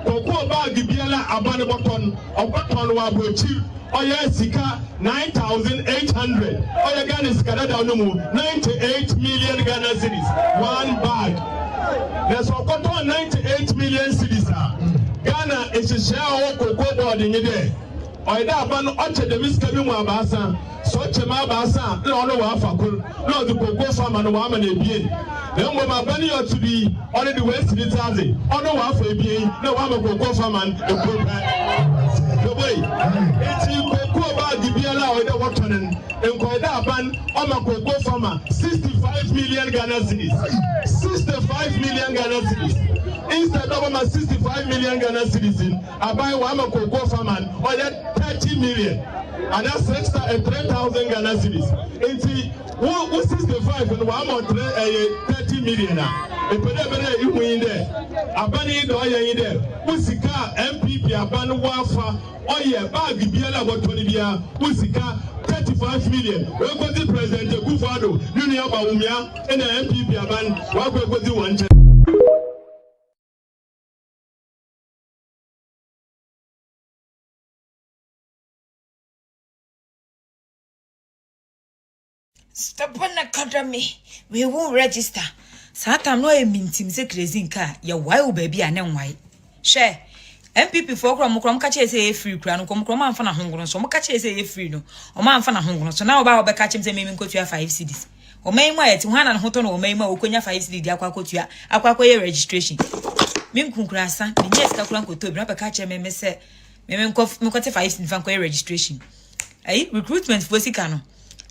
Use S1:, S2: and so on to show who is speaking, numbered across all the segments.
S1: Cocoa bag biela abane button or button wa bochi. Oya sika 9,800. Oya Ghana sika da no 98 million Ghana cedis. One bag. There's a cotton 98 million cedis. Ghana is a share of cocoa board in there. Oida ban oche de miskabi mu abasa. So chema abasa. No no wa fakul. No the cocoa farmer no wa ma na ebien. Then when my bunny ought to be only the West Italy, on the one for a being, no one will go for man, the way. It's in Cocoa about the Biala or the Watanen, and Koida Ban, on my Cocoa farmer, 65 million Ghana cedis. 65 million Ghana cedis. Instead of my 65 million Ghana citizens, I buy one Cocoa farmer, or that 30 million. And that's extra 3,000 Ghana cedis. Who 65 and 30 million? If you win there, Abani do in there. Usika MPP Aban Wafa, oh yeah, bag Biala what 20 bia, Usika 35 million. We go to President Gufado, Union Baumia, and the MPP Aban, what we go to one.
S2: Stop on academy. We won't register. Satam no mintim se crazy car. Ya why baby and then why? Share. MPP for Crom catch a free crown, come and fan a hunger, so catch a free no. Or man fan a hunger. So now about catch him saying go to 5 cities. Or may my to one and hoton or may more Konya 5 cities, the aqua registration. Mim Kunkrasa, the yes, Kakuanko to grab a catch him and say, Mem cough, Mokate 5 cities registration. Recruitment for Sicano.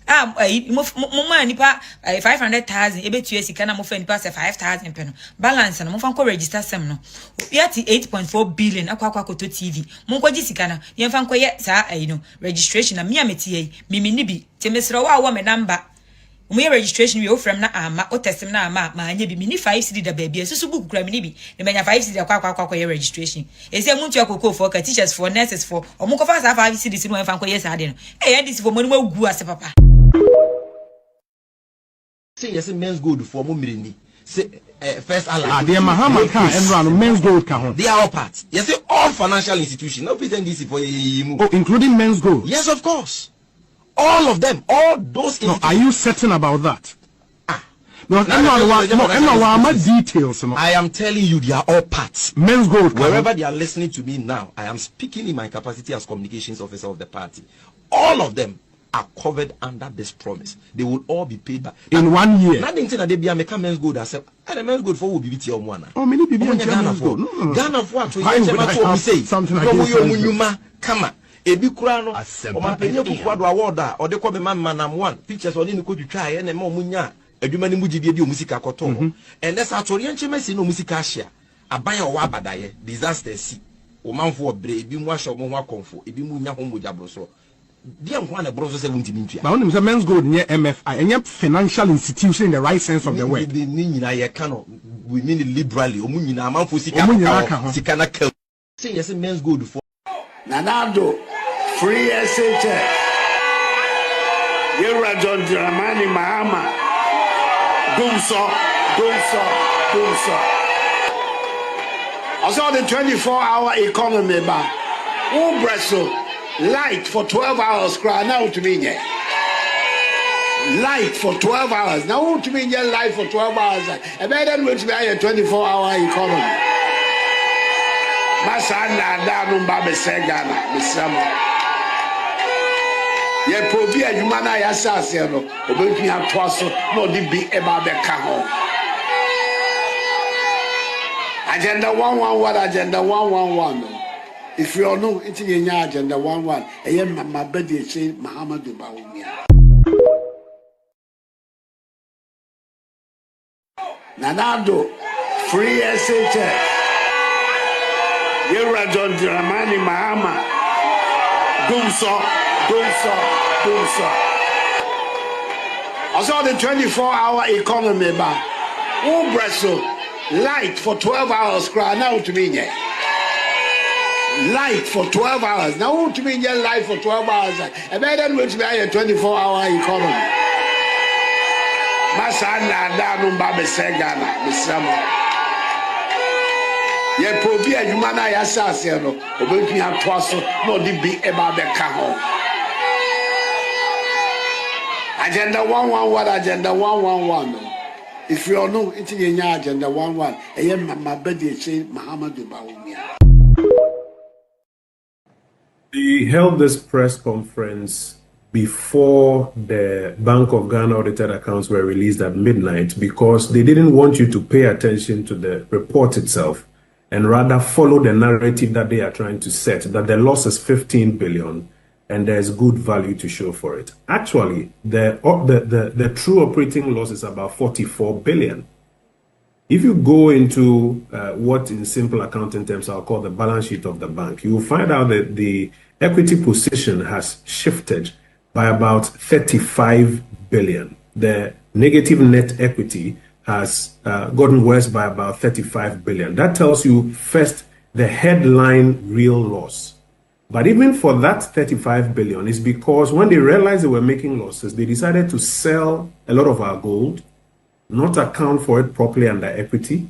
S2: Mama nipa 500,000 ebe tuye sika na mo fa nipa 5,000 peno balance na mo fa ko register sem no yati 8.4 billion akwa koto TV mo ko gi sika na ye fa ko ye sa no registration na me ameti ye mimi ni bi temesro wa me number mo ye registration we ofrem na ama o testem na ama ma anya bi mini 5 cd da baby susu book kura mini bi ne menya 5 cd akwa ye registration ese mu ntu akoko for ka teachers for nurses for o mo ko fa sa 5 cd si mo fa ko ye sa de no ya dis for mo ni magu ase papa.
S3: Say yes, men's gold for Mumirini. Say first Allah.
S4: The Mahama can and run men's gold can.
S3: They are all parts. Yes, all financial institutions. No pretend this for you.
S4: Oh, including men's gold.
S3: Yes, of course. All of them. All those.
S4: No, are you certain about that? No, no, details.
S3: I am telling you, they are all parts.
S4: Men's gold.
S3: Wherever they are listening to me now, I am speaking in my capacity as communications officer of the party. All of them are covered under this promise. They will all be paid back
S4: in 1 year.
S3: Nothing that they be a men's good as a men's good for will be BT on one.
S4: Oh, many people
S3: Ghana for Ghana for what we say
S4: something like
S3: come on. Ebi kurano o ma penye kukwado award or de ko be man nam one pictures oni ko twitwa ye na ma omunya adwuma ni mugidie di omusika koto and let's atori enchemesi no musika ahia aban o wa abadaye disaster si o manfo obre ebi mu ahyo mo ho akonfo ebi mu nya ho mogya brosoro dia nko na brosoro 70 mintua
S4: but when men's gold near MFI any financial institution in the right sense of the word
S3: ni nyina ye ka no we mean it liberally o mu nyina manfo sika sika na ka say yes men's gold for
S5: Nanado free SHS Yura John Dramani Mahama Dumso I saw the 24-hour economy ba who Brazil light for 12 hours cry now to me light for 12 hours now to me light for 12 hours and then which be a 24-hour economy Masana danu mbabe segana misamo ye probi adwuma na ya sase no obefi atoaso no di bi e ba be ka ho agenda 111 what agenda 111 if you all know it's in your agenda 11 e ye mama bedi say Mahama Baumia Nanado free SHS Yura John Dramani Mahama Dumso I saw the 24-hour economy ba who Brazil light for 12 hours cry now to me light for 12 hours now to me light for 12 hours and then which be a 24-hour economy Masana danu mbabe segana misamo Ye probi adwuma na ya sase no obetumi ato so no di bi e ba be ka ho. Agenda 111 what agenda 111. If you all know it's in your agenda 11. E my bedi say Mahama Dubaumia.
S4: They held this press conference before the Bank of Ghana audited accounts were released at midnight because they didn't want you to pay attention to the report itself and rather follow the narrative that they are trying to set, that the loss is 15 billion and there's good value to show for it. Actually, the true operating loss is about 44 billion. If you go into what in simple accounting terms I'll call the balance sheet of the bank, you will find out that the equity position has shifted by about 35 billion. The negative net equity has gotten worse by about 35 billion. That tells you first the headline real loss. But even for that 35 billion is because when they realized they were making losses, they decided to sell a lot of our gold, not account for it properly under equity,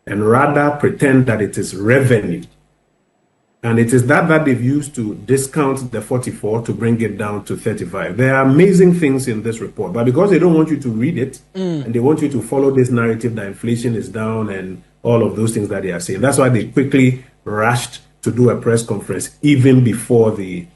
S4: and rather pretend that it is revenue. And it is that they've used to discount the 44 to bring it down to 35. There are amazing things in this report, but because they don't want you to read it, and they want you to follow this narrative that inflation is down and all of those things that they are saying, that's why they quickly rushed to do a press conference even before the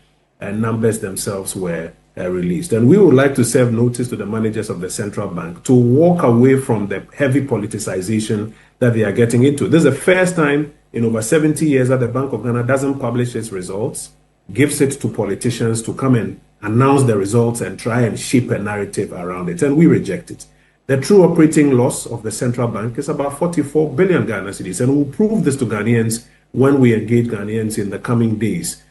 S4: numbers themselves were released. And we would like to serve notice to the managers of the central bank to walk away from the heavy politicization that they are getting into. This is the first time in over 70 years that the Bank of Ghana doesn't publish its results, gives it to politicians to come and announce the results and try and shape a narrative around it. And we reject it. The true operating loss of the central bank is about 44 billion Ghana cedis. And we'll prove this to Ghanaians when we engage Ghanaians in the coming days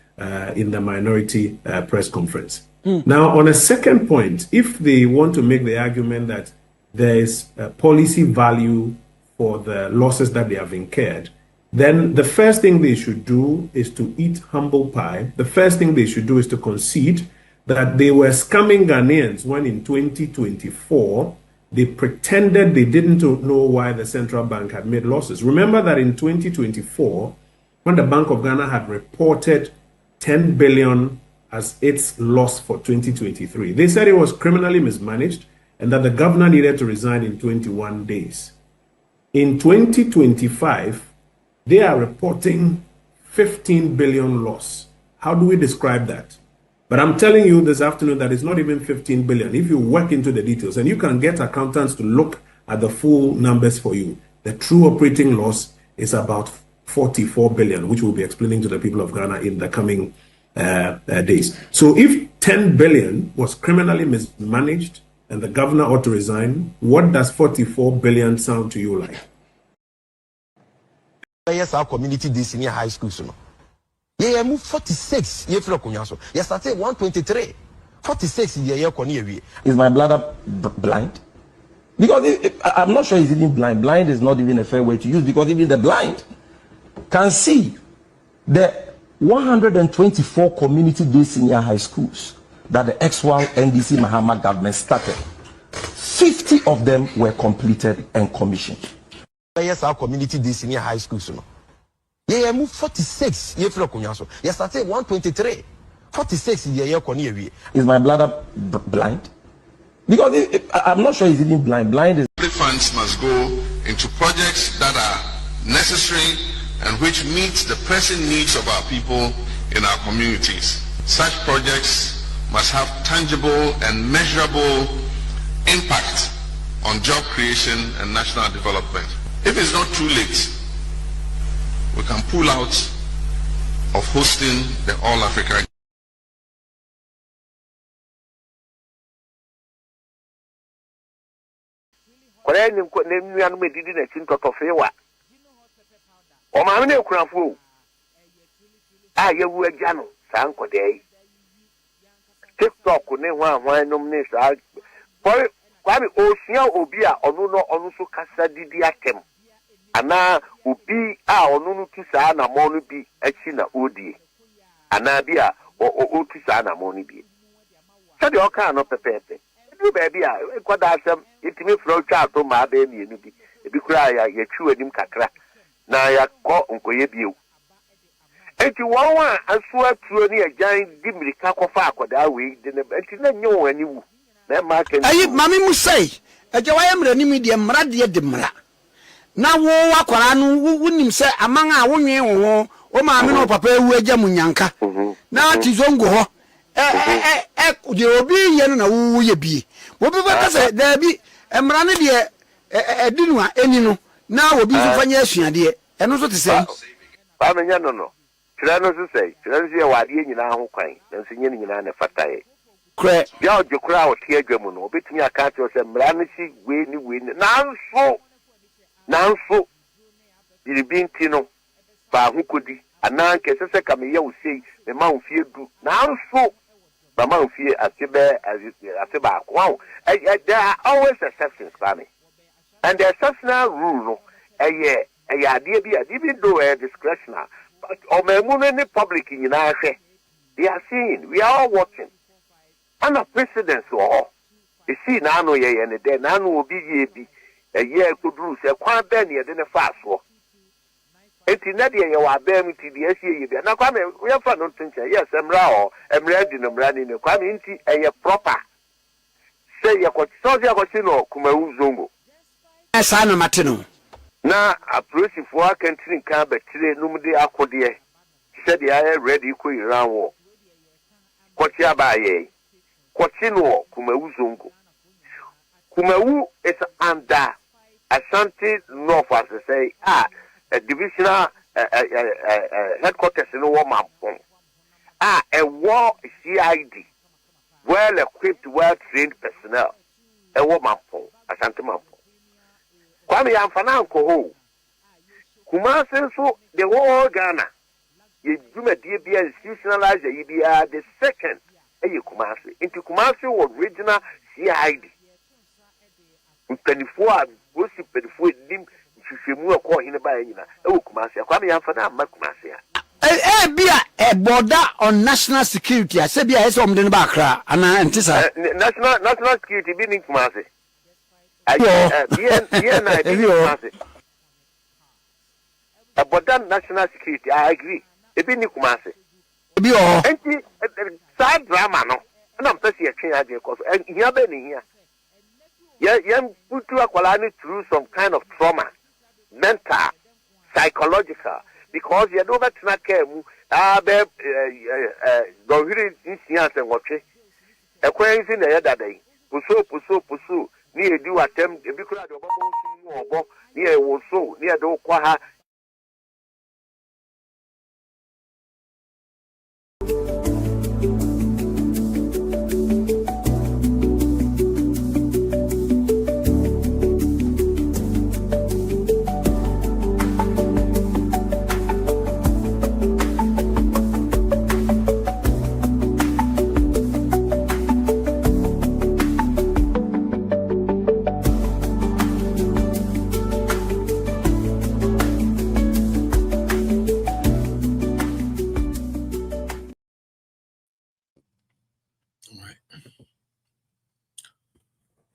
S4: in the minority press conference. Now, on a second point, if they want to make the argument that there is a policy value for the losses that they have incurred, then the first thing they should do is to eat humble pie. The first thing they should do is to concede that they were scamming Ghanaians when in 2024, they pretended they didn't know why the central bank had made losses. Remember that in 2024, when the Bank of Ghana had reported 10 billion as its loss for 2023. They said it was criminally mismanaged and that the governor needed to resign in 21 days. In 2025, they are reporting 15 billion loss. How do we describe that? But I'm telling you this afternoon that it's not even 15 billion. If you work into the details, and you can get accountants to look at the full numbers for you, the true operating loss is about 44 billion, which we'll be explaining to the people of Ghana in the coming days. So if 10 billion was criminally mismanaged and the governor ought to resign, what does 44 billion sound to you like?
S3: Yes, our community this senior high school. So yeah, move 46. Yes, started 123. 46
S6: Is my bladder blind? Because I'm not sure it's even blind. Blind is not even a fair way to use, because even the blind can see the 124 community-based senior high schools that the ex-1 NDC Mahama government started. 50 of them were completed and commissioned.
S3: Yes, our community-based senior high schools. So yeah, move 46. Yes, started 123. 46
S6: Is my bladder blind? Because I'm not sure it's even blind. Blind is.
S7: The funds must go into projects that are necessary and which meet the pressing needs of our people in our communities. Such projects must have tangible and measurable impact on job creation and national development. If it's not too late, we can pull out of hosting the All Africa.
S8: Omamene kurafo a yewu agya saa nkodai TikTok ne hwan nom ne saa kwami osia obi a onu so kasa didi atem ana obi a onu no tu saa na mo no bi achi na odie ana bi a o tu saa na mo no bi sɛ de ɔka no pepepe du baabi a kwada asɛm itimi fro twa to ma ba mienu bi ebi kura ya twi wanim kakra na yakɔ nkoye bio enti wɔn a aso atuo ne agyan di mirika kɔfa akɔdaa wei de ne enti na nye wɔn ani wu na ma ka
S5: ayi mami mu sei agya wayɛ mmerɛ ni mi deɛ mmara deɛ de mmara na wo akwara no wonim sɛ aman a wonwe wo o maame no papa ewu agya mu nyanka na ti zongo hɔ de obi yɛ no na wo yɛ bie wo bi ba sɛ da bi mmara no deɛ edinu a eni no na obi so fanya asuadeɛ ɛno so te sɛ
S8: ba me nya no tira no so sɛ tira no sɛ wade nyina ho kwan na nso nye nyina ne fatae
S5: kra
S8: bia o de kra o tie adwa no obetumi aka te sɛ mmara no si we ni nanso biribi nti no ba ho kodi anan kese sɛ ka me yɛ wo sei me ma wo fie du nanso ba ma wo fie ase ba wow there are always exceptions Kwame. And the exceptional rule no ade bi even though discretionary but the public in United they are seeing, we are all watching. And a precedence all you see now no ye and then now will be ye a year could do say quite benny than a fast war. And in that year you are bearing to the SCA. Now come we have fun think yes, I'm ready no running a come into a proper say you got social cosino kuma uzongo.
S5: Sana matino
S8: na approach for country can betray numde akode said they are ready ko iran wo kwachi abaye kwachi no kumawu zongo kumawu is under Ashanti North as I say a divisional headquarters in Wamampong a war CID well equipped well trained personnel a Wamampong Ashanti Mampong Kwame Yamfana Nkoho. Kumasi so the whole Ghana. You do a DBA institutionalized the second Kumasi. Into Kumasi was original CID. With 24 was 24 dim Shimu call in a bayina. Oh Kumasi. Kwame Yamfana Makumasi.
S5: Bia a border on national security. I said Bia is on the Bakra and Antisa.
S8: National security being Kumasi. About that national security, I agree. Ebi ni Kumasi. Enti side drama no. Na mpesi ya change ade cause here be ni here. Yem putu akwala ni through some kind of trauma, mental, psychological, because you don't tena care mu be go hiri nsia se ngotwe. Ekwan si na ya dadai. Puso ni edu atem ebi kura de obobo nsu obo ni e wo so ni e do kwa ha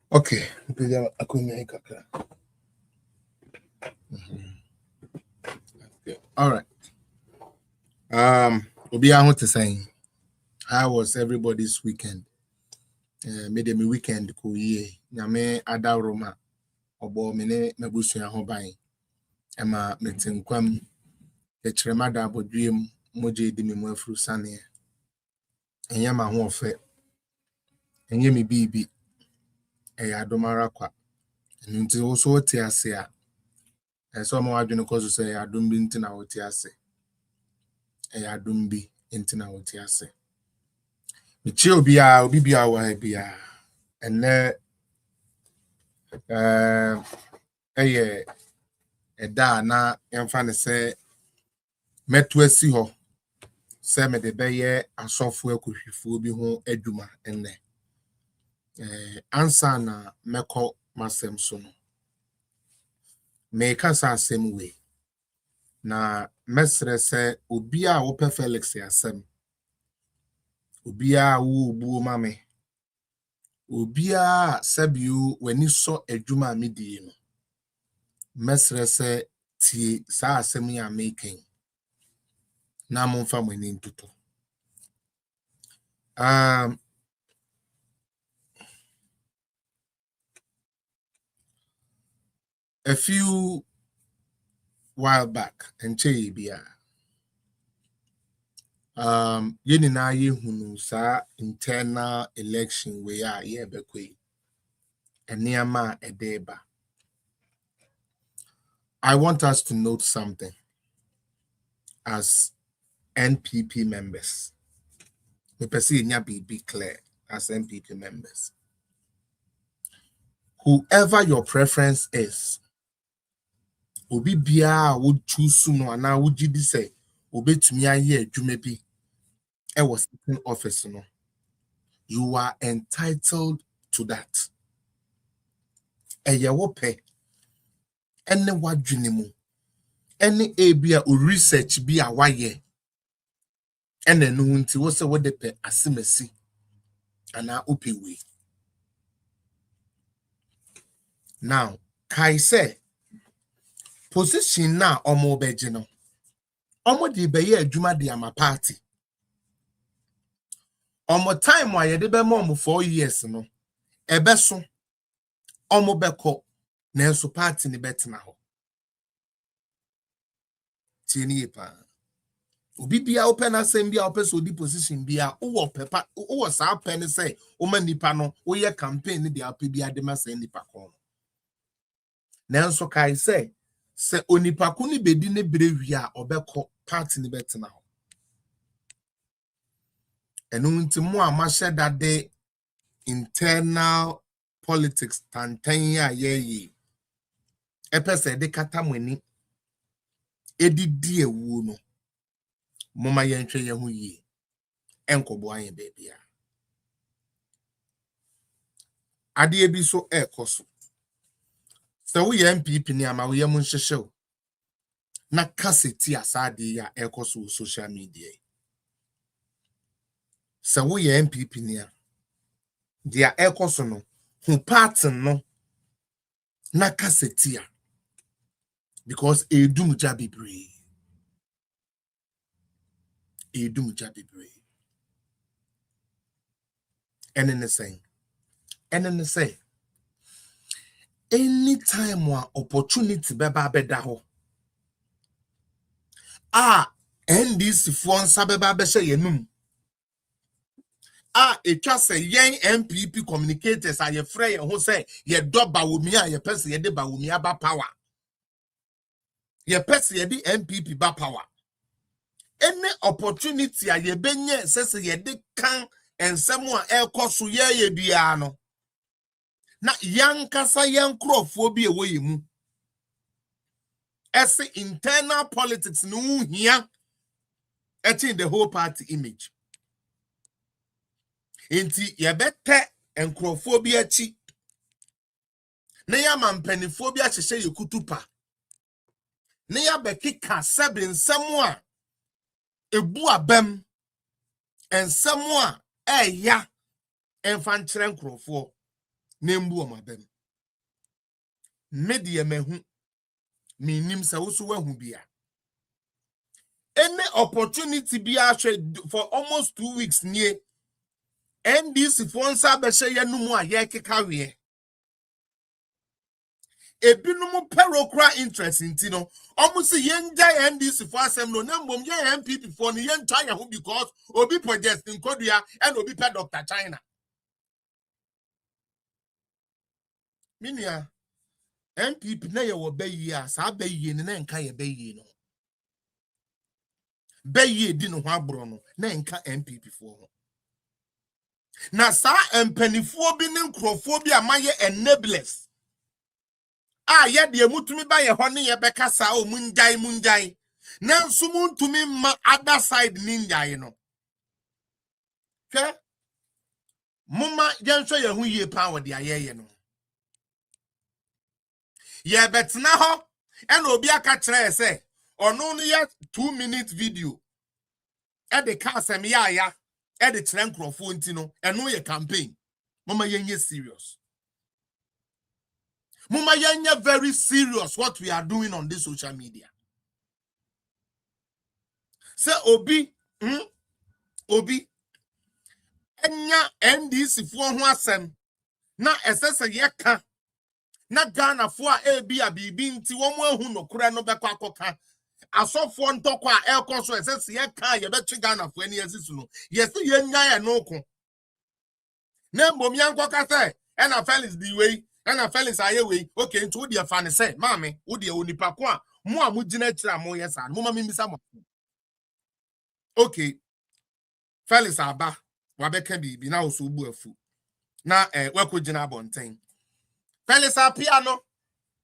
S9: Okay. All right. Obi ahụ te saying, how was everybody's weekend? Made me weekend ko ye. Nyame ada Roma. Obo mene mebusu ya ho ban. Ema metinkwam ekremada abodwiem moje di me mu afuru sane. Enye ma ho ofe. Enye me bibi. Adomara kwa nti also wote ase a so ma wadwene koso say adom bi nti na wote ase adom bi nti na wote ase mi che obi bia wa bia ene eda na yemfa ne se metu asi ho se me de beye asofo akohwifo bi ho adwuma enne ansa na meko masem so no me kasa asem we na mesre se obi a wo pe Felix asem obi a wo obuo mame obi a sabio wani so adwuma medie no mesre se tie sa asem ya making na mo fa mani ntuto a few while back and bia yeni na ye hunu sa internal election we a ye bekwe eniama edeba. I want us to note something as NPP members. Me perceive nya be clear as NPP members. Whoever your preference is, obi bia would choose no ana would you say obetumi aye adwuma bi e was sitting office no. You are entitled to that. Eye wo pe ene wadwene mu ene ebia o research bi a waye ene no nti wo se wo de pe asemasi ana opewe. Now kai say position na omo beje no omo de be ye adwuma de ama party omo time wa ye de be mo 4 years no ebe so omo beko na enso party ni betena ho tieni pa obi bia open asem bia open so di position bia wo pepa wo sa pen say o ma nipa no wo ye campaign ni dia pa bia de ma say nipa kon na enso kai say se onipa ko ni bedi ne brewi a obeko party ni betena ho enu nti mo amahye dade internal politics tantan ya ye epese de kata mwani edidi ewu no moma yenhwe ye ho yi enkobo ayen bebia ade ebi so ekoso se wo ye MPP ni ama wo ye mu nhyehyew na kaseti asade ya ekoso social media se wo ye MPP ni a dia ekoso no hu part no na kaseti a because edum jabibre and in the same anytime one opportunity beba beda ho NDC for nsabeba be hye yenum etwa se yen MPP communicators aye frɛ ye ho say ye doba wo mi a ye pese ye de ba wo mi aba power ye pese ye di MPP ba power any opportunity a ye benye sese ye de kan ensem a ekoso ye bia no na yankasa yankrofo bi ewo ye mu ese internal politics no hia in the whole party image enti ye bete enkrofo bi achi na ya mampanifo bi ahyehye ye kutupa na ya bekika sebe nsem a ebu abam ensem a eya enfankyere nkrofo na mbu omabam media mehu minim sa woso wahu bia any opportunity bia for almost 2 weeks near NDC for nsa be hye yanumu a ye kekawe ebinum perokra interest intino almost yenja NDC for asem no na mbom ye MPP for no yen try ho because obi project nkodua and obi pe Dr. China minia MPP na ye wo bayi a sa bayi ni na nka ye bayi no bayi di no ho abro no na nka MPP for ho na sa empanifo bi ne nkrofo bi amaye enablers ye de mutumi ba ye ho ne ye beka sa o munjai na nso muntumi ma other side ninjai no ke muma yenhwe ye hu yie pa wo de ayeye no ye betna ho and obi aka kire say ono no ye 2-minute video e de ka asem ya e de kire nkrofo nti no eno ye campaign mama yenye serious Muma yanya very serious what we are doing on this social media. Say Obi, Obi, enya NDC for ho asem na esese yeka na Ghana for ebi abibi nti wo mo ahu no kura no bekọ akoka asofo ntokwa elko so esese yeka ye betwe Ghana for ani asisu no yesi yenya ye no ko na mbom yankoka se ena Felix di wei ena Felix aye wei okay nti wo de fa ne se maame wo de onipa ko a mo a mo gina kira mo yesa mo ma mimisa mo okay Felix aba wabeka bibi na oso bu afu na wako gina bonten Felix apiano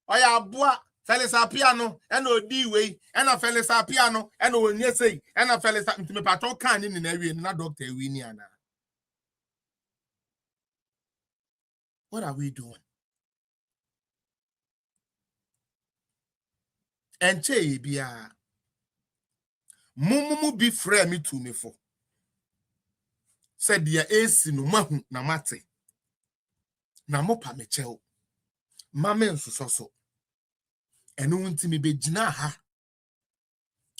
S9: oya aboa Felix apiano ena odi wei ena Felix apiano ena onye sei ena Felix ntime paton kan ni na wie na doctor wi ni ana. What are we doing? Enche bia mumu bi frɛ me to me for said dia esi no mahu na mate na mopa me kyɛw mame nsososo eno nti me begina ha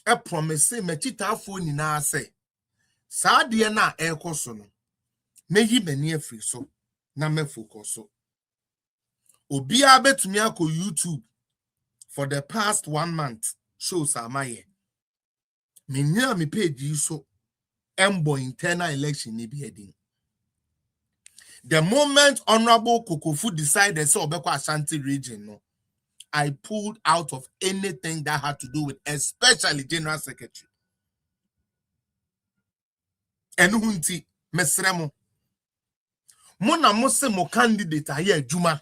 S9: e promise me chitafo nyina sɛ saa de na ekoso no meyi mani afiri so na me focus so obia betumi akọ YouTube for the past 1 month shows amaye me nya me page so embo internal election ni bi edin. The moment Honorable Kokofu decided so obekwa Ashanti region no, I pulled out of anything that had to do with especially General Secretary. Enuhunti mesremo. Mona mose mo candidate aye adwuma.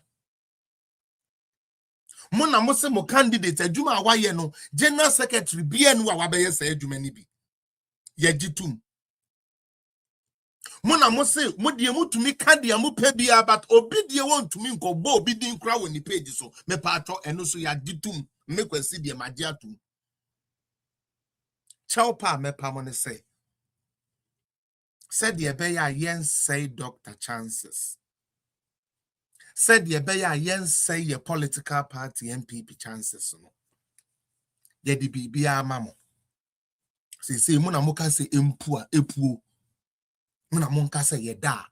S9: Mona mose mo candidate adwuma awaye no, General Secretary bia no wabeye say adwuma ni bi. Ye gitum. Mona mose mo die mutumi kadia mo pa bia but obi die won tumi nkobo obi din kra woni page so me pato eno so ya gitum me kwasi die made atum. Chaupa me pa mo ne say said the beya yen say doctor chances. Said the beya yen say your political party MPP chances no. Ye di bibia mamo. Say mona mo ka say empua epuo. Mona monka say yeda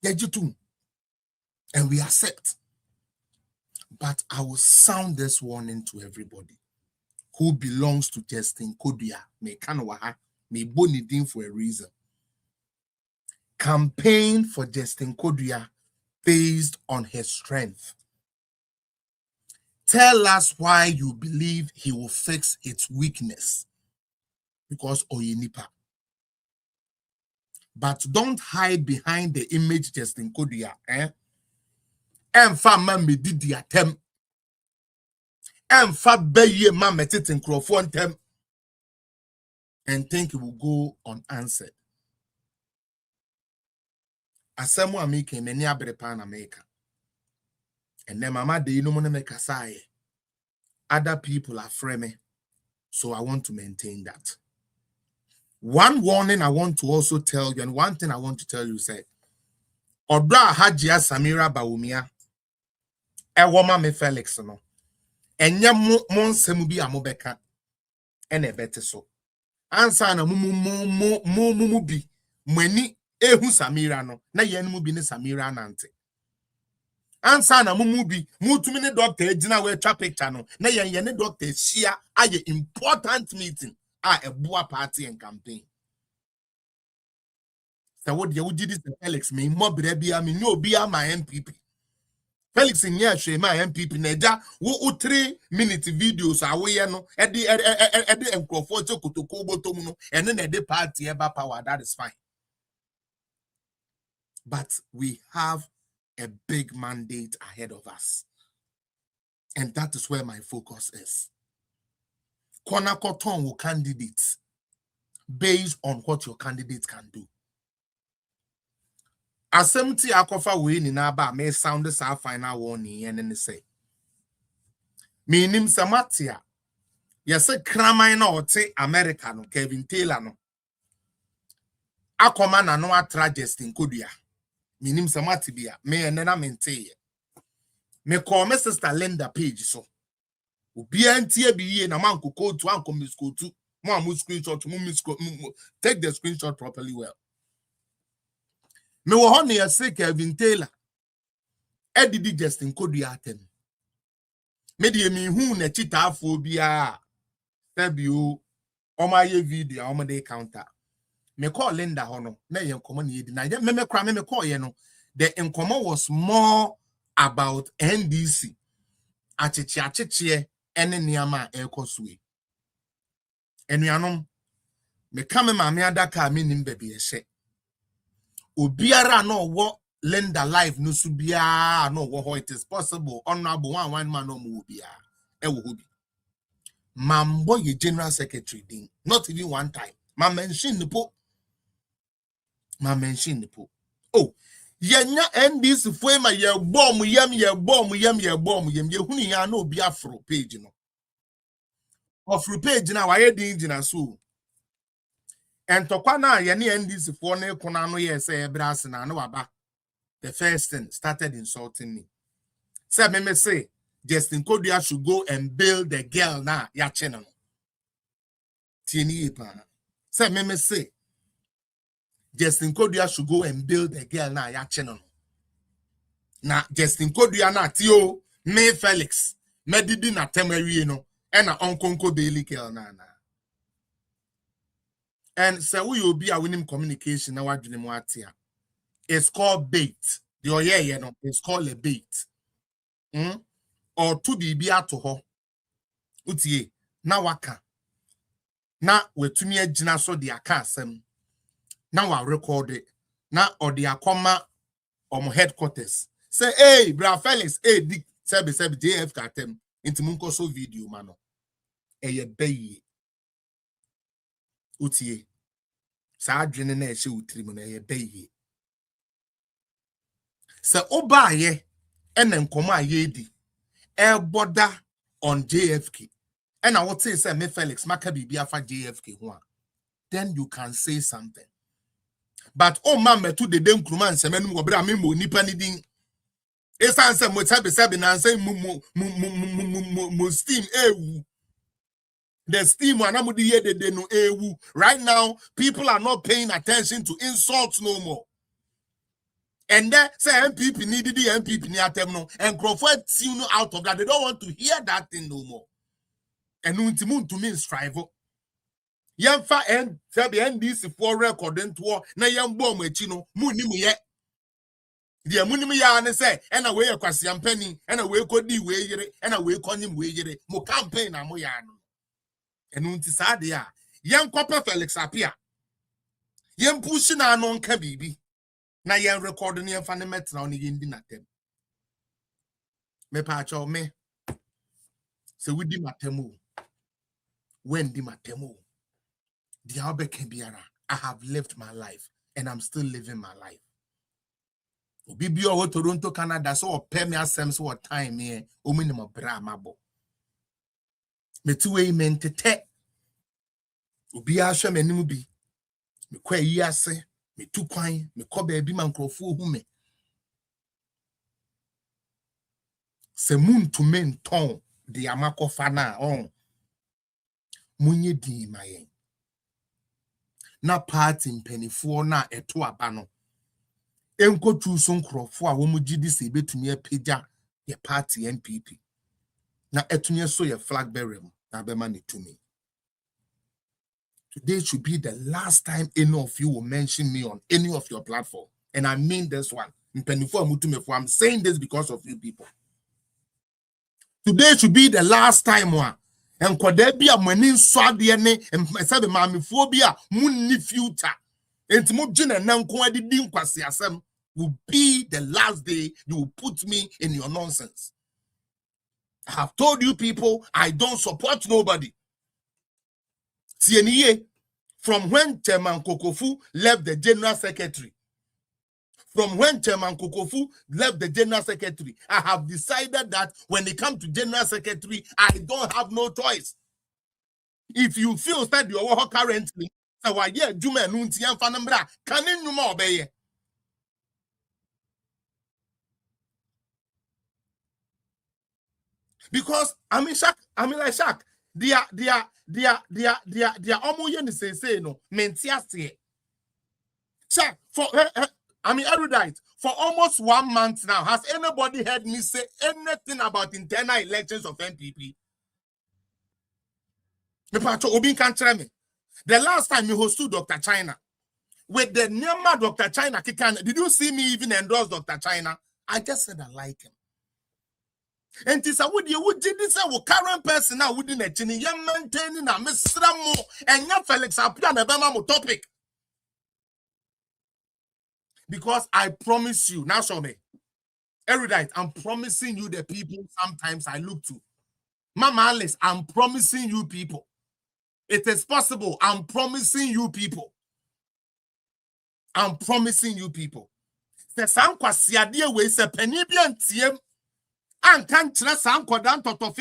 S9: yejitum and we accept. But I will sound this warning to everybody who belongs to Justin Kodia, me kanwaha, me bonidin for a reason. Campaign for Justin Kodia based on his strength. Tell us why you believe he will fix its weakness. Because oyenipa. But don't hide behind the image Justin Kodia. Emfa man me did the attempt. Emfa beye man metitin crofon tem. And think it will go unanswered. Asemu amike many abrepan America. And then mama de no money make aside. Other people are frame. So I want to maintain that. One warning I want to also tell you, and one thing I want to tell you, say, Obra Hajia Samira Baumia, a woman me Felix no, and ya mon semubi amobeka, and a better so. Answer na mumu bi, mweni ehu Samira no, na yen mubi ne Samira nante. Answer na mumu bi, mutumine doctor ejina we tra picture no, na yen doctor share aye important meeting. A boa party and campaign. So what you did is Felix me more brebia me no be my MPP. Felix in here show my MPP neja wo 3-minute videos away no e de enkrofo chokotoko botom no and then the party eba power. That is fine. But we have a big mandate ahead of us. And that is where my focus is. Corner cotton will candidates based on what your candidate can do. Assembly akofa we ni na ba me sound this our final warning and say. Minim samatia. Yes, a kraman or te Americano Kevin Taylor no. Akoma na no atra Justin Kodia. Minim samatibia me and then I maintain. Me call my sister Linda page so. Ubi antie bi ye na man ko to anko miss ko to. Mo screenshot take the screenshot properly well. Me wo ho ne say Kevin Taylor. Edidi Justin Kodu atem. Me de mi hu na chitaafo bia. Fabio o ma ye video o ma dey counter. Me call Linda hono na ye nkomo na yedi na me kra me call ye no. The nkomo was more about NDC. Achichi ene niama ekosue. Enuanom me kame maame adaka me nim baabi ehye. Obiara no wo Linda live no so bia no wo it is possible honorable one man no mo bia e wo hobi. Mambo ye general secretary din not even one time. Ma mention the po. Oh, yenya NDC fo ma ye bomb yam ye huni ya no bi afro page no. Ofro page na waye din gina so. Entokwa na ye ne NDC fo na ekona no ye say ebra se na no waba. The first thing started insulting me. Say me say Justin Kodia should go and build the girl na ya channel. Tieni pa. Say me say Justin Kodia should go and build the girl na ya channel. Na Justin Kodia na tio me Felix medidi na temari no e na onkonko daily girl na. And say we will be a winning communication na wadwene mu atia. It's called bait. The oye no, it's called a bait. Or to be to ho. Utie na waka. Na wetumi agina so de aka asem. Na wa record it. Na or the akoma headquarters. Say, hey, bra Felix, hey, Dick, sebe JF katem. Inti munko so video mano. Eye beye. Utie. Sa adwene na ehye utri mo na eye beye. Se oba ye ene nkomo aye di e border on JFK and I would say me Felix maka bibi afa JFK ho a then you can say something but oh man me to the dem kruma nsem no obra me mo nipa ni din esan se mo tabe na nsem mo steam ewu the steam anamudi ye de no ewu right now people are not paying attention to insults no more. And then say MPP needed the MPP near them no and Crawford see out of that. They don't want to hear that thing no more. And untimun to me strive. Yamfa and Sabi NDC for recording to na yam bomb chino munimu ye. The munimu ya and say and away a quasiam penny and away could be way and away con him way mo campaign amoyano. And untisadia yam copper Felix appear. Yam pushing our non kabibi. Na yen recording yen fundament na oni yen di na tem. Me pa cho me. Se we di matemu. When di matemu. Di abe ken biara. I have lived my life and I'm still living my life. Obi bi o Toronto, Canada so o pay me asem so time me o me no bra mabo. Me tuwe mentete. Obi a hwe m'anim bi. Me kwa yi ase. Me tu kwan me ko ba bi man krofo hu me se muntu men ton de amakofa na on munye di mayen na party mpanifo na eto aba no enkotu so nkrofo a wo mu gidi se betumi apagya ye party NPP na etunye so ye flag bearer na be man to me. Today should be the last time any of you will mention me on any of your platform. And I mean this one. I'm saying this because of you people. Today should be the last time one. And could there be a money swadiane and said the mammophobia, moon future. And Timujin and Nankwadi Dinkwasiasem will be the last day you will put me in your nonsense. I have told you people I don't support nobody. From when Chairman Kokofu left the General Secretary, I have decided that when it comes to General Secretary, I don't have no choice. If you feel that you are currently, so why yeah, Juma Nunti and Fanambra, can you more obey? Because I mean like Shaq, they are almost yen say no mentias. Shaq, for I mean erudite, for almost 1 month now, has anybody heard me say anything about internal elections of NPP? The last time you hosted Dr. China with the Nyama Dr. China Kikan, did you see me even endorse Dr. China? I just said I like him. And this would did this current person now within a chini young maintaining a Mr. and young Felix Apian a topic. Because I promise you, now show me. Erudite, I'm promising you the people sometimes I look to. Mama Alice, I'm promising you people. It is possible. I'm promising you people. I'm promising you people. The sound kwasiade we se penibian tiem. And can't trust some quadrant to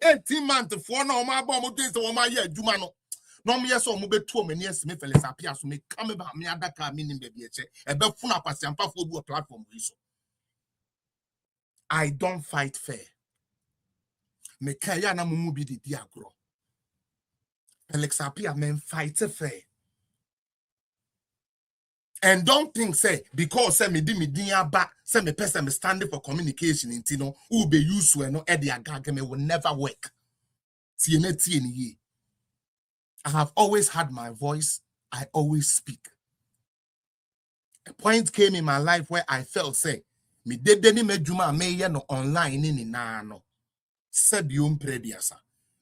S9: 18 months for no my bomb against the woman yet, Jumano. No, me, so move 2 minutes, Smith, appears to make come about me at that car meaning the BH, a bell phone up as a platform. I don't fight fair. Me Kayana Mumubi di Diagro. Alex Apia men fight fair. And don't think say because say me di me diya back say me person me standing for communication in Tino who be used to no Eddie Agagame will never work. I have always had my voice. I always speak. A point came in my life where I felt say me did any medjuma me no online in no said you prediasa.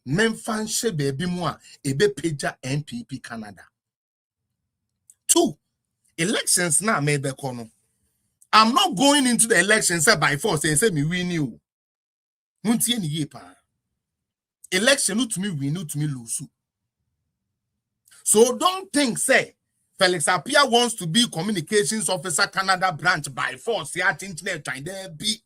S9: Memfan she baby moi ebe peja NPP Canada. 2 elections now made the corner. I'm not going into the elections by force and say me win you. Munti any yepa. Election to me win, to me lose. So don't think say Felix Apia wants to be communications officer Canada branch by force. Yeah, internet trying there be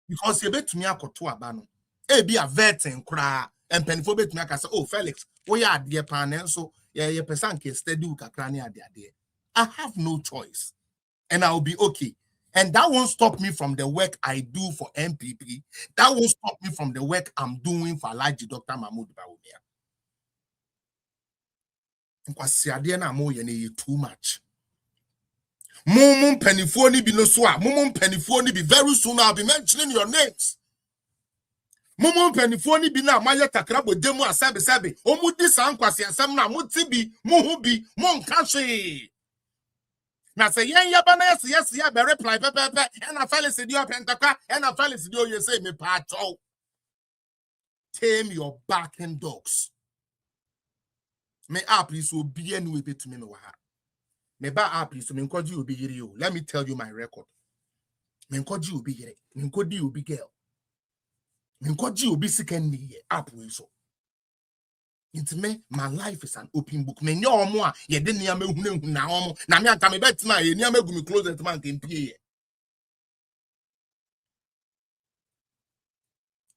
S9: because you bet me a koto abano. E be a vet and cry and penfobet me say, oh Felix, we are dear pan so yeah, person can steady kakrani ade. I have no choice. And I'll be okay. And that won't stop me from the work I do for MPP. That won't stop me from the work I'm doing for Alaji Dr. Mahmoud Bawumia. Because Siadiana mo yene too much. Mumum penifoni be no swa. Mumum penifoni be very soon. I'll be mentioning your names. Mumum penifoni be na maya takrabo demo asabe. Omudi san kwasi asam na mutibi muhubi mon kashi. Na say yen yabana yes ya be reply pepe and a fellow said you pentaka and a fellow said you say me pato. Tame your barking dogs. Me please will be anyway to me no ha. Me ba please me nkoji you be you. Let me tell you my record. Me nkoji you be here. Me nkoji you be girl. Me nkoji you be second year we so. Into me, my life is an open book. Me nyo mo a ye de nia me hunu na omo na me anta me betina ye nia me gu me closet man kan pie.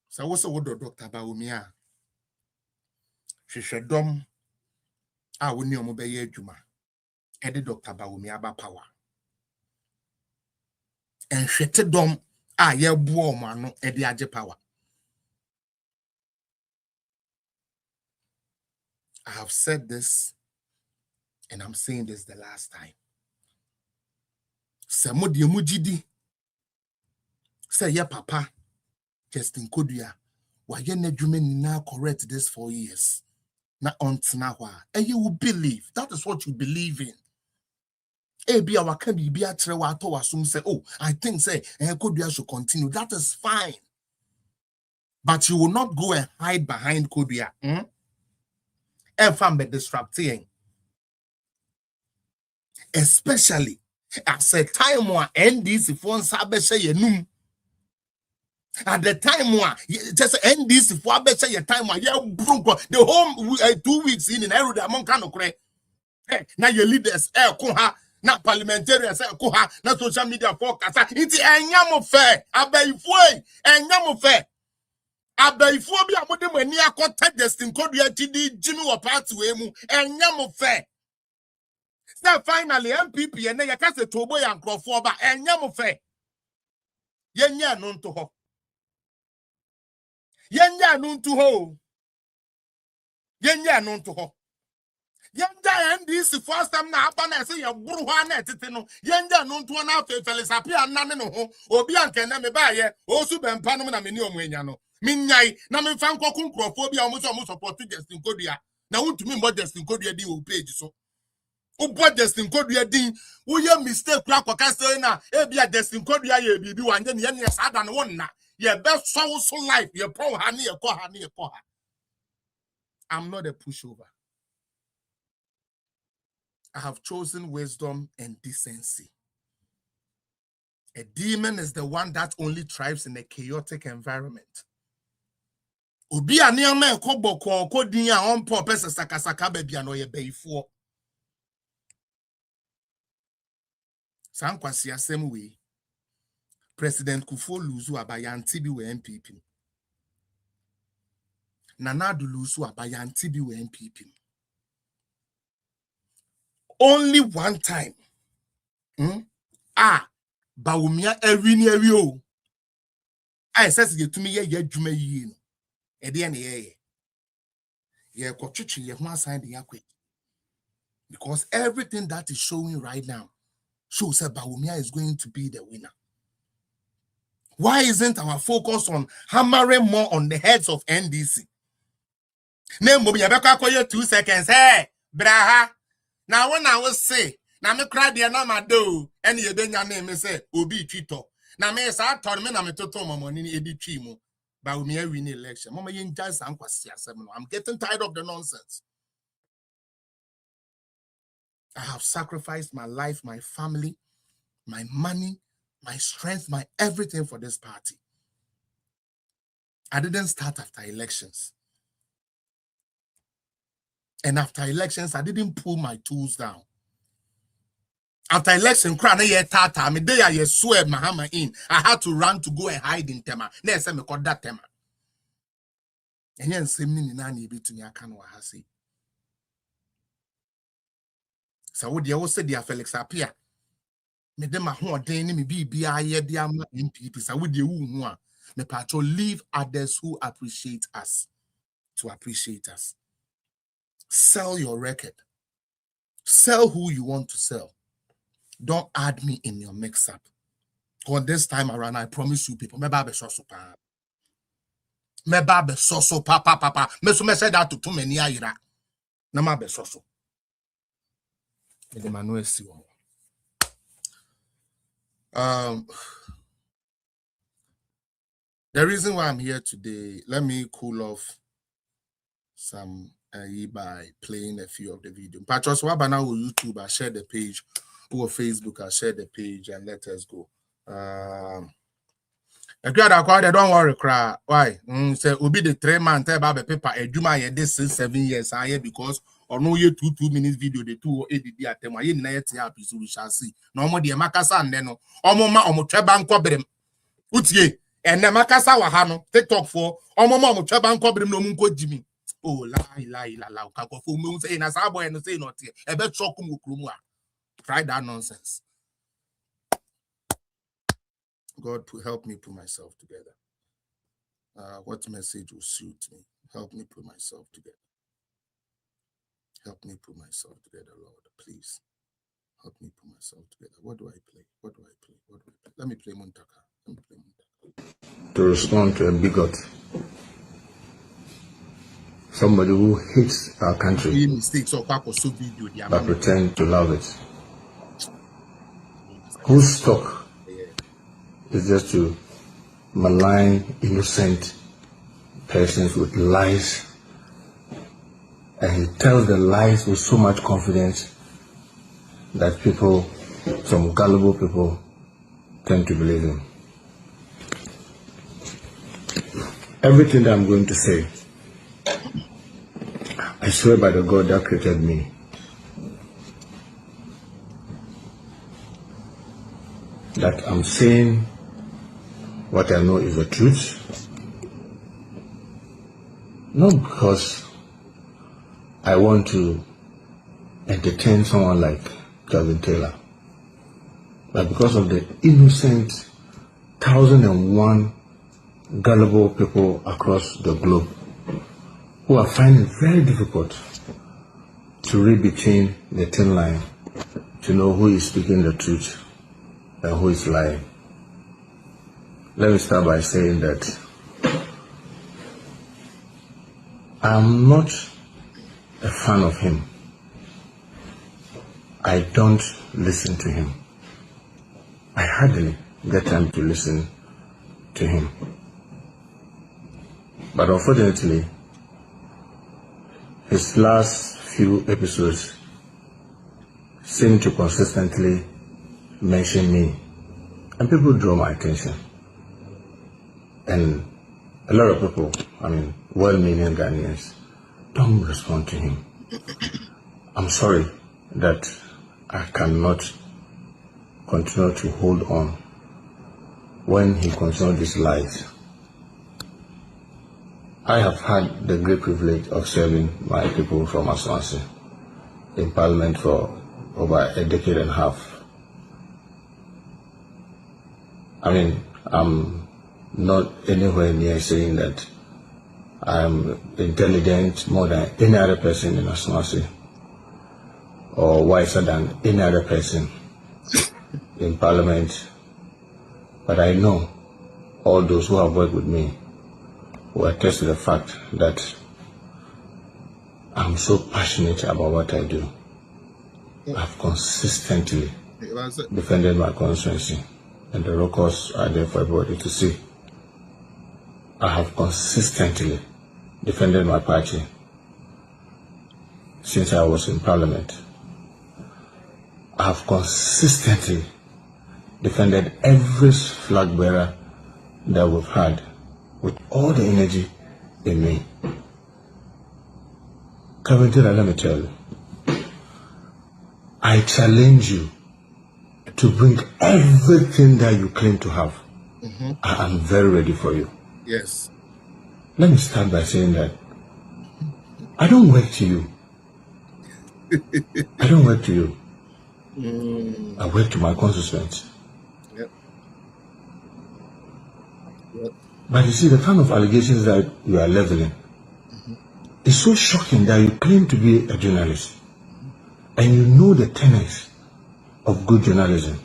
S9: So what's the word Dr. Bawumia? Hwehwedom a woni omo be ye adwuma. E de Dr. Bawumia ba power. En hwetedom a ye bo omo ano e de age power. I have said this, and I'm saying this the last time. Say mudi mujidi. Say ya papa, Justin Kodia, why you nedjume na correct this 4 years? Na ontinawa, and you will believe. That is what you believe in. Ebi our can be a trewa to assume say, oh, I think say Kodia should continue. That is fine, but you will not go and hide behind Kodia. And from disrupting, especially at a time when NDC phones have say num. At the time when just NDC for say your time when you broke the whole 2 weeks in every among kind of cray. Now your leaders koha, not parliamentarians koha, not social media forecast. It's a yam fair, a bay foy, and yam fair. Abaifobia modem when you are Destin Kodia TD Jimmy or parts wemu and yam fair. So finally MPP and then you cast a tobo and crop and yam fair. Yenya non to ho. Yenya nuntu ho. Yenya nuntu ho. Yenya NDC first time na abana say ya buru ho na etete no. Yenya nuntu na Felisapi anane no ho. Obi anke na me ba ye. Osu Bempah no na me ni omuenya no. Minyai na me fa nkoko nkrofo bia omo support Justin Kodua. Na wuntumi mbo Justin Kodua di o page so. Ubo Justin Kodua din wo ye mistake kura kwaka say na e bia Justin Kodua ye bibi wanje ne ye ne sada no wonna. Ye be so life ye pro ha ne ye ko ha ne ye ko ha. I'm not a pushover. I have chosen wisdom and decency. A demon is the one that only thrives in a chaotic environment. Obi aniama ko boko ko din a on pop pesa sakasaka ba bia no ye beifo. Sankwasi asem we. President Kufo Luzu abayanti bi we MPP. Nana do Luzu abayanti bi we MPP. Only one time. Bawumia every o. I says ye to me ye dwuma yi no. E de na ye kwotwetwe ye ho asan de yakwe. Because everything that is showing right now shows that Bawumia is going to be the winner. Why isn't our focus on hammering more on the heads of NDC? Name Bobby Abeka 2 seconds. Hey, braha. Now when I was say, na me cry there na ma do, and ye den your name say Obi Twito. Na me say turn me na me toto money edi twi mu. Bawumia win election. Mama yin just ankwasi asem no. I'm getting tired of the nonsense. I have sacrificed my life, my family, my money, my strength, my everything for this party. I didn't start after elections. And after elections, I didn't pull my tools down. After election, tata, me day I swear Mahama in. I had to run to go and hide in Tema. Next time I called that Tema. And then same thing in any bit to me, I can't say. So what they always say, dear Felix appear. Me dem a ho den me bibia ye de ama MPP. So what they who a me patrol leave others who appreciate us to appreciate us. Sell your record. Sell who you want to sell. Don't add me in your mix-up. Because this time around, I promise you people, me babe so pa. Me babe so papa. Me so me say that to too many ayira. Na ma be so. Me de Manuel si wo. The reason why I'm here today, let me cool off some by playing a few of the video. Patros Wabana will YouTube, I share the page, or Facebook, I share the page, and let us go. Don't worry, cry. Why? Say will be the 3 months about the paper. A Juma this 7 years. I because or no ye 2 minutes video the 2 ADD at them. I ain't happy, so we shall see. No more the Makasa and then no. Omoma omo treban kobrem. Utie and the Makasa wahano TikTok for Omoma omo treban kobrem no munko Jimmy. Oh, lie, kako for moon say na sabo and say not here. A bet chokum ukrumwa. Try that nonsense. God help me put myself together. What message will suit me? Help me put myself together. Help me put myself together, Lord. Please. Help me put myself together. What do I play? Let me play Montaka. To respond to a bigot. Somebody who hates our country but pretend to love it. Whose stock is just to malign innocent persons with lies, and he tells the lies with so much confidence that people, some gullible people, tend to believe him. Everything that I'm going to say, I swear by the God that created me, that I'm saying what I know is the truth, not because I want to entertain someone like Calvin Taylor, but because of the innocent 1,001
S10: gullible people across the globe who are finding it very difficult to read between the thin line to know who is speaking the truth and who is lying. Let me start by saying that I'm not a fan of him. I don't listen to him. I hardly get time to listen to him. But unfortunately, his last few episodes seem to consistently mention me, and people draw my attention. And a lot of people, well-meaning Ghanaians, don't respond to him. I'm sorry that I cannot continue to hold on when he continues these lies. I have had the great privilege of serving my people from Aswansi in Parliament for over a decade and a half. I'm not anywhere near saying that I'm intelligent more than any other person in Aswansi or wiser than any other person in Parliament, but I know all those who have worked with me will attest to the fact that I'm so passionate about what I do. I've consistently defended my constituency, and the records are there for everybody to see. I have consistently defended my party since I was in Parliament. I have consistently defended every flag bearer that we've had with all the energy in me. Kavintila, let me tell you, I challenge you to bring everything that you claim to have. I am very ready for you.
S9: Yes.
S10: Let me start by saying that I don't work to you. I don't work to you. I work to my constituents.
S9: Yep.
S10: But you see, the kind of allegations that you are leveling is so shocking that you claim to be a journalist and you know the tenets of good journalism.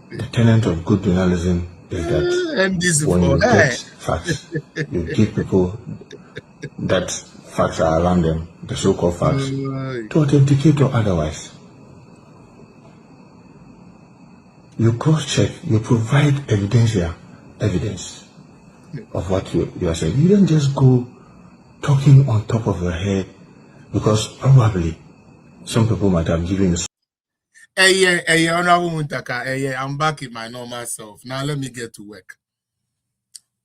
S10: The tenet of good journalism is that when you get facts, you give people that facts are around them, the so-called facts, to authenticate or otherwise. You cross-check, you provide evidence of what you are saying. You don't just go talking on top of your head, because probably some people might have given you.
S9: Honorable Muntaka, I'm back in my normal self. Now let me get to work.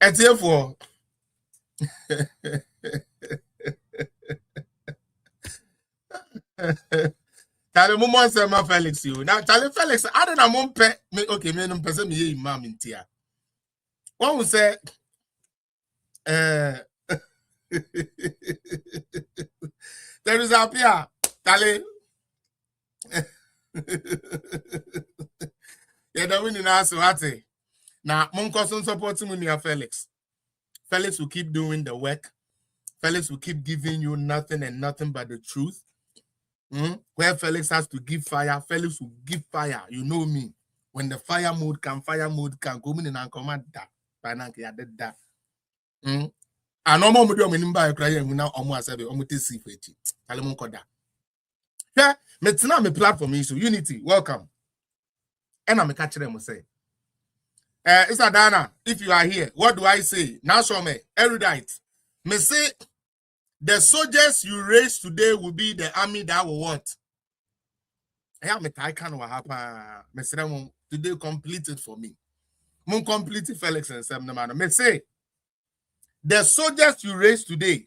S9: And therefore, Tell me more say my Felix you. Now tell Felix, I don't know me okay, me no person me imam in tia. One will say there is a pia. Tell yeah, the winning answer what? Now, Monko son supporting me Felix. Felix will keep doing the work. Felix will keep giving you nothing and nothing but the truth. Where Felix has to give fire, Felix will give fire. You know me. When the fire mode can go in and command that. That. I no more do me buy crying now almost say almost see for it. Talemon koda. Yeah, metina me platform is Unity. Welcome. And I'm catch them say. It's Adana. If you are here, what do I say? Now show me erudite. Me say the soldiers you raise today will be the army that will what? I can't what happen. Me say today complete it for me. Mon complete Felix and Sam no man. Me say the soldiers you raise today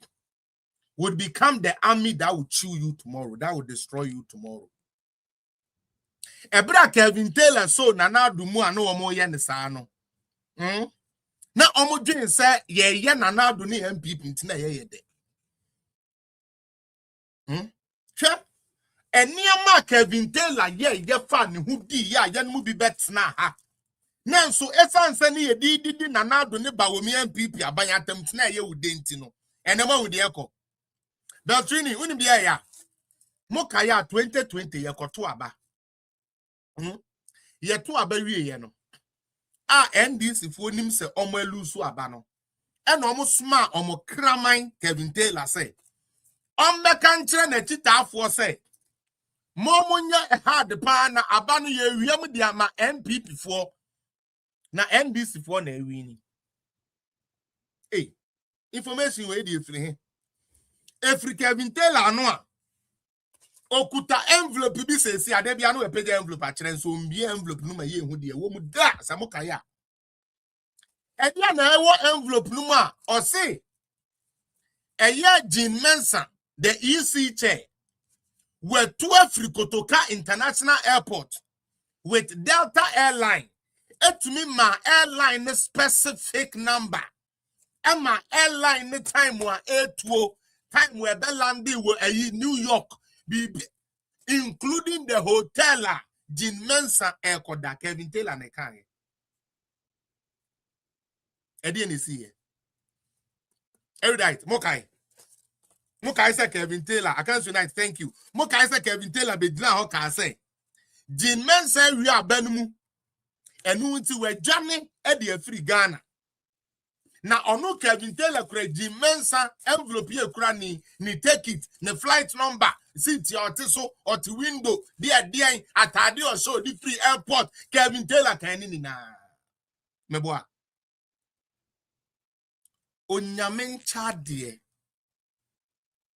S9: would become the army that will chew you tomorrow, that will destroy you tomorrow. Ebra Kevin Taylor so nana dumu ano omo ye ne sa no. Na omo dwen say ye nana do ni MPP ntina ye de. Hwe eniama Kevin Taylor ye fa ne hu di ya no bi bet na ha. Nanso esan se ne ye di nanado ne ba wo mi MPP abanyatam tena ye udenti no enema wo de ekọ Beltrini uni bia ya mokaya 2020 ye koto aba ye to aba wie ye no a NDC fo nim se omo elusu aba no e na omo sma omo kraman Kevin Taylor say ombeka nkyere na titaafo say momonya hard pa na aba no ye wiem dia ma MPP fo na NDC fo na ewini information we dey free he Efri Kevin Taylor no a okuta envelope bi sesi ade bia no e page envelope a kire nso mbie envelope no ma ye hu de wo mu da samokaya e dia na e wo envelope no ma o say eye Jean Mensa the EC chair were to Efri Kotoka International Airport with Delta Airline etumi ma airline specific number Emma airline the time wa etuo time we be landi wo New York including the hotel Jean Mensa Airport Kevin Taylor ne kan edi ni see every night Mokai say Kevin Taylor I can't unite thank you Mokai say Kevin Taylor be dina ho ka say Jean Mensa wi abanumu enu nti we dwane e de afri Ghana na ono Kevin Taylor kura Jean Mensa envelope ye kura ni take it ne flight number seat ya otiso oti window dia atade o show di free airport Kevin Taylor kan ni na meboa onyamen chade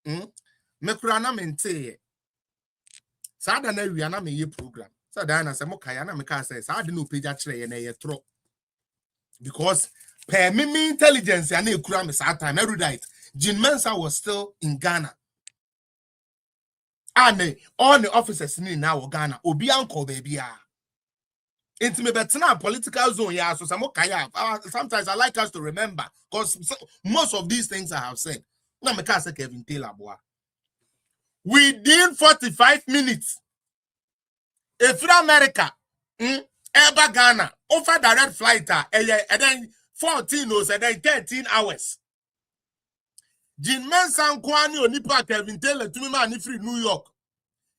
S9: me kura na mente sada na wi na me ye program sada na se mo kaya na me ka say sada no page a kire ye na ye tro because per me intelligence and ekura me that time erudite Jean Mensa was still in Ghana and all the officers in now Ghana obi anko baby into me betna political zone ya so sometimes I like us to remember because most of these things I have said na me ka say Kevin Taylor boa within 45 minutes if America Eba Ghana offer direct flight and then 14 or 13 hours. Jean Mensa nkwani onipa Kevin Taylor to me man free New York.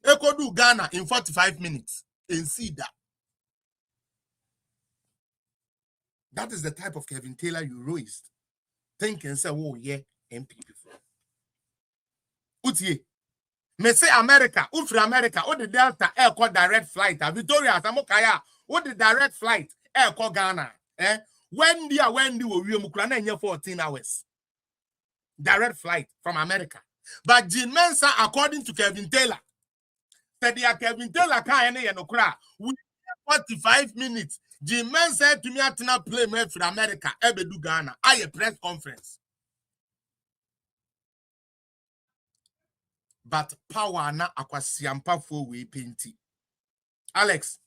S9: Eko do Ghana in 45 minutes. And see that. That is the type of Kevin Taylor you raised. Think and say, oh yeah, MPP. Utie. Me say America, Ufri America, o the Delta Airport direct flight. Victoria Samokaya, o the direct flight Airport Ghana. Wendy will be 14 hours. Direct flight from America. But Jean Mensa, according to Kevin Taylor, said Kevin Taylor can't within 45 minutes. Jean Mensa said to me at na play me for America, Ebedu Ghana. I a press conference. But power na akwasiampa for we painti. Alex,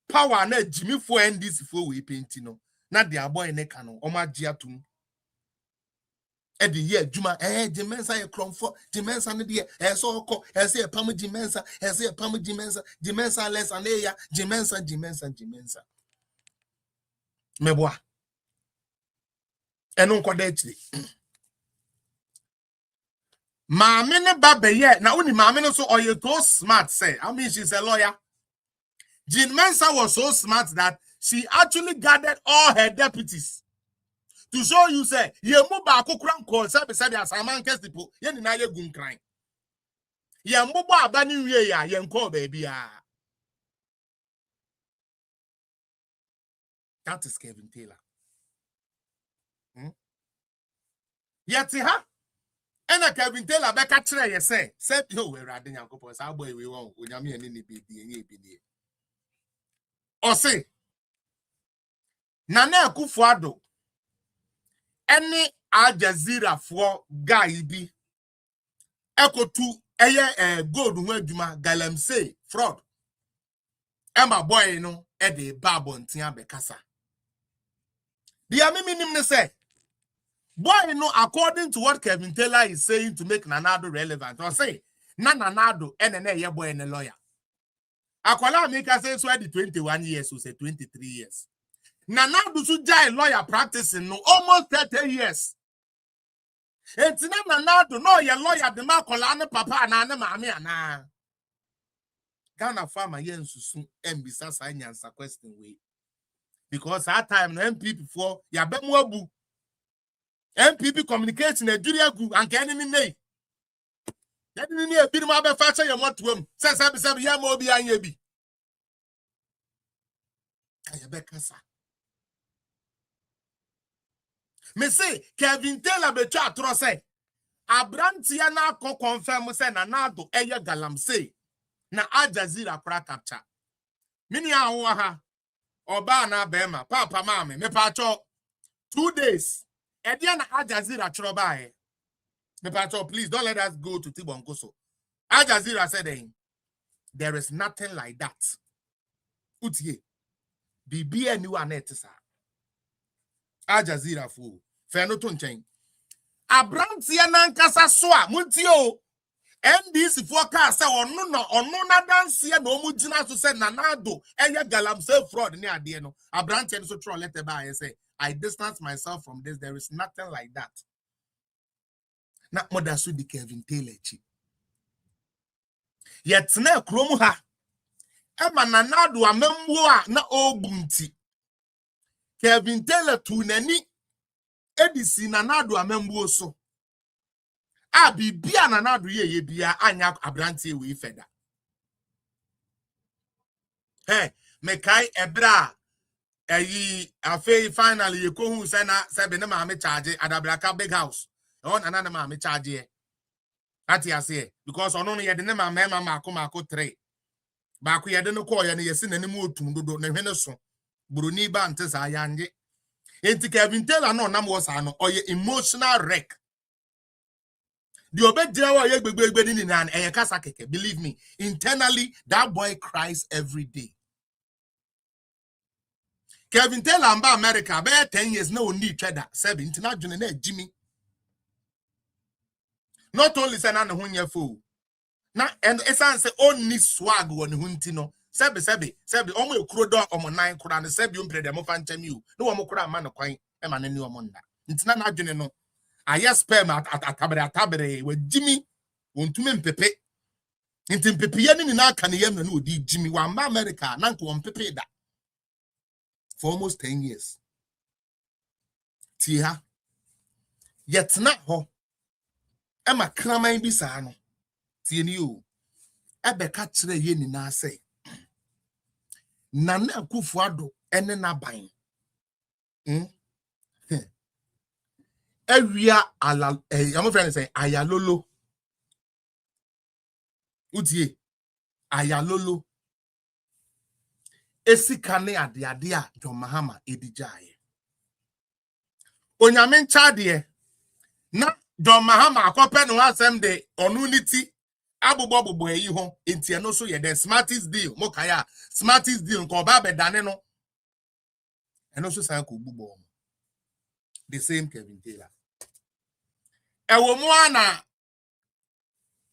S9: power na Jimmy for NDC for we painti no. Na dia boy ne kano oma giatum e de ye adwuma Jean Mensa ye kromfo Jean Mensa ne de so okọ say pam Jean Mensa say pam Jean Mensa less aneya Jean Mensa meboa eno nkoda echi maame ne baba ye na uni maame no so oye to smart say I mean she's a lawyer. Jean Mensa was so smart that she actually gathered all her deputies to show you say ye mu ba akokran call say be say the asaman kesipo ye ni na ye gun kran ye mbobo aba ni wie ya ye nko baby a. That is Kevin Taylor. Yet ha ena Kevin Taylor be ka kire ye say yo we rade nyankopon sa boy we won onyame ene ni baby enye ebidi o say Nana Akufo-Addo any Al Jazeera for guy bi ekotu eye gold ho adwuma galamsey fraud Emma boy no e de babontin abekasa dia minim ne say boy no according to what Kevin Taylor is saying to make Nanado relevant or say Nanado ene ye boy ne lawyer akwala make say so at 21 years or say 23 years Nana Dusu Jai lawyer practicing no almost 30 years. And Nana do no your lawyer the Makolana papa and Anna Mammy and Ghana farmer yen susun and besides I answer question way. Because that time the MP before Yabemwabu MPP communicating a Julia group and canning in day. That didn't need a bit of my factor you want to him. Says I be Yamo behind ye be. Ayabekasa. Me say Kevin Taylor be chat trose. Abrantia na ko confirm say na nado eye galam say na Al Jazeera pra capture. Mini awo ha oba na bema papa mama me pa cho 2 days. Edia na Al Jazeera chroba e. Me pa cho please don't let us go to Tibonkoso. Al Jazeera said there is nothing like that. Utie. Bibi enu anetisa. Al Jazeera fu. Feno to nchen. Abrantia na nkasa soa muntio. NDC forecast say onu na dance na omu gina so say nanado eye galam say fraud ni ade no. Abrantia so throw letter by say I distance myself from this. There is nothing like that. Na moda so di Kevin Taylor chi. Yet na kromu ha. Ema nanado amemwo a na obunti. Kevin Taylor tu nani edisi nanado amemwo so. Bibia nanado ye bia anya abrantie we feda. Hey, mekai ebra eyi afei finally ye ko hu say na say be na ma me charge adabraka big house. On anana ma me charge e. Ati ase because ono no ye de na ma mako 3. Ba ko ye de no ko ye ne yesi nanim otum dodo na hwene so. Buruni ba nte sa yanje. Enti Kevin Taylor no nam wo sa no oye emotional wreck. The obedient ye gbegbe ni nan eye kasa keke. Believe me, internally that boy cries every day. Kevin Taylor amba America be 10 years no need cheddar 17 na dwene na Jimmy. Not only say na ne ho nyefo. Na and esan say only swag won ho nti no. Sebi omo ekuro do omo 9 kura ne sebi ompre dem fa nchami o. No omo kura ma ne kwan e ma ne ni omo nda. Nti na dwene no. Aya spam atabere we Jimmy wontume mpepe. Nti mpepe ye ni na aka ne yam na odi Jimmy wa ma America na nko mpepe da. For almost 10 years. Tia. Yet na ho. Ema kraman bi sa no. Tie ni o. Ebe ka kire ye ni na say. Nana Akufo-Addo ene na ban. Area ala I'm friend say ayalolo. Utie. Ayalolo. Esikane ade a John Mahama edijaye. Onyame nchade na John Mahama akope no asem de onunity abubobubo eyi ho enti eno so ye the smartest deal mokaya smartest deal ko ba bedane no eno so san ko bubo the same Kevin Taylor ewo mu ana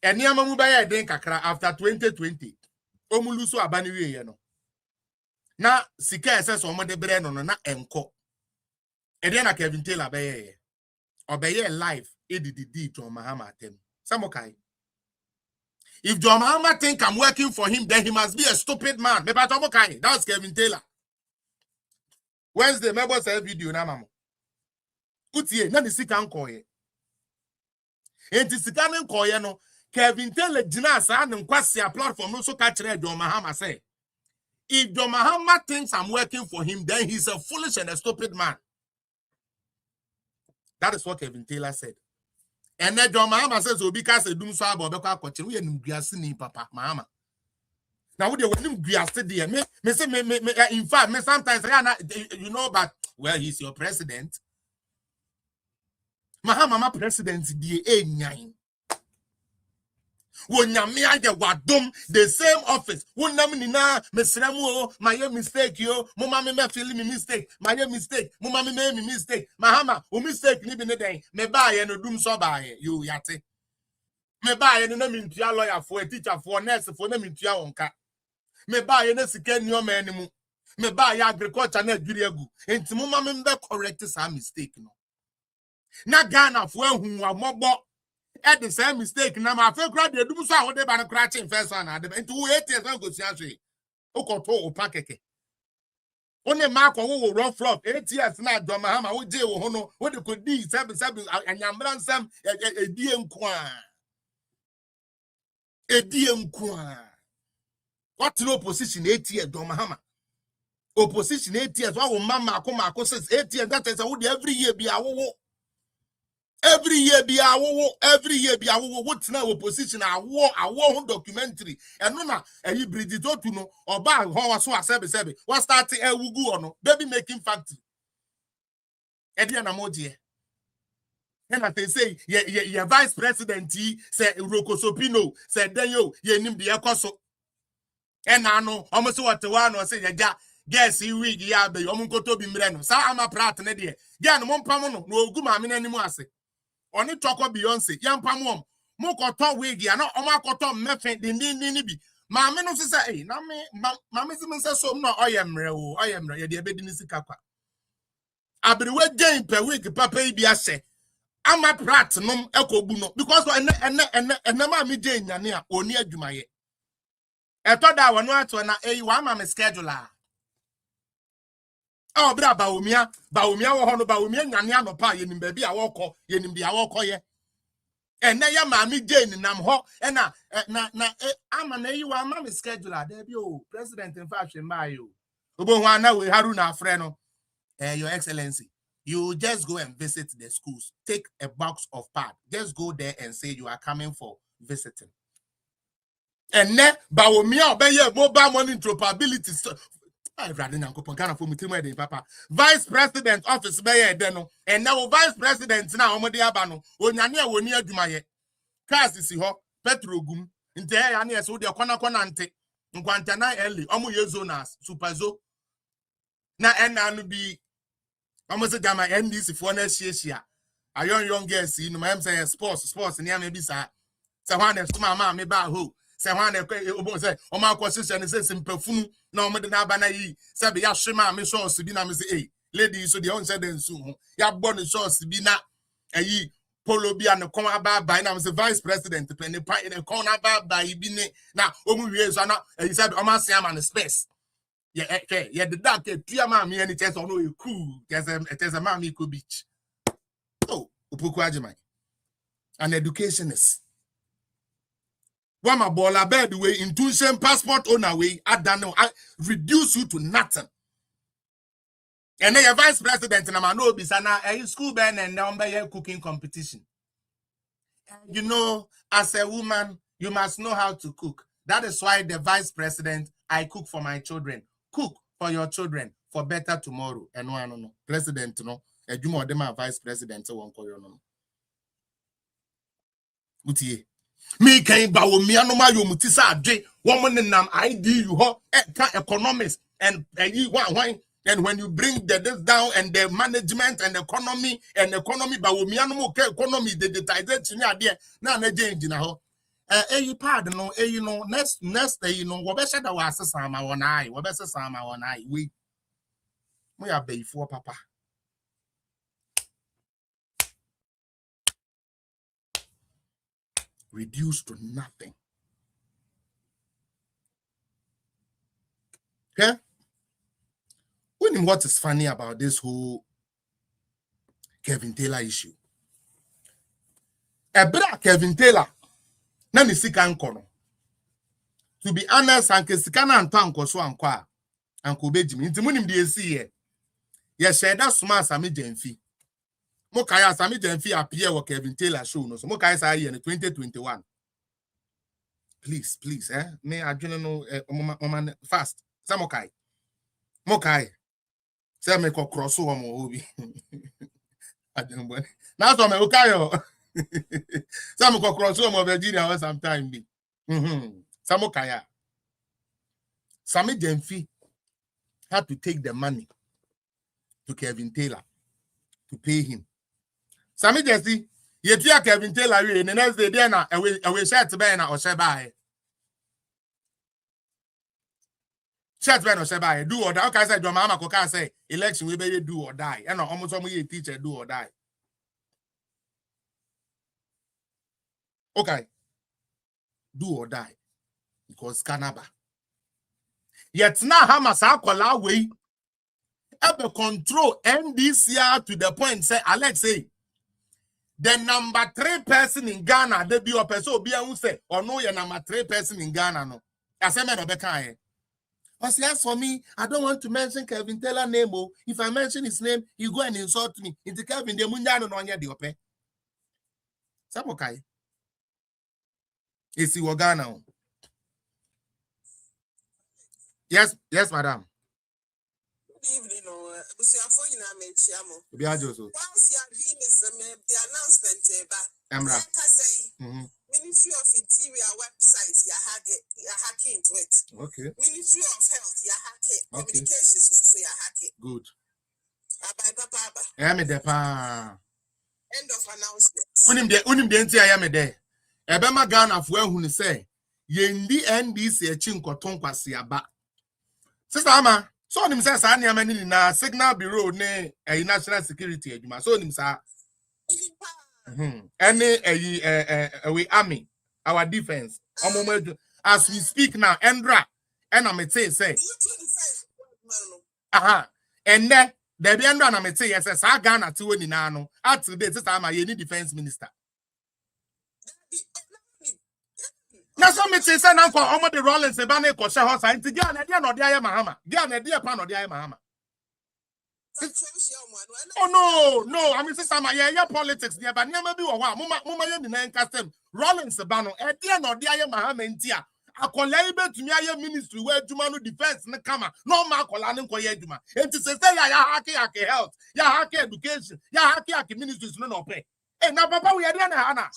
S9: eniama mu baye den kakra after 2020 omulu so abani wiye no na sika ese so mo de bre no na enko ede na Kevin Taylor baye obeye live eddd John Mahama atem samokai. If John Mahama think I'm working for him, then he must be a stupid man. That's Kevin Taylor. Wednesday, remember say video na mamo. Utie na nisika nkoye. Enti sika nkoye no Kevin Taylor gina sa na nkwasi a platform no so ka kire John Mahama say. If John Mahama thinks I'm working for him, then he's a foolish and a stupid man. That is what Kevin Taylor said. And then John Mahama says, because a doom so about the we are Guiasini, Papa Mahama. Now, would you want him Guiasti, dear? In fact, me sometimes, you know, but well, he's your president. Mahama, president, dear, A9. When Yamia Wadum, the same office. When Namina, Mesramu, my mistake, yo, Mumma me feeling me mistake, my mistake, Mumma me mistake, Mahama, who mistake living a day, me buy and doom so by you yate. Me buy and name in Tia lawyer for a teacher for nurse for name in Tia onka. Me buy and second your man. me buy agriculture na adwiri agu enti mo ma me be correct some mistake no na Ghana fo ehun amobo e the same mistake na ma fe kra de dum so a wo de ba no kra chin first one na de enti wo 8 years go sia so ukoto o pakeke one ma ko wo rough flop 8 years na do Mahama wo je wo ho no wo de ko di seven anyamra nsam edie nkwa what no opposition 8 years do Mahama opposition 8 years wa wo mama akoma says 8 years that is wo every year bi awo every year be awo what now opposition awo documentary and no na eyi bridito to no oba ho waso asebe what start ewugu ono baby making factory e dia na moje and I say ye vice president say Rokosopino say denyo ye nim de ekoso and ano almost what one no say ya guess he wig ya be omunkoto bi mre no sa ama prat ne de ya no mompam no ogu ma me nanimu ase oni toko Beyonce yampamom mo koto wig ya no o ma koto mefe din bi ma me no say na me ma me se so no oyemre ye de be di sika kwa abiriwe gain per week papa bi ase ama prat nom ekobu no because ene ma me gain nyane a oni adwumaye eto da wonu ato na wa ma me scheduler oh bra baomia wo ho no baomia nyane anopa ye nim ba bi a wokọ ye nim bia wokọ ye ene ya ma me gain nam ho na ama na wa ma me scheduler there bi o president in fact mayo obo ho ana we Haruna afre no your excellency you just go and visit the schools take a box of pad just go there and say you are coming for visiting and ne baomia obeye mobile money interoperability I rather than Ghana for me papa vice president office be there no and now vice president na omode aba no onyane a woni adwumaye cars si ho petrogum nte ya na eso de kona nte nkwanta na early omo yezonas superzo na enanu bi almost jama NDC for na hia young girls no ma say sports ni am bi sa hwan na mama me ba ho say hwan na obo say o ma kwasisi say simpafunu na o me na aba na yi say be ya hwema me shorts bi na me say lady so the on say den su ho ya gbo ni shorts bi na ayi polo bi an kon aba na me say vice president pe ne pa ne kon aba bi ne na o mu wie so na ayi say o ma say am an space yeah the dark tua ma me any chance no e cool there's a man Kobi oh upoku ajimai an educationist Wama bola bed way intuition passport owner way adano reduce you to nothing. And then your vice president na mano bisana a school ben and number cooking competition. You know, as a woman, you must know how to cook. That is why the vice president, I cook for my children. Cook for your children for better tomorrow. And no president no. A jumo de my vice president won't call you no. Utie. Me can bawo me anoma yo mutisa adwe woman nam ID you ho economics and and when you bring this down and the management and economy bawo me anomo economy the digitization ade na change na ho pad no no next wo be sheda wa asesa ma won ai wo be sesa ma won ai we mo ya beifo papa reduced to nothing. Okay? What is funny about this whole Kevin Taylor issue? Kevin Taylor, na ni sika nkono. To be honest, anke sika na nto ankoso ankwa anko bejimi. Nti munim de esi ye. Ye sheda suma Sami Jemfi. Mo kaya Sami Jemfi appear wo Kevin Taylor show no. So mo kaya sa in 2021. Please, me adwene no mama fast. Samokai. Mokai. Say me ko cross wo mo obi. Adwene bo. Na so me okayo. Some ko cross wo mo Virginia or sometime bi. Samokaya. Sami Jemfi had to take the money to Kevin Taylor to pay him. Sami Jemfi, ye tia Kevin Taylor we the next day there na we shirt be na o she buy. Chat when I do or die. Okay, I said, your mama could say election will be do or die. And almost some teacher do or die. Okay. Do or die. Because Canada. Yet now Hamas akola way ever control NDCR to the point say Alex say the number 3 person in Ghana they be a person be who say or no your number 3 person in Ghana no. I say me no be kan. But as for me, I don't want to mention Kevin Taylor name. Oh, if I mention his name, you go and insult me. Into Kevin the Munyano no nya de ope. Sabokai. Is he Ghana? Yes, madam.
S11: Good evening, once you are the announcement, Ministry of Interior website, you're hacking into it.
S9: Okay.
S11: Ministry of Health, you're hacking. Communications, so you're hacking.
S9: Good.
S11: End of announcement.
S9: Unim de nti ayame de. Ebema Ghana fo ehunu say yendi NDC echi nkoton kwase aba. Sister Ama, so onim say sa na amani na Signal Bureau ne national security adwuma. So onim sa any we army, our defense. As we speak now, Endra, and I'm say, and then there be Endra, and I'm say, yes, I Ghana to win in Ano. At today, this time I need defense minister. Now, some say, now for all the Rollins, the Banner, Kosha House, and to Ghana, they are not the Mahama. Ghana, they are pan of the Mahama. Oh no! I mean, sister, my politics there, but never be one. Mama, you didn't custom. Rollins Bano, at the end of the Mahamantia. I collaborate to me a ministry where Jumano defense na kama no ma kolani ko yeduma. And to say ya haki health, ya haki education, ya haki ministries no pay. Eh na papa we are na hana.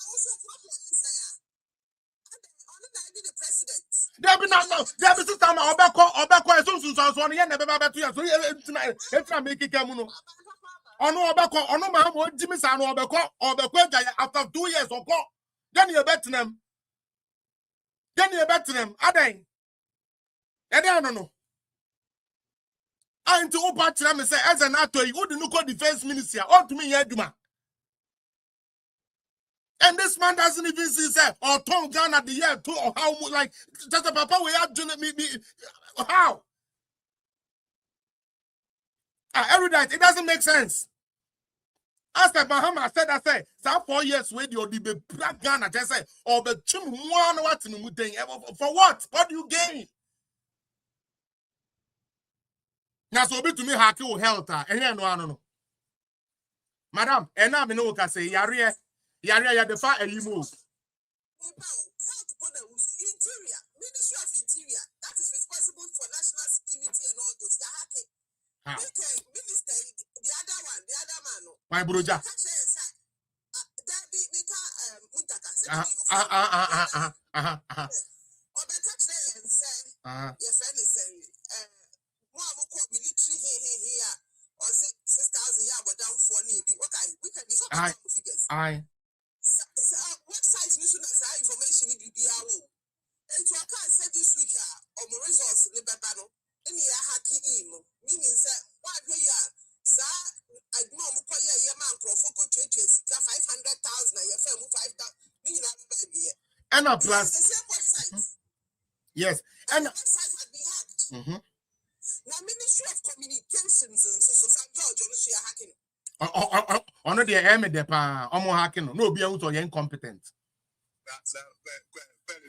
S9: There be not no. There be sister ma obeko so ye na be ba beto ya so e make kamuno. Ono obeko ono ma mo jimi sa no obeko after 2 years oko. Then you bet them. Aden. No. I into opa tira me say as an actor you would no defense minister or to me yeduma. And this man doesn't even see say or Tom Ghana the year 2 or how like just a papa we are doing me how? Every night it doesn't make sense. As the Mahama said, I say, some 4 years wait you the black Ghana just say or the chim one what in for what? What do you gain? Now so be to me haki will health and here no. Madam, and now me no can say yare the far and you move.
S11: Interior, Ministry of Interior, that is responsible for national security and all those. Minister, the other man.
S9: My broja.
S11: Website information and to account said this week on results in the Badu and you are hacking meaning what we are sir I know man for 500,000 your firm 5,000
S9: and a plus
S11: the same website.
S9: Yes, and
S11: the website had been hacked. Now Ministry of Communications and so George you are hacking.
S9: Ono de eme de pa omo hacking no be who so incompetent.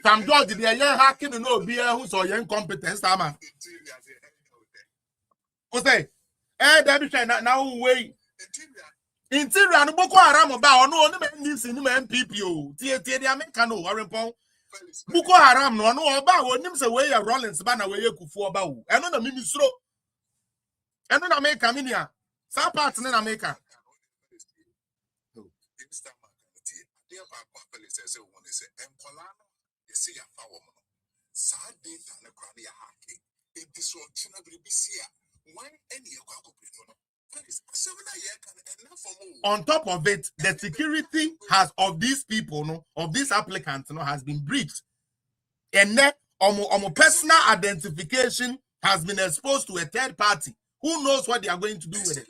S9: Sam George de hacking no be who so incompetent sama. O say there be now way interior no Boko Haram ba ono oni NDC ni MPP o tie de America no Warrenpon Boko Haram no ono oba onim se we Rollins ba na we Kufu oba o eno na ministro eno na America minia some part in America. On top of it, the security has of these people, of these applicants, has been breached. And then, personal identification has been exposed to a third party. Who knows what they are going to do with it?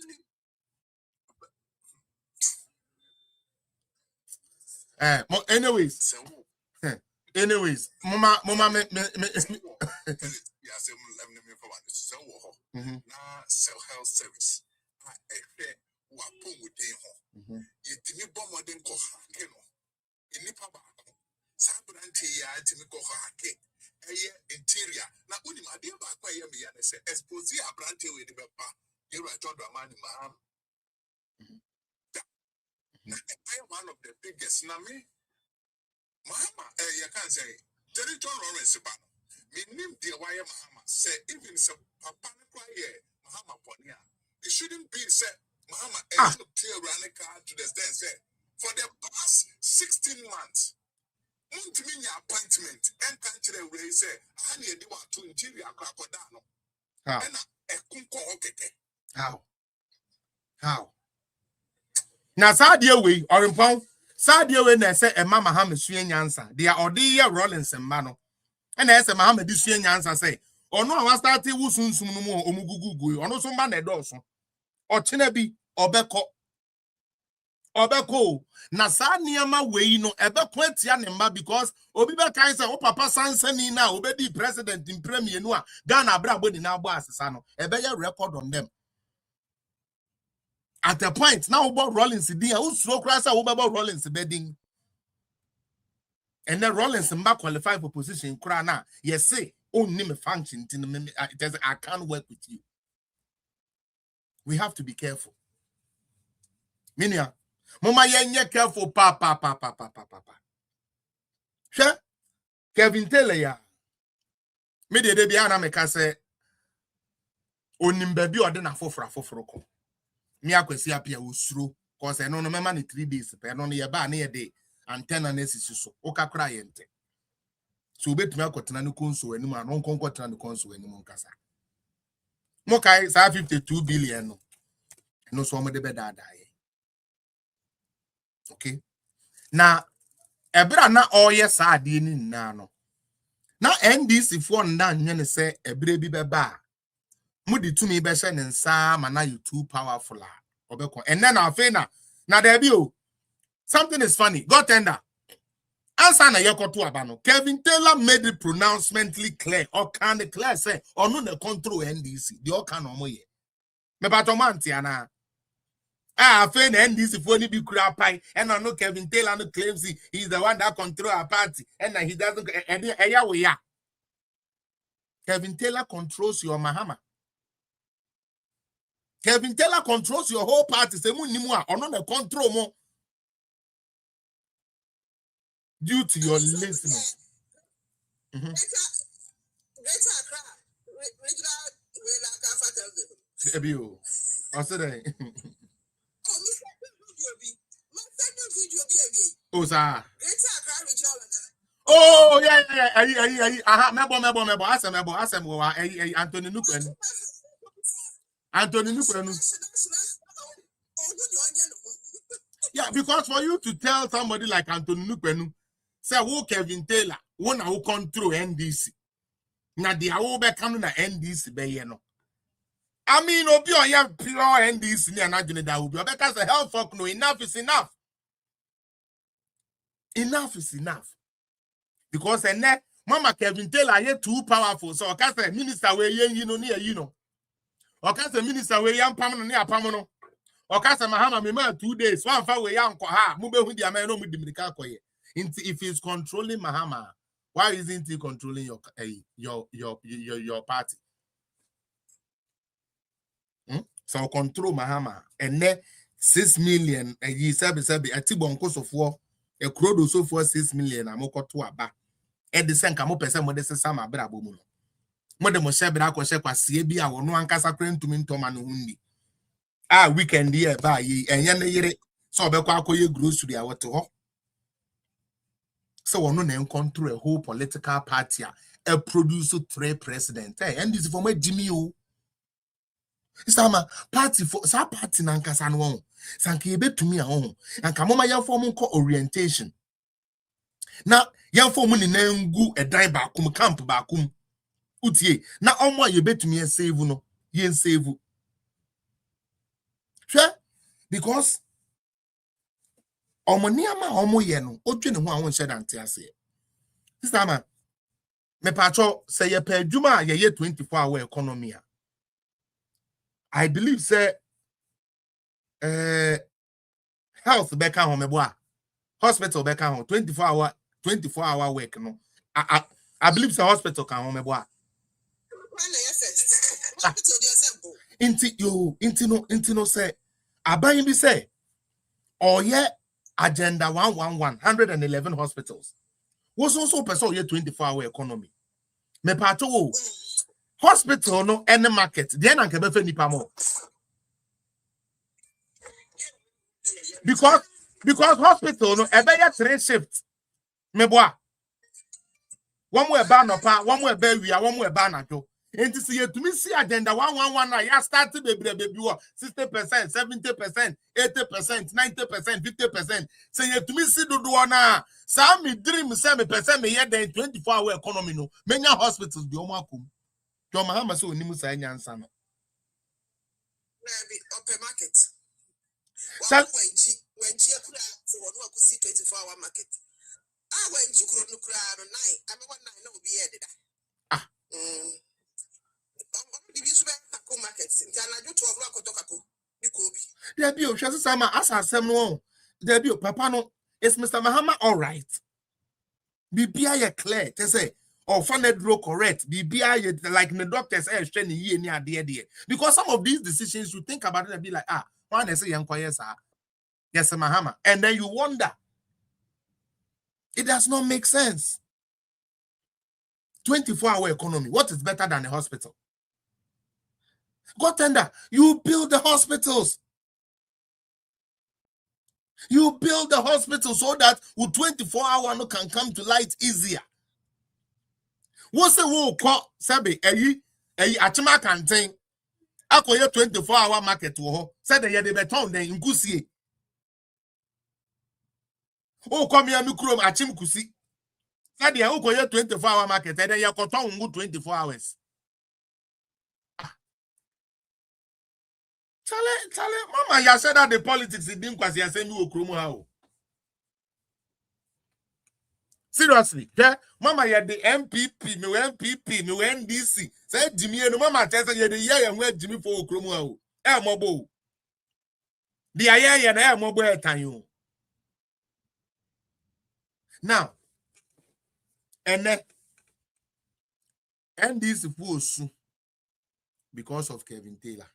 S9: Anyways, mama,
S11: health service. Interior. Now, only my dear back by me and say, expose a branch with the Bempah. You are told a man in Mahama. I am one of the biggest. Now, me, Mahama, you can't say, Territory Lawrence, me name dear wire Mahama, say, even some papa quiet, Mahama Ponia. It shouldn't be said, Mahama, a tear ran a car to the stand, say, for the past 16 months. To me, appointment and country where say, I need to interior crocodile.
S9: How? Now, Sadia way or in Pong, Sadia way, and say, a Mama Hammond answer. They are Odia Rollins and Mano. And as a Mahama this answer say, or no, I started with soon more Omugugu, or no, some man at Dawson, or Chinebi, or Beko. Obeko na sa niama we no ebe kwenti anemma because obi be kan say o papa sansani na obedi president in premier no a Ghana brabo ni na agbo asesa no ebe ye record on them at the point now about Rollins din a usro kra say about Rollins bedding and then Rollins mba qualify for position kra na yes say only me function I can't work with you. We have to be careful. Minia Mama yenye careful papa. Sure? Kevin Taylor ya. Me de biana me ka say onim baby ode na foforo ko. Me akwesi apia usuro cause no mema ni 3 days pe no ye ba na ye de antenna na sisi so. O ka kra ye nte. So betumi akotena ne konso anim a no konkotena ne konso anim nkasa. Mo kai sa 52 billion no. No so mo de be dada. Okay. Now, ebra na oye sa ade ni na no. Na NDC for nda nyene say ebre bi beba. Mudi tumi be hye ne nsa ma na you too powerful a. Obeko. And then afa na there be o. Something is funny. Go tender. Answer na yekoto aba no. Kevin Taylor made the pronouncedly clear or can clear say onu na control NDC. The all can omo ye. Me batomanti ana. I find NDC for any big crap pie, and I know Kevin Taylor no claims he's the one that control our party, and he doesn't. Kevin Taylor controls your Mahama. Kevin Taylor controls your whole party. Say munimua or not the control more due to your listening. Oh, sir. Oh, yeah. Mebo. Asem. Anthony Nukwenu. Yeah, because for you to tell somebody like Anthony Nukwenu, say, who Kevin Taylor, one who control NDC. Now, they are all back on the NDC, no. I mean, obi on your pure NDC, and I didn't that will be because the health folk no enough is enough. Enough is enough. Because and that Mama Kevin Taylor here too powerful. So I say minister where you know near you know. Or can say minister where young permanent near permanent. Or can say Mahama me 2 days. One far where young ha move with the American with the medical koye. If he's controlling Mahama, why isn't he controlling your party? So control Mahama and then 6 million a year sabi a tibon of war a crowd so for 6 million amoko to aba e de sen kamo pese mo de sesa ma bra bomu no mo de mo she bra ko she kwase bi a wono ankasa krentumi ntoma no hundi weekend here ba yi enye ne yire so obekwa akoye grocery a wote ho so wono na control a whole political party a produce 3 president and this for my Jimmy o Isama party for sa party na nkasa no won sanke ebetumi a won anka mama yan form nko orientation na yan form ni na ngu edan ba kum camp ba kum utie na omo ye betumi en save no ye save sure because omo niama omo ye no odwe ne ho a won hye dante ase sister man me pacho say ye pa adwuma ye 24-hour economy I believe say health beka home boa hospital beka home 24-hour work no I believe say hospital can home boa inti no say aban bi say oye agenda 111 hospitals was also person ye 24-hour economy me pato hospital no any market dey na nke be fe nipa mo because hospital no ebe ya 3 shifts me boa one more ba no pa one more ba wi one more ba na jo enti se yetumi si agenda 111 na ya start bebre wo 60%, 70%, 80%, 90%, 50%. Se yetumi si dodo na sa me dream say me person me ye den 24-hour economy no menya hospitals bi o makum to Mahama so onimu sa nyansa no
S11: na be open market when chi akura so wonu akusi 24-hour market when chi kuro no kura no 9 ame 9 na obi ye deda
S9: there be o hwese sama asasem no there be o papa no is Mr. Mahama all right bibia ye clear te say or fanedro correct bibia ye like the doctors hwe ni ye ni ade because some of these decisions you think about it and be like why they say yankoye sa yes Mahama and then you wonder it does not make sense 24-hour economy what is better than a hospital God tender, you build the hospitals. You build the hospital so that 24-hour no can come to light easier. What's the word called? Sabi, achima canteen. Akoye 24-hour market wo. Said the yede beton den inkusie. Oh, come here mikrom achim kusi. Said the akoye 24-hour market. And then you koton 24 hours. Chale, mama, you said that the politics in Dimkwasi are saying you okromo how. Seriously, yeah, mama, you the MPP, no MPP, no NDC. Say Jimmy, no mama, tell you the year and where Jimmy for okromo how. Mobo. The aye and mobile time. Now, and then NDC force because of Kevin Taylor.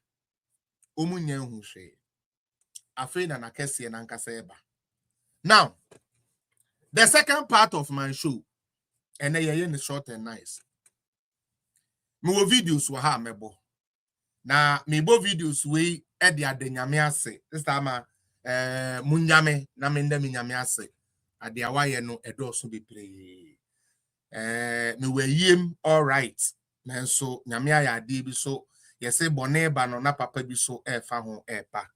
S9: Omunye hu hwe afei na nakese na nkasa eba. Now the second part of my show and ye short and nice me wo videos wo ha mebo na me bo videos we e de adanyame ase this time munyame na me ndam nyame ase ade awaye no edoso bebre me wayem all right nanso nyame aya ade bi so yese bone ba no na papa bi so efa ho epa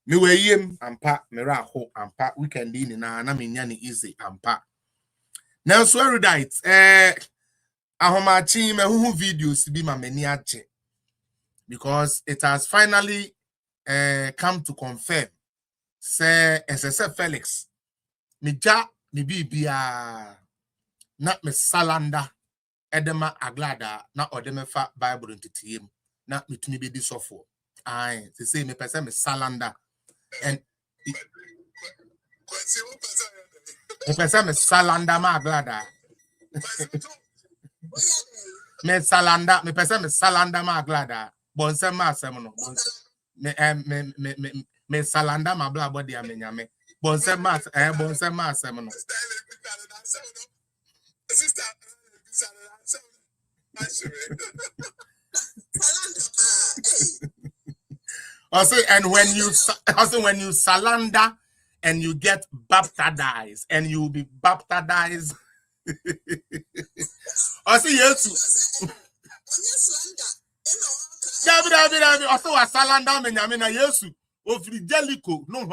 S9: me wayem ampa mera ho ampa weekend ni na me nya ni easy ampa now so erudite ahomachi me hu videos bi ma mani ache because it has finally come to confirm say SSF Felix me ja me bibia na me salanda edema aglada na odemefa Bible ntitiem na metumi be di sofo ai they say me person me salanda and me person me salanda ma aglada me salanda me person me salanda ma aglada bonse ma asem no me salanda ma bla body amenyame bonse ma asem no sister also, and when you salanda and you get baptized and you will be baptized. Also, yes. Also, a salanda menyamina yesu ofri Jericho no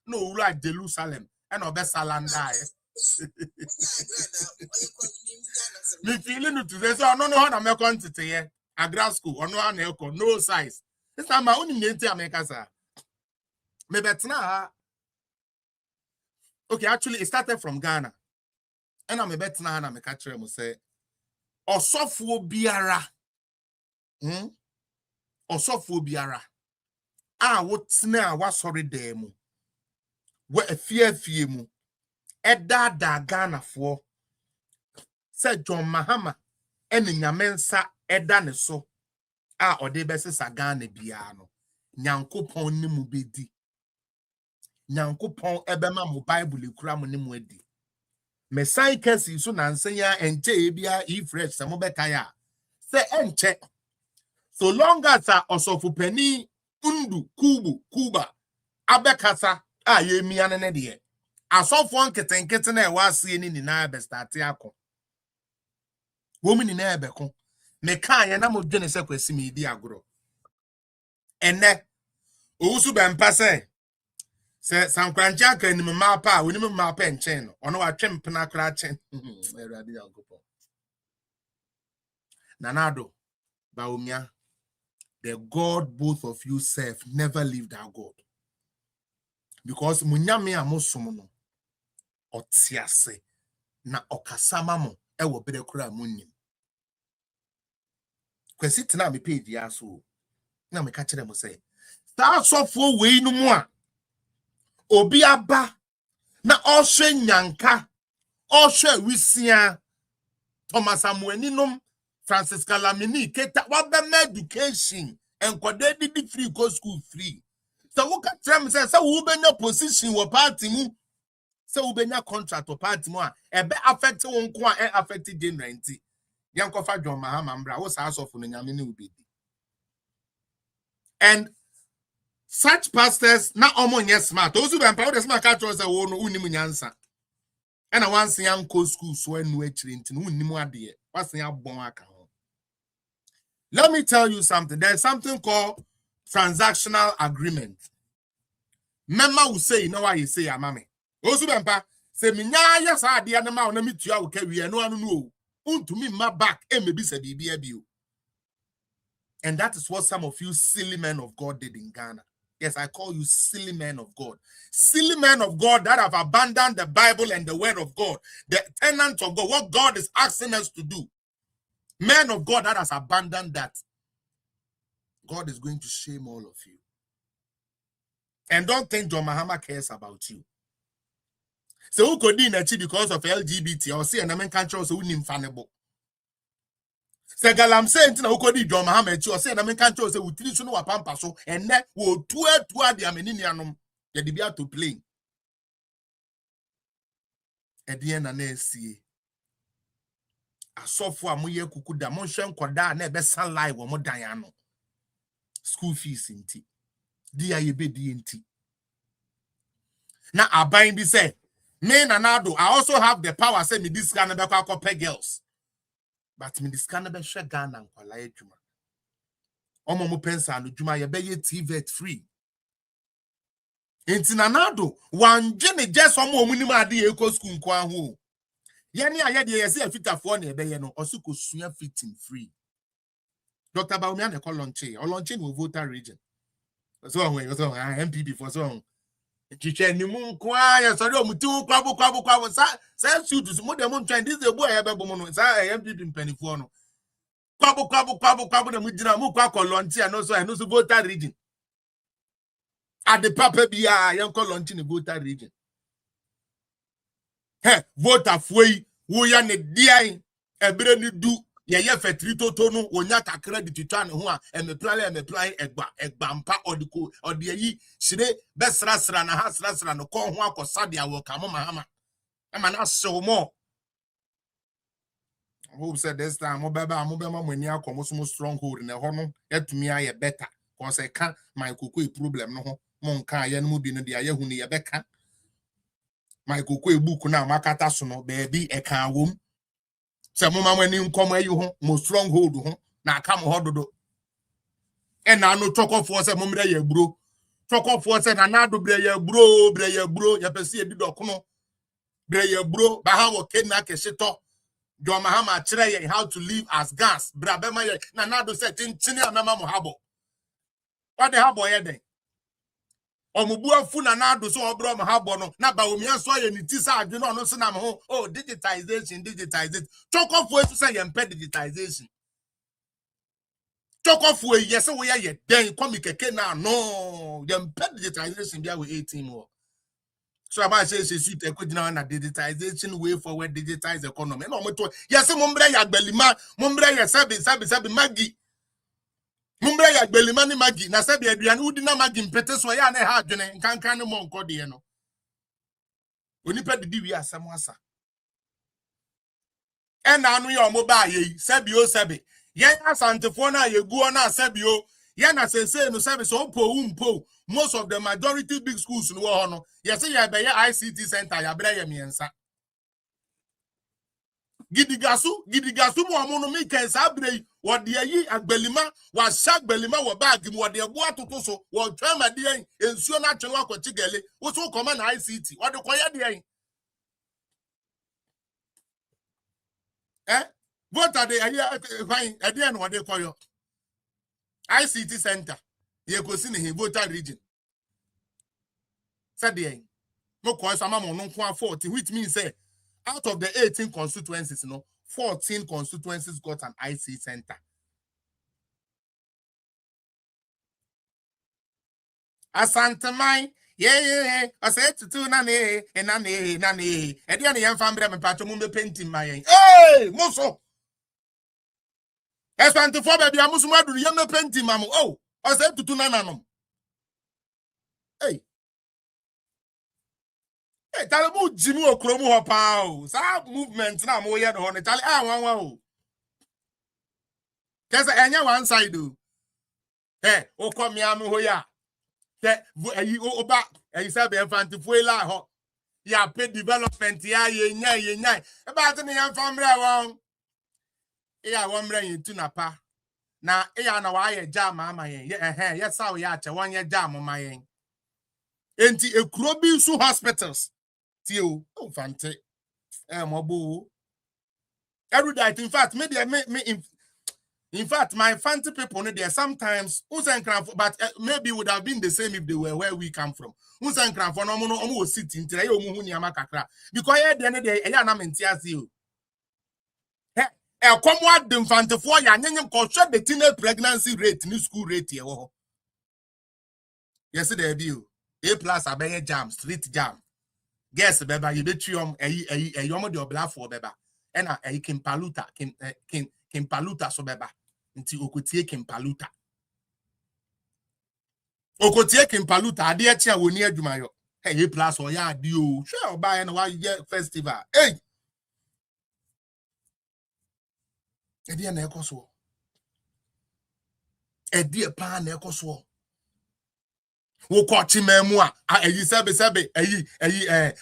S9: ura Jerusalem and obe salanda. Me feeling to say, so I don't know how to make content here. A grad school, or no size. This time my only name to America, sir. Maybe it's not. Okay, actually, it started from Ghana. And I'm a bet now, and I'm a catcher, I must say. Osofo biara. Osofo biara. What's now? What's sorry, demo? What a fear mu. Eda da Ghana for. Said John Mahama. Eni nyamensa eda ne so. Odebese sa Ghana biano. Nyankopon ni mu bedi. Nyankopon ebema mu Bible kura mu ni mu edi. Mesai kesi so nansenya enche ebia fresh se mo bekaya. Se enche. So long as osofu peni undu kuba abekasa ye miane ne de. Asofu anketenkete na ewasie ni na be start akọ. Wo mi ni na ebeko. Me kan ye na mo dwene se kwasi mi di agoro. Ene owusu Bempah se Korankyi aka ni mapa oni mapa enchen no ono wa twempena kra chen erade yagopo nanado baumia the God both of you serve never leave that God, because munyame amosom no otiase na okasama mo ewo bere kura munnim kwesi tena me page ya so na me ka kire mo say ta sofo we no mu a obi aba na ohwe nyanka ohwe wisia Thomas Amuaninom Francis Kalamini keta wabema education enkwade di free go school free. So wo ka tram say wo benya position wo party mu, say wo benya contract wo party mu a ebe affect wo nko a affect general nti yankofa John Mahama mbra wo sa asofo no nyame ne ubedi. And such pastors na omonye smart. Those who Bempah the smart catch us wo no unim nyansa. And I want young co school so enu echiri nti no unim ade. What's ya bon aka ho. Let me tell you something. There's something called transactional agreement. Mema will say, you know why you say, amame. Those who Bempah say me nya ya sa ade na ma na mitua wo ka wi no anu no. Untumi ma back e mebi se bibia bio. And that is what some of you silly men of God did in Ghana. Yes, I call you silly men of God. Silly men of God that have abandoned the Bible and the word of God. The tenants of God, what God is asking us to do. Men of God that has abandoned that. God is going to shame all of you. And don't think John Mahama cares about you. So who could because of LGBT or say an American country also infallible. Se galam say ntina ukodi John Mahama echi o say na men kan cho say utiri so no wapampa so enne wo tuatua de amenini anom ye de bia to play edien na esie asofo amoye kukuda mo hwe nkoda na ebe san live wo mo dan ano school fees nti dia ye be di nti na aban bi say me na nado I also have the power say me this guy na be kwa pay girls. But me this can be share Ghana and kwala ejuma. Omo mo pensa no juma ye be ye TVET free. Enti nanado wanje ne just omo omunim ade ye ko school nko aho. Ye ne aye de ye se afitafo na ebe ye no osuko sua fitting free. Dr. Baumia na call Korankyi. Korankyi no voter region. So MPP for so chiche ni mu kwa ya sori omutu kwabo sa suit mo dem ntwan this ebo ya bebo mo no sa MPP mpanifo no kwabo na mudina mu kwa Korankyi no so voter region at the papa bia yan Korankyi ni voter region voter foi wo ya ne diai ebere ni du ye fetri toto no wonya kakra di titwa ne ho a emeplan egba mpa odiko odi shire besrasra na hasrasra no ko ho akosa dia wo ka mo Mahama ama na sew mo. Who said this time mo beba mani akomo so stronghold ne ho no etumi aye better cause I can my kokoi problem no ho mo nka ye no mu bi no dia ye hu ne ye beka my kokoi book na makata so no baby e kan wom. Se mama mani nkom ayi ho mo stronghold ho na aka mo hododo e na no tokofo se mo mre ya gburo tokofo se na na do bre ya gburo ya pese edi dokono bre ya gburo ba ha wo ke na ke shito John Mahama chere how to live as gas. Brabema ye na nado say tinchini amema mo habo. What the habo ye den? Omubu afu na nado so obro mo habo no na ba omia so ye ni ti sa adwene ono se na mo ho. Oh, digitization. Chokofu esu say ye mpe digitization. Chokofu e yes we ye den komi keke na no. Ye mpe digitization bia we 18 more. So about say suit e could now na digitization way forward digitize economy. No mo to yes mumbre ya gbelima mumbre ya sabi magi mumbre ya gbelima ni magi na sabi aduane udi na magi mpete so ya na ha adwene nkankan ne mo nkode ye no onipa didi wi asem asa e na anu ya omo ba ye sabi o sabi ye asantefo na ye guo na sabi o ye na sense no sabi so po most of the majority big schools no ho no yes ya be ya ICT center ya bere ya miensa gidigasu mo amono mi ken sa bere wo de yi agbelima wa sha agbelima wo bag mo de bo atoto so wo twa ma de ensuo na twe wa kwachi gele wo so koma na ICT wo de koya de vote de ayi fine e de no wo de koyo ICT center ye ko si ne voter region said the no cause some amount 40, which means say out of the 18 constituencies, 14 constituencies got an IC center. Asantamai, yeah, I said to two nane, and nane, and the young family and patrimony painting my hey, Moso. As-24 baby, I must do young painting, mamma. Oh, I said to two nananum. Hey. Hey, tell me Jimmy or Chromo Hopao. Some movement now more yet on it. One. There's any one side do. Hey, oh, come here, Moya. You go back and you said, Bempah to Fuela ho. Ya pay development, ye. About the young family. Yeah, one brain to Napa. Now, I know why a jam, mamma. Yes, how ya 1 year jam on my end. Ain't a Kobi so hospitals. Oh, fante. Mobu. Every day, in fact, maybe in fact, my fancy people there sometimes but maybe would have been the same if they were where we come from. No sitting today, because at the end of the day, I am you. Come what the fante for ya, the teenage pregnancy rate, new school rate here. Yes, there be A+ a jam, street jam. Guess beba you bet you a yomo de obla for beba and a kimpaluta kimpaluta so beba until okotie kimpaluta adia chia woni adwumayo hey plus or ya dio sure buy and why festival hey edia na ekoso edia pa na ekoso wo kwachi memu a eyi sebe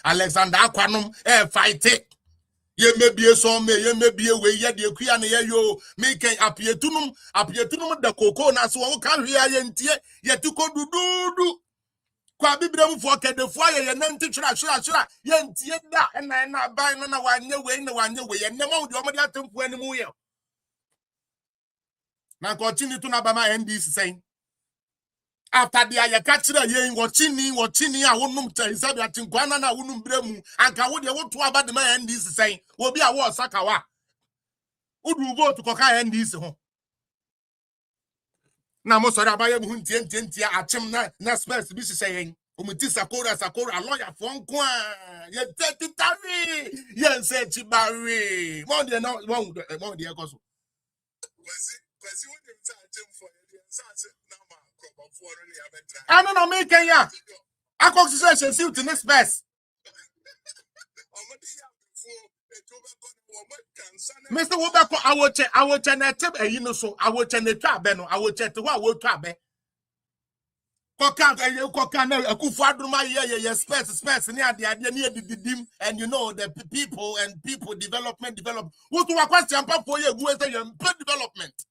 S9: Alexander Akwanom fight ye mebie so me ye mebie we ye de kuya ne ye yo me ken apietunum da koko na so wo kan hwe aye ntie ye tuko dududu kwa bibrem fo kedefo aye na nti twira ye ntie da na ban no na wanye we ye nem wo de omode atempo animu ye na continue to na ba ma NDC saying after the aya kachira ye watching a wonum tai sabi atinkwana na wonum bremu anka wo de wo to aba de ma NDC saying obi a wo sakawa udu vote koka NDC ho na mo sori abaye mu ntie achem na space bi saying omiti sakora lawyer for nko a ye tetitari ye se chibari mo de no mo de ekoso
S11: kwasi wo dem ta achem for ye say na ma
S9: I don't know me Kenya. I go to say she in this space. Mr. Wobako, I will check a you know so I will check the trap beno. I will check the what will trap be. Kokan a kufadruma ye space near the idea near the dim and you know the people develop. What to a question for you go say development.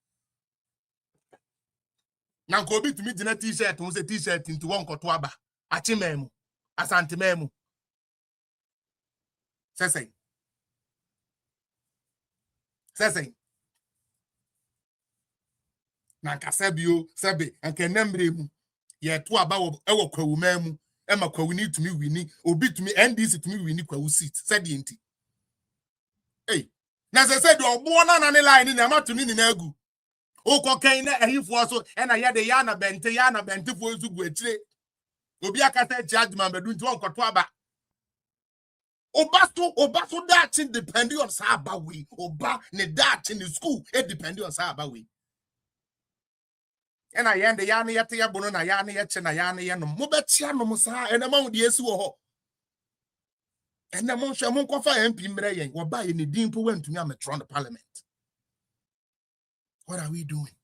S9: Now Kobi to me the t-shirt, who's a t-shirt into one kotwaba. Achimemu. Asantimemu. Say. Say na kasabio sabe anke namre mu ye to aba wo kwawu mamu e ma kwawu ni tumi wini obi tumi NDC tumi wini kwawu seat said enti eh na say do ogbo na ne line na ma tumi ni na agu o kokan na ehifo so e na ye de ya na bente fo zu gu akire obi akata charge man bedu nti won koto aba oba so that depending on saba we oba ne that in the school it depending on saba we. And I end the yana yet ya bono na yana yet na yana yano mobetiano musa and among the yesu ho. And among Shamon Kofa MP Mreyen, or by any dimple went to me on the parliament. What are we doing?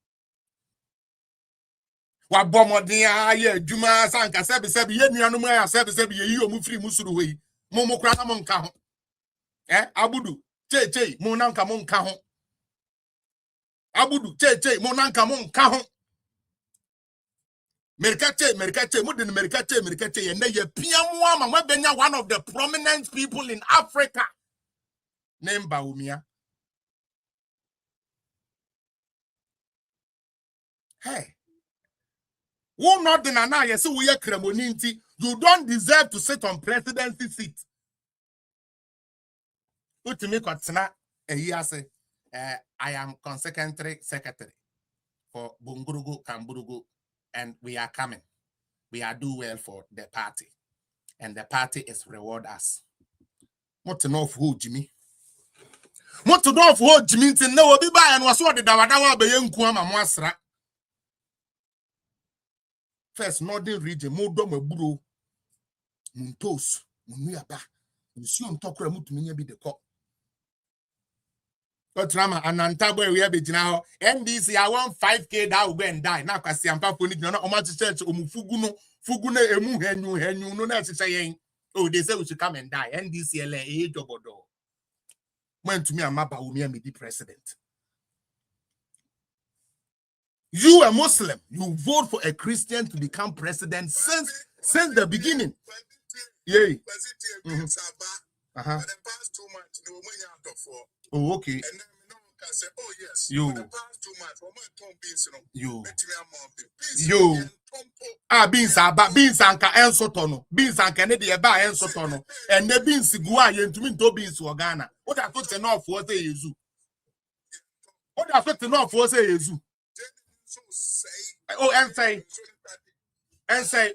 S9: What bomodia ye Juma Sanka Sabi Yenua Sabi you move free Musuru Momo Kramon Kaho. Abudu, Che, Monanka Mon Kaho. Abudu, Che, Monanka Mon Kaho. Merkate, and they Piamwa, one of the prominent people in Africa. Named Baumia. Hey. Who not the Nana, so we are Cremoninti. You don't deserve to sit on presidency seat. Put me Kotsina, a year say, I am consequently secretary for Bungurugu, Kamburugu. And we are coming. We are do well for the party. And the party is reward us. What to know of who, Jimmy? What to know of who, Jimmy? To know be by and was what the Dawadawa be young Kuama Mwasra. First, Northern region, Modom Buru, Muntos, Munuaba, Museum Tokra Mutminia be the cop. But Rama and Antabo, we have it now. NDC, I want 5K that will go and die. Now, because I'm not going to church, Fugune, Emu, no, that's saying, oh, they say we should come and die. NDC, age of Bodo. Went to me, I'm about who me the president. You, a Muslim, you vote for a Christian to become president since the beginning. Yay. For the past 2 months, they were money out of 4. Oh, okay. And then no one can say, oh, yes. You. For the past 2 months, beans anka ensotono. Beans anka ne de ba ensotono. And the beans gua yentumi to beans wo Ghana. What I thought enough for say Yesu. What I thought enough for say Yesu. Oh, and say,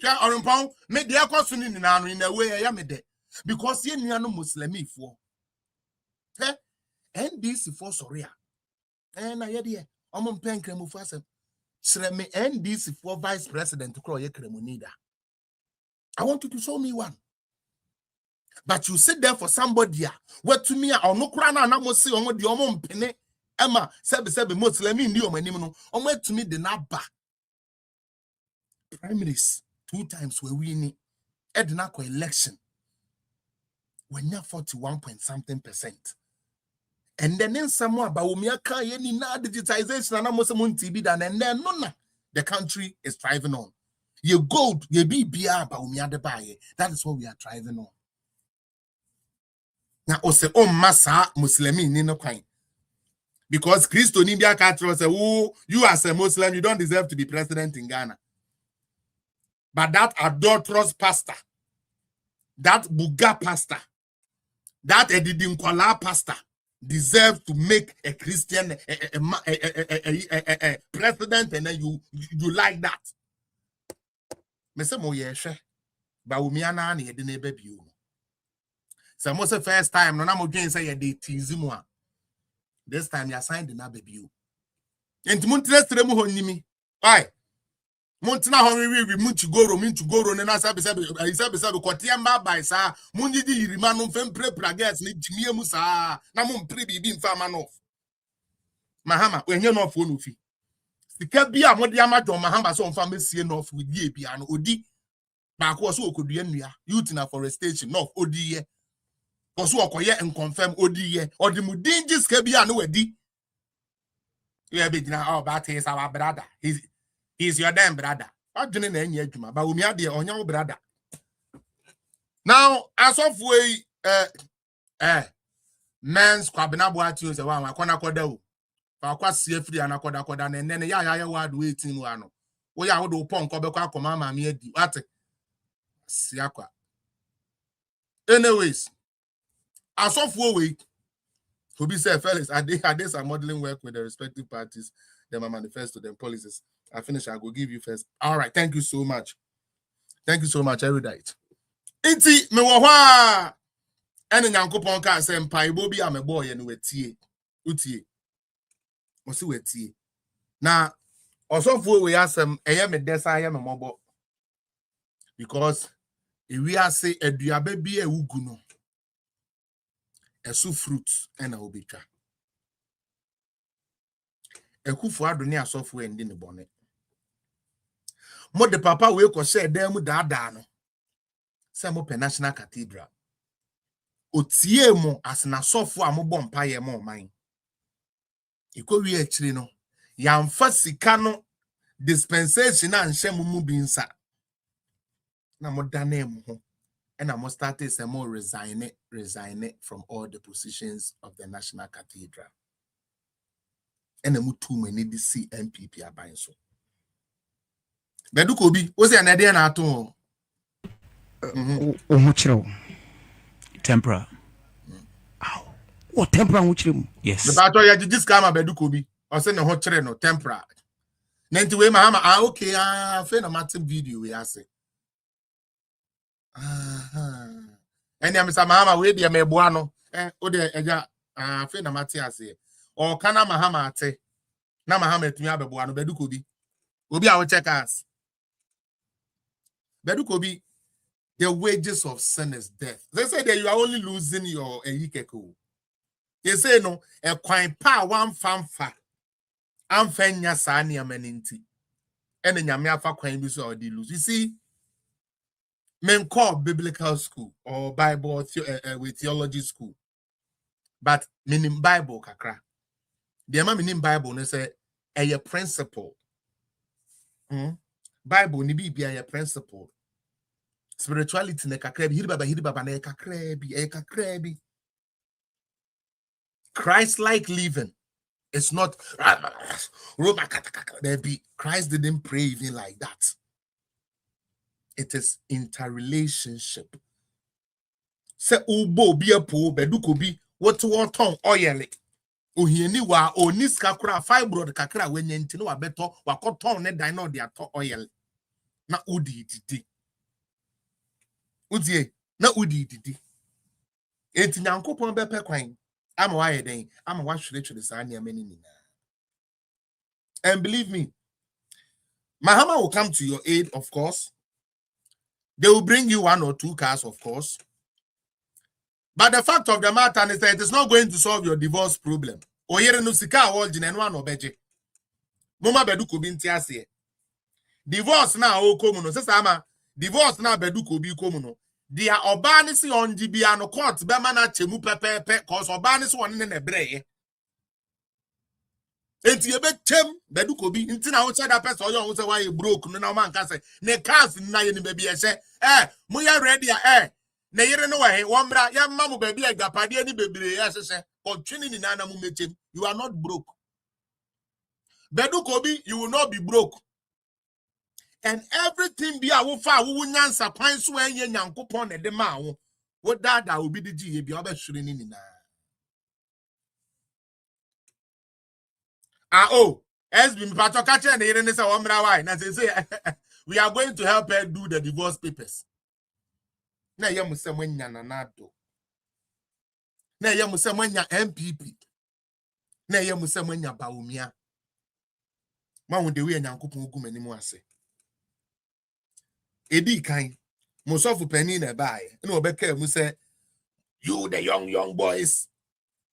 S9: Orumpon, me de akosuni ni na in a way ya me de. Because ye no Muslimi for. NDC for Soria. And I had here. I'm pen cremo for some. Sreme NDC for vice president to call ye cremonida. I want you to show me one. But you sit there for somebody. What to me or no crana and I must say on the omon pene. Emma sabi Muslimi ni omanimo. On to me the naba. Primaries 2 times we winning. Ednako election. When you're 41.something%. And then in somewhere about Umiaka, any now digitization and almost TV done, and then none the country is thriving on. You gold, you be beer about Umia buy. That is what we are thriving on. Now, also, oh, Massa Muslimi in no kind. Because Christo Nibia Catro say, oh, you as a Muslim, you don't deserve to be president in Ghana. But that adulterous pastor, that Buga pastor, that Edidinkwala pastor deserves to make a Christian a president, and then you like that. Me say mo yeshe ba umiana na yede na baby you. So mo say first time no na mo dwen say yede tizimu a. This time you assigned na baby you. Enti mo trestre mu honimi. Why? Montina honri munchi goro ne na sabe kotiamba by sa munjidi yirima no fem pragas ni jimie mu sa na mo mpre bibi mfa ma no Mahama wenye no fo no fi sika bia mo de amajo Mahama so mfa mesie no fo die bia no odi ba ko so okodua nnua youth na forestation no odi ye ko so okoye nconfirm odi ye odi mu dingi sika bia no wadi ye be gina oh that is our brother he's your damn brother. But we are the brother. Now, as of way, men's kwabena boati say wa akona koda o fa kwa sie free anakoda koda na ene ya ward 18 wa no wo ya wo do pon ko be kwa akoma ma me adi ate siakwa. Anyways, asofo we Kobi say fellas, I did some modeling work with the respective parties, then I manifest to them policies. I finish, I go give you first. All right, thank you so much. Thank you so much, erudite. Inti me wa ene nyankopon ka say mpa ibo bi am boy ene wetie. Utie. Mo si wetie. Na osofo we asem eye me desa eye me mobo. Because we are say aduaba bi ewugu no. Esu fruits ena obetwa. Ekufu adoni asofo endi ne bone. Mo de papa we ko share dem daadaa no. Se mo pe National Cathedral. Otie mo asna asofo amobọ mpaye mo man. Iko wi akiri no. Yamfa sika no dispensation anhye mu bi nsa. Na mo dane mo ho. And I must start say more resign from all the positions of the National Cathedral. And I'm too many to see MPP are buying so. Badu Kobi, what's an idea na to?
S5: Tempera. What tempera which yes.
S9: The battle you just come Badu Kobi. I say no hot no tempera. Nanti we Mahama okay fair no matter video we are say. And ya Mr. Mahama we dia meboa no o de eja fe na mate ase o kana Mahama ate na Mahama etumi abeboa no Badu Kobi obi a wo check us Badu Kobi, the wages of sin is death. They say that you are only losing your ehikeko. They say no e kwan pa wan famfa amfanya sa ne amaninti ene nyame afa kwan bi so odi lose. You see, men call biblical school or Bible with theology school, but meaning Bible kakra. The meaning Bible ne say a principle. Bible ni bi a principle. Spirituality ne kakra bi hiri baba ne kakra bi. Christ-like living. It's not there be Christ didn't pray even like that. It is interrelationship. Se ubo bi apo Badu Kobi what ton oil. Ohieni wa onis kakra fibroid kakra wenye ntino wa beto wa koton ne dan no de ato oil. Na udi didi. Udie na udi didi. Enti nyankopon be pe kwan. Ama wa yeden, ama wa hwere sa ne amani nina. And believe me, Mahama will come to your aid, of course. They will bring you 1 or 2 cars, of course. But the fact of the matter is that it is not going to solve your divorce problem. Oyere no sika awol jinenwa no beje. Mama Badu Kobi ntiase. Divorce na o komu no. Sesa ama divorce na Badu Kobi komu no. Dia oba ni si onjibia no court be ma na chemu pepepe cause oba ni si won ne breye. Enti ebe chem Badu Kobi nti na wo che da person oyo wo se why broke no na man ka say ne cars na ye ni baby e se mo ya ready na yere no we wo mra ya mamu baby agapade ni bebre ya sese otwini ni na mu mechem. You are not broke. Badu Kobi, you will not be broke. And everything be a wo fa wo nyansa kwan so enye nyankopon na de ma wo wo dada obi di ji bi obehwere ni nina. As been pato catcher and the Renessa Omra wine, as they say, we are going to help her do the divorce papers. Na yamusa mwenya nanado. Na yamusa mwenya MPP. Na yamusa mwenya baumia. Ma wundewe nyankopon ogu manimu ase. Edi kan, mosofu penny na bae. No obeke mu say, you the young boys,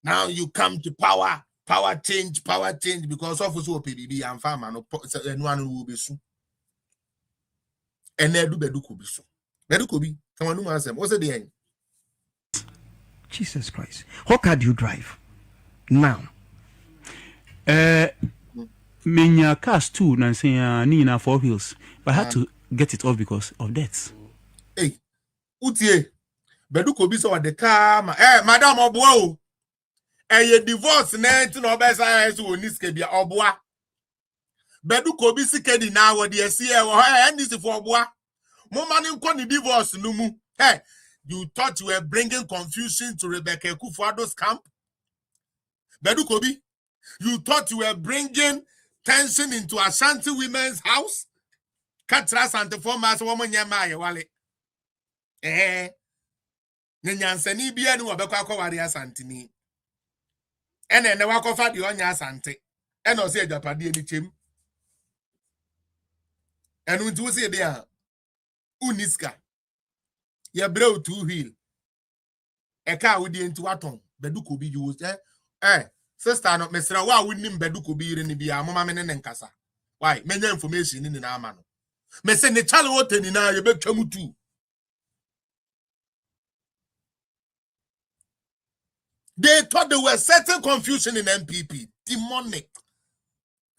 S9: now you come to power. Power change, because of so PBB and farmer no one will be soon. And there do Badu Kobi so. Badu Kobi, come on, no answer. What's the end?
S5: Jesus Christ. How car do you drive? Now.
S12: Menya cars too, Nancy, Nina 4 wheels. But I had to get it off because of debts.
S9: Hey, Utie, Badu Kobi so at the car, madam Obuo. eye divorce na enti no be say so oniske bia oboa Badu Kobi sikedi na wo de asie wo ha ndisi for oboa mo ma ne nko ni divorce no mu hey you thought you were bringing confusion to Rebecca Kufuado's camp Badu Kobi you thought you were bringing tension into Ashanti women's house Katra Sante Formas woman nyama ye wale nyanyansani bia ni wabekwa akwari Asante ni ene wakofa de onya Asante ene o se ajapade ni chem enu nti wo se de a uniska ye brew two wheel eka wo de nti waton Badu Kobi you sister no mesra wa wonim Badu Kobi yire ni bia mama me ne nkasa why menya information ni na ama no me se ne chale wote ni na ye betwa mutu they thought there was certain confusion in MPP demonic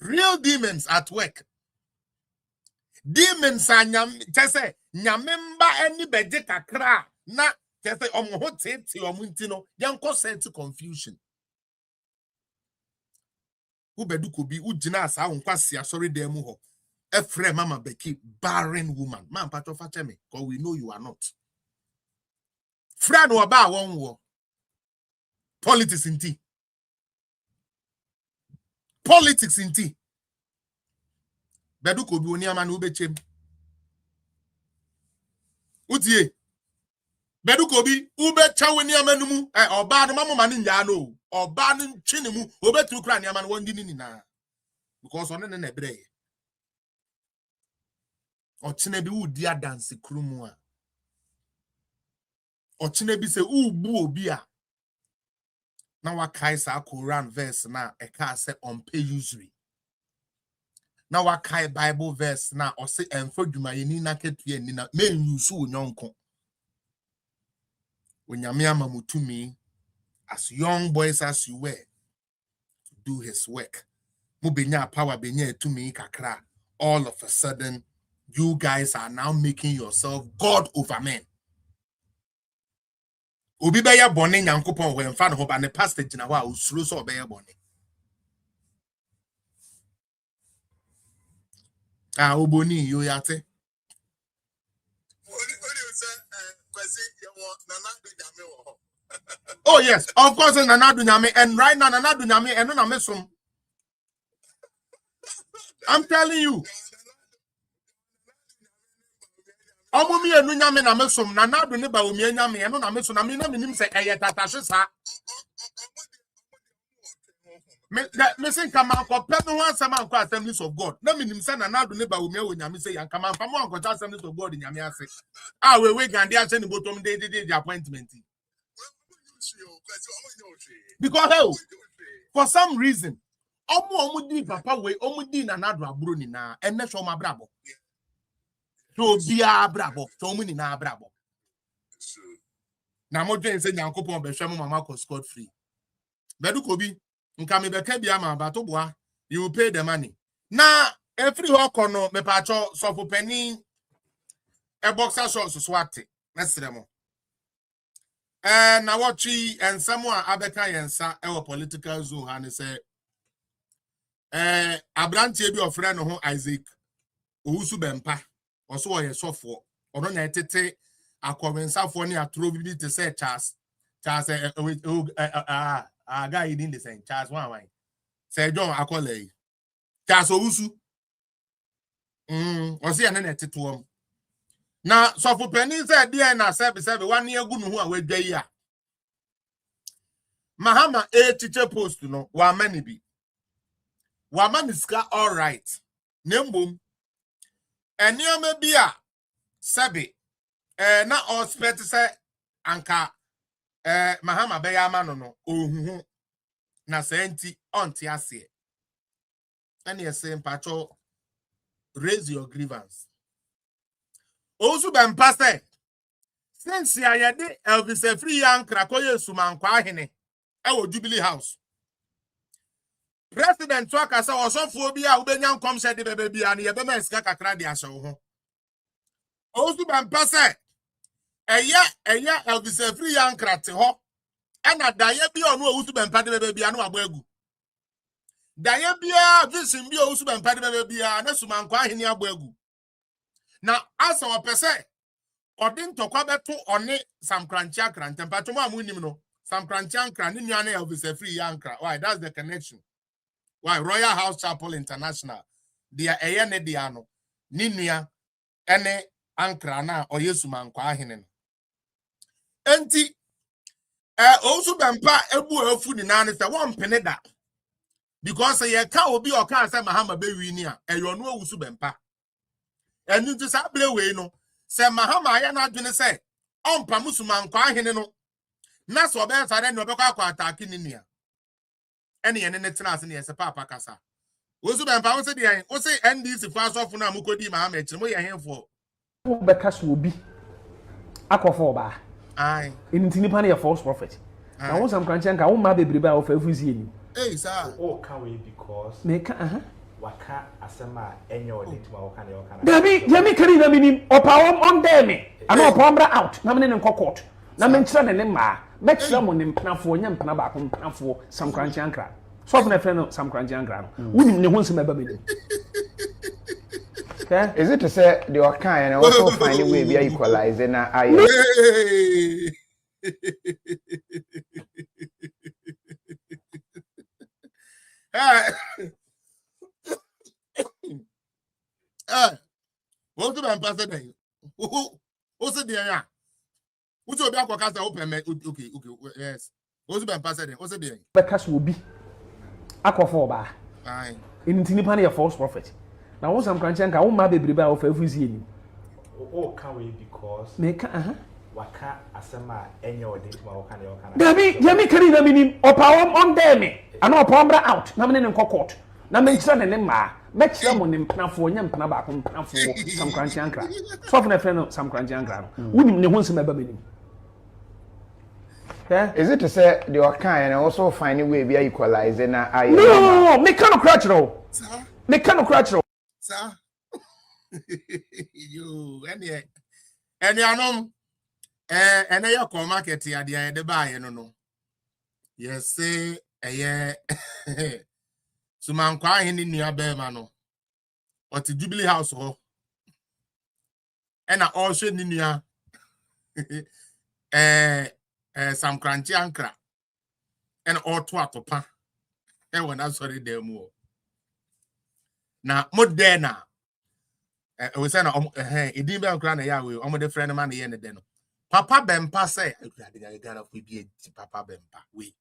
S9: real demons at work demons anyam chese nyamemba eni beje kakra na chese omo tete omunti no yanko certain confusion who Badu Kobi ugina asa wonkwase asori dem ho efre mama beki barren woman man patcho fache me because we know you are not friend oba won wo politics in tea Badu Kobi oni ama na ubechem utie Badu Kobi ubecha woni ama numu oba no mama mani nya no oba no ntwe ne mu obetu kra ne ama no wondi ni na because on na ebre ochine bi udi adanse krumu a ochine bi se ubu obi a na wakai sa Quran verse na eka se unpay usury na wakai Bible verse na o se enfo dwuma yeni na ketua ni na men yusu onyonko onyame amamutumi as young boys as you were to do his work mu benya power benya etumi kakra all of a sudden you guys are now making yourself God over men obi be ya bone nyankopon we mfa no ho ba ne pastor gina ho a osuro so obe ya bone oboni yo yate oh yes of course Nanadu Nyame and right now Nanadu Nyame and na mesum I'm telling you Omumi enu nyame na mesum Nanadu ne ba omi nyame eno na mesum na me na minim se eyetatahwe sa me say come on ko pe no answer man ko Assemblies of God na minim se Nanadu ne ba omi nyame se yan come on fam an ko Assemblies of God nyame ase we gande ase ni bottom the appointment because for some reason omu di papa we omu di Nanadu aburo ni na enne so ma brabo so bia brabo so omu ni na brabo na mo dwen se nyankopon be hwe mo mama ko scot free Badu Kobi nka me be ka bia ma ba to boa you will pay the money na every hokono me pa cho so for penny e boxer shorts so ate na sremo na watchi and someone abeka yensa e wo political zone ha ne say abrantie bi ofre no ho Isaac Owusu Bempah oso wo ye sofo ono na etete akwensafo ne atro bi te say Charles guy in the same Charles one say John akole Charles Owusu osi ene na eteto na sofo penny say dia na sebe one year gu no ho a wadwa yi a Mahama chiche post no wa mani bi wa maniska all right nembom enioma bi a sebe na ospect say anka Mahama be ya ma no ohuhu na senti onti ase ene ese mpacho raise your grievance Owusu Bempah say since ya de Elvis Free Young Krakoye Sumankwa ahene e wo Jubilee House President Twaka say osofo bi a ubenya nkom hye de bebe bia na ye be ma sika kakra de ahye wo ho Owusu Bempah say eya Elvis Free Young Krate ho ena daye bi onu owusu Bempah de bebe bia no agbagu daye bia vision bi owusu Bempah de bebe bia na sumankwa ahene agbagu na asa opese odin tokwa beto one Sam Korankyi akra ntempato ma amunim no Sam Korankyi ankra ni nua na Elvis Free yankra why that's the connection why Royal House Chapel International dia eye ne dia no ni nua ene ankra na oyesumankwa ahene no enti also Bempah ebu afu ni na ne se won pene da because ye ka obi o ka se Mahama be wi ni a eyo no awusu Bempah enu ti sa bre we no se Mahama ya na adwene se ompa musumankwa ahene no na so be sare no be kwa attack ni nia ene ye ne tena ase ne se papa kasa awusu Bempah wo se de wo se NDC fa so fu na mukodi Mahama e kire mo ye henfo
S5: wo be ka so obi akofo ba
S9: ai
S5: enti nipa na ye false prophet na wo Sam Korankyi nka wo ma bebrebe a wo fa afuzi eni
S9: sir
S13: oh can we because
S5: make
S13: waka asema enye odintima waka na waka na
S5: Demi kari na minim opa on there me ana opa mbra out na me ne court na me nkyere ne ma me kyere mo ne mpnafo nya mpna ba ko mpnafo Sam Korankyi ankra so na friend no Sam Korankyi ankra no wunim ne ho nsem aba me
S14: okay is it to say the okan and also find a way be equalize na aye
S9: What do Bempah say then? Who said there? Who told you about open? Okay, yes. What do Bempah say then? Who said there?
S5: Because will be akofo ba.
S9: Aye.
S5: Enti nipa na ye false prophet. Na wo Sam Korankyi nka wo ma bebrebe a wo fa afuzi eni.
S13: oh can we because
S5: make
S13: waka asema enye odintima waka na waka na
S5: Demi kari na minim opa on there me ana opa mbra out na me ne court na me nkyere ne ma me kyere mo ne mpnafo nya mpna ba ko mpnafo Sam Korankyi ankra so na friend no Sam Korankyi ankra no wunim ne ho nsem aba me nim
S14: is it to say the okan and also find a way be equalize na aye
S5: no me kan crutchro
S9: sir
S5: me kan crutchro
S9: sir you any anom ene ya ko market ya dia de ba ye no yes say eye sumankwa ahene nua be ma no ot Jubilee House ho ena all she ni nua Sam Korankyi ankra ena all to atopa wona sorry dem o na moderna we say na edin be ankra na ya we omo de friend man ye ne de no Papa Bempah say I gotta be Papa Bempah we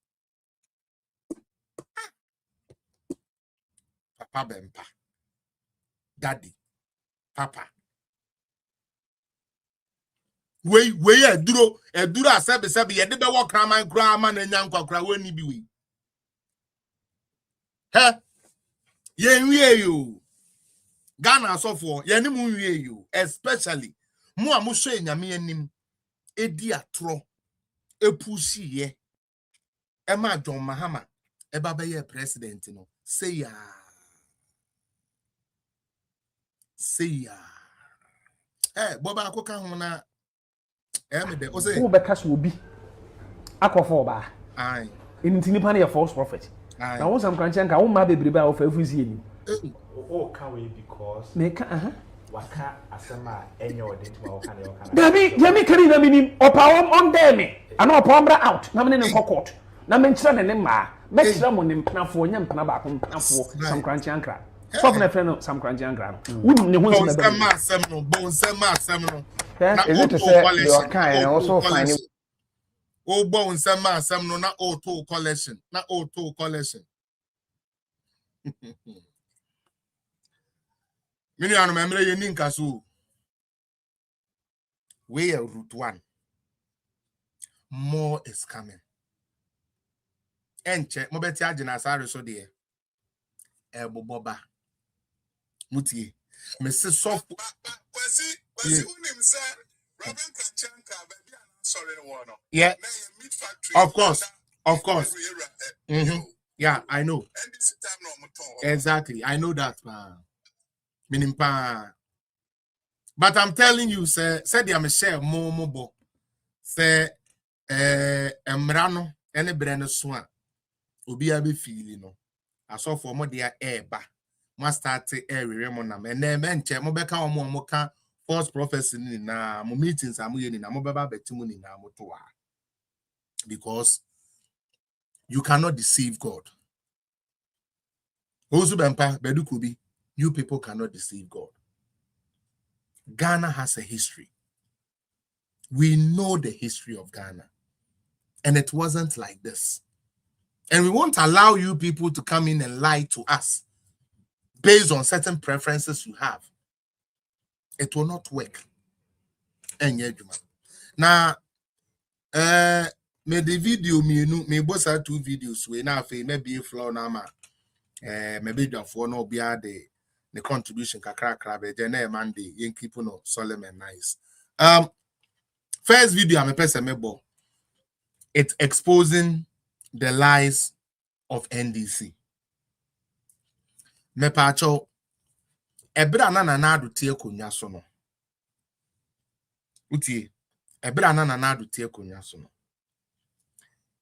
S9: Papa Bempah Daddy Papa we eduro asebe ye de be wo kraman krama na nya nkwa we ni bi we he ye nwie yo Ghana sofo ye ni mu nwie yo especially mu a mo so enyame anim edi atro epusi ye ema John Mahama eba be ye president no say ya boba akoka ho na me de o say
S5: wo be ka so obi akofo ba
S9: ai
S5: enti nipa na ye false prophet na wo Sam Korankyi nka wo ma bebrebe a wo fa afuzi eni
S13: oh can we because
S5: make
S13: waka asema enye odintima waka na waka na
S5: Demi kari na minim opa on there me ana opa mbra out na me ne court na me nkyere ne ma me kyere mo ne mpnafo nya mpna ba ko mpnafo Sam Korankyi ankra so na friend no Sam Korankyi ankra no wunim ne ho nsem aba
S9: asem no
S14: is it to say the okan and also find
S9: o bon asem no na auto collection Mini anu memre ye ninka so we are route 1 more is coming enche mo beti agina sare so de boboba mutie me se soft
S11: kwasi unim say Robin Kanchanka baby an sorry no one
S9: yeah of course yeah I know exactly I know that meaning pa but I'm telling you say they am share more say emrano ene brand so a obi a be feel no aso for mo dia eba mo start ewere mo na me na me nche mo beka mo ka false prophecy ni na mo meetings amu ye ni na mo beba betimu ni na mo to a because you cannot deceive God. Also Bempah, Badu Kobi, you people cannot deceive God. Ghana has a history. We know the history of Ghana. And it wasn't like this. And we won't allow you people to come in and lie to us based on certain preferences you have. It will not work. And yet, now, me the video me both are 2 videos we now maybe flow na ma maybe just for no be the contribution kakra be then Monday yen keep no solemn and nice. First video I'm a person mebo. It's exposing the lies of NDC. Me pacho ebra na do tie konya so no. Utie ebra na do tie konya so no.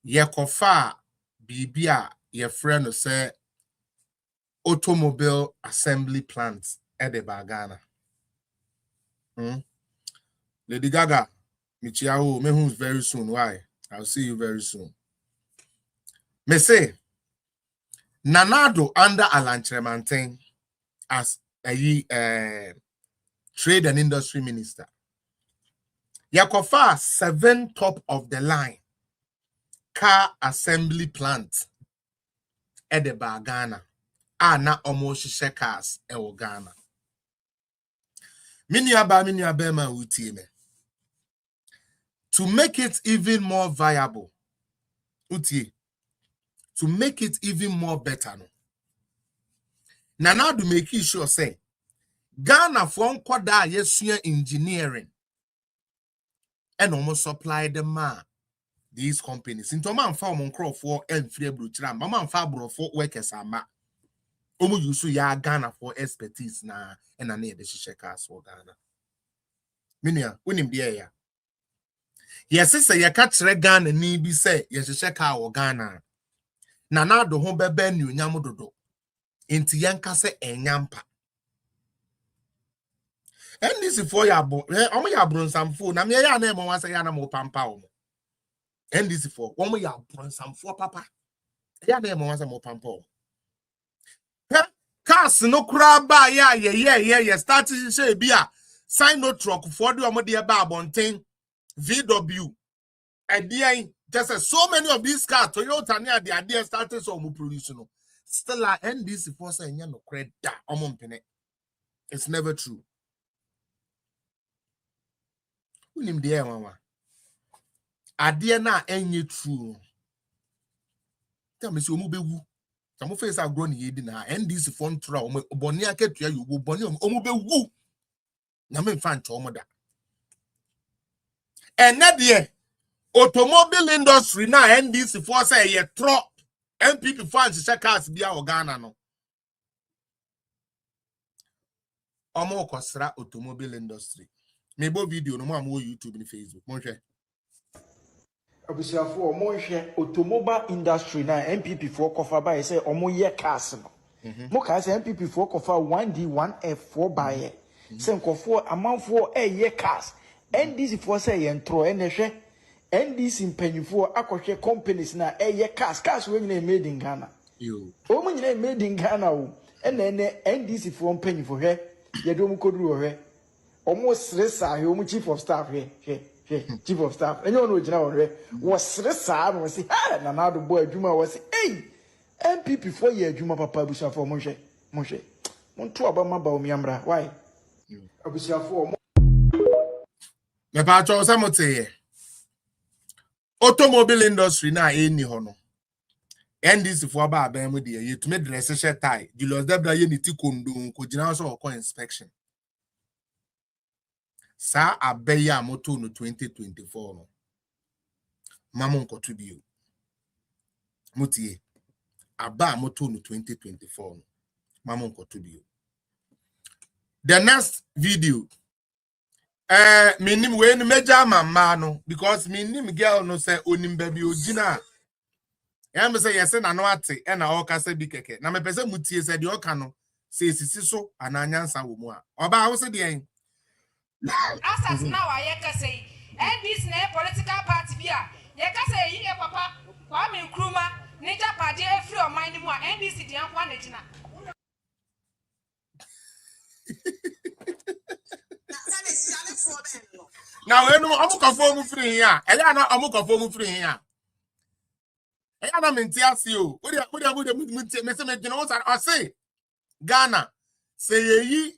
S9: Ye kofa bibia ye friend no say automobile assembly plants at the Ghana. Lady Gaga, Michiao, me who's very soon. Why? I'll see you very soon. Me say Nanado under Alan Tremantin as a trade and industry minister. Yakofa 7 top of the line car assembly plants at the Ghana. Na almost cars e Ghana. Minyaba ma uti me. To make it even more viable, uti, to make it even more better, no. Nana do make sure say Ghana for kwada yesua engineering and almost supply the man these companies. Into man fa mon for and free bruchra, man fa bro for workers ama. Omo yusu ya Ghana for expertise na and na the shekers for Ghana. Minia, unim de ya. Yes, say ya catch Ghana ni bi say yes sheka or Ghana. Nana do ho bebe nu nyamododo. Inti yanka se enyampa. And this is for ya bo. Omo ya brun samfo na me ya na mo wan say ya na mo pampa omo. And this is for omo ya brun samfo papa. Ya na mo wan say mo pampa omo. Cars no kura ba yeah start say bia sign no truck for the omo de ba abonten VW idea just so many of these cars Toyota near the idea started so mu produce no still are NDC for say nya no credit omo mpene. It's never true. Unim de mama idea na enye true tell me so omo bewu. Some face are grown ye na NDC phone tra oboni aketua you oboni omo be wu na me fan chomo da and na de automobile industry na NDC for say ye tro MPP fans check cars bia o Ghana no omo kosra automobile industry me bo video no mo am YouTube ni Facebook mo hwe
S5: Abusiafo omo hwe automobile industry na MPP for kofa ba say omo ye cars no mo ka say MPP for kofa 1D 1F 4 buy say nkofo amanfo ye cars NDC for say ye ntro enehwe NDC mpanyifo akohwe companies na ye cars we nyina made in Ghana
S9: yo
S5: omo nyina made in Ghana o ene NDC for mpanyifo hwe ye do mu koduru hwe omo sresa hwe omo chief of staff hwe chief of staff and you know jina won was resa no say ah na na do boy adwuma was hey MPP for ye adwuma papa abusiafo mo hwe mon to abama ba o miamra why abusiafo
S9: me pa cho samote automobile industry na eni ho no NDC for ba ban mu de ye to me dress shirt tie Julius Debra ye ni ti kondo ko jina so ko inspection sa abeya moto no 2024 no mamu nkoto bio mutie aba moto no 2024 no mamu nkoto bio. The next video minim we ni meja mama no because minim girl no say onim baby ogina me say yes na no ate e na o kasa bi keke na me pese mutie se de o ka no se sisi so ananyansa wo mu a oba wo se de en
S2: asas now I say and this na political party bia ye ka say yi papa Kwame Nkrumah nature party free of mind mu NDC de ankwa na gina
S9: now we no amukofo mu free here eya na amukofo mu free here eya na menti ase o we dey me say me gina o say Ghana say yi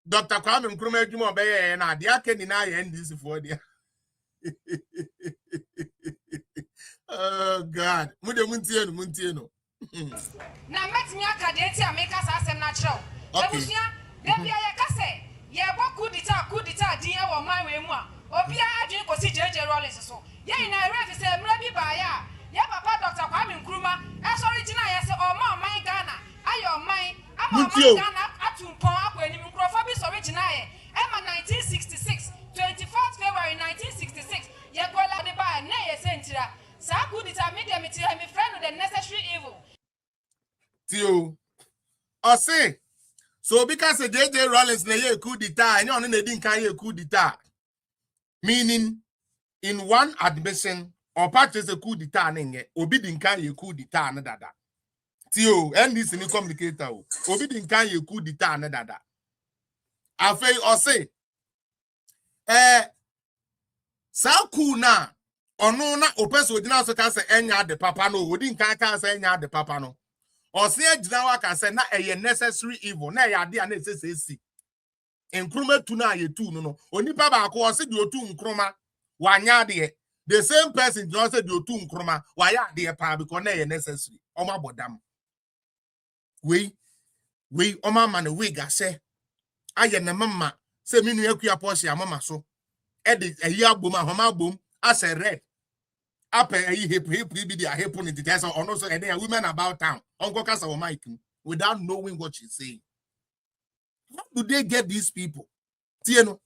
S9: Dr. Kwame Nkrumah adwuma obeye na de akeni na ye NDC for there. Oh God, muntie no.
S2: Na metimi aka de ti ameka sa asem na chiro. Ebusia, de bia ye ka say, ye bo kudita din e wo man we mu a. Obia adwen kosi jeje Rollins so. Ye ina refi say mra bi ba ya. Ye papa Dr. Kwame Nkrumah, e so original ye say o ma man Ghana, ayo man, ama man Ghana atumpon akwa enim nkrofo bi so original ye. Ema 1966, 24th February 1966, ye gola de ba na ye sentira. Sa kudita media metira me friend the necessary evil.
S9: Tio. O say so because JJ Rollins na ye coup d'etat, any on na din kan ye coup d'etat. Meaning in one admission or purchase a coup d'etat nge obi din kan ye coup d'etat na dada. Tio, and this ni communicator obi din kan ye coup d'etat na dada. Afei o say sa coup na ono na opeso odina so ka se enya de papa no odi nkan ka se enya de papa no o se agina wa ka se na eye necessary evil na ya de na esesesi Nkrumah tu na ye tu no onipa ba ko o se de otu Nkrumah wanya de the same person just say de otu Nkrumah wa ya de pa because na ye necessary o ma bodam we o ma man we ga se aye na mama se minu akua Porsche amama so e de ayi agbom ahoma agbom as a red up a hip be the hip on the test or also and women about town Uncle Casa or Mike without knowing what she's saying. How do they get these people? Tieno.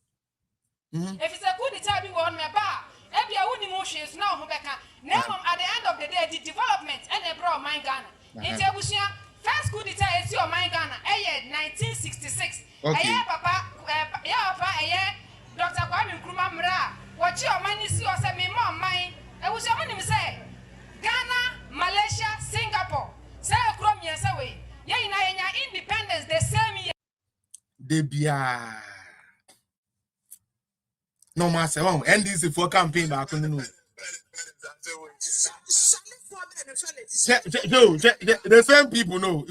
S2: If it's a good time you on my bar, every emotions now Hubeka. Now at the end of the day, the development and they brought my Ghana. In Tebusia, first good time is your my Ghana, 1966. Okay. Papa, Dr. Kwame Nkrumah Mra, what your money see or say me mom mine. I was your money say Ghana, Malaysia, Singapore. Say from years away. Yeah, in independence the same year.
S9: Debia. No matter what, NDC for campaign back on the news. The same people know.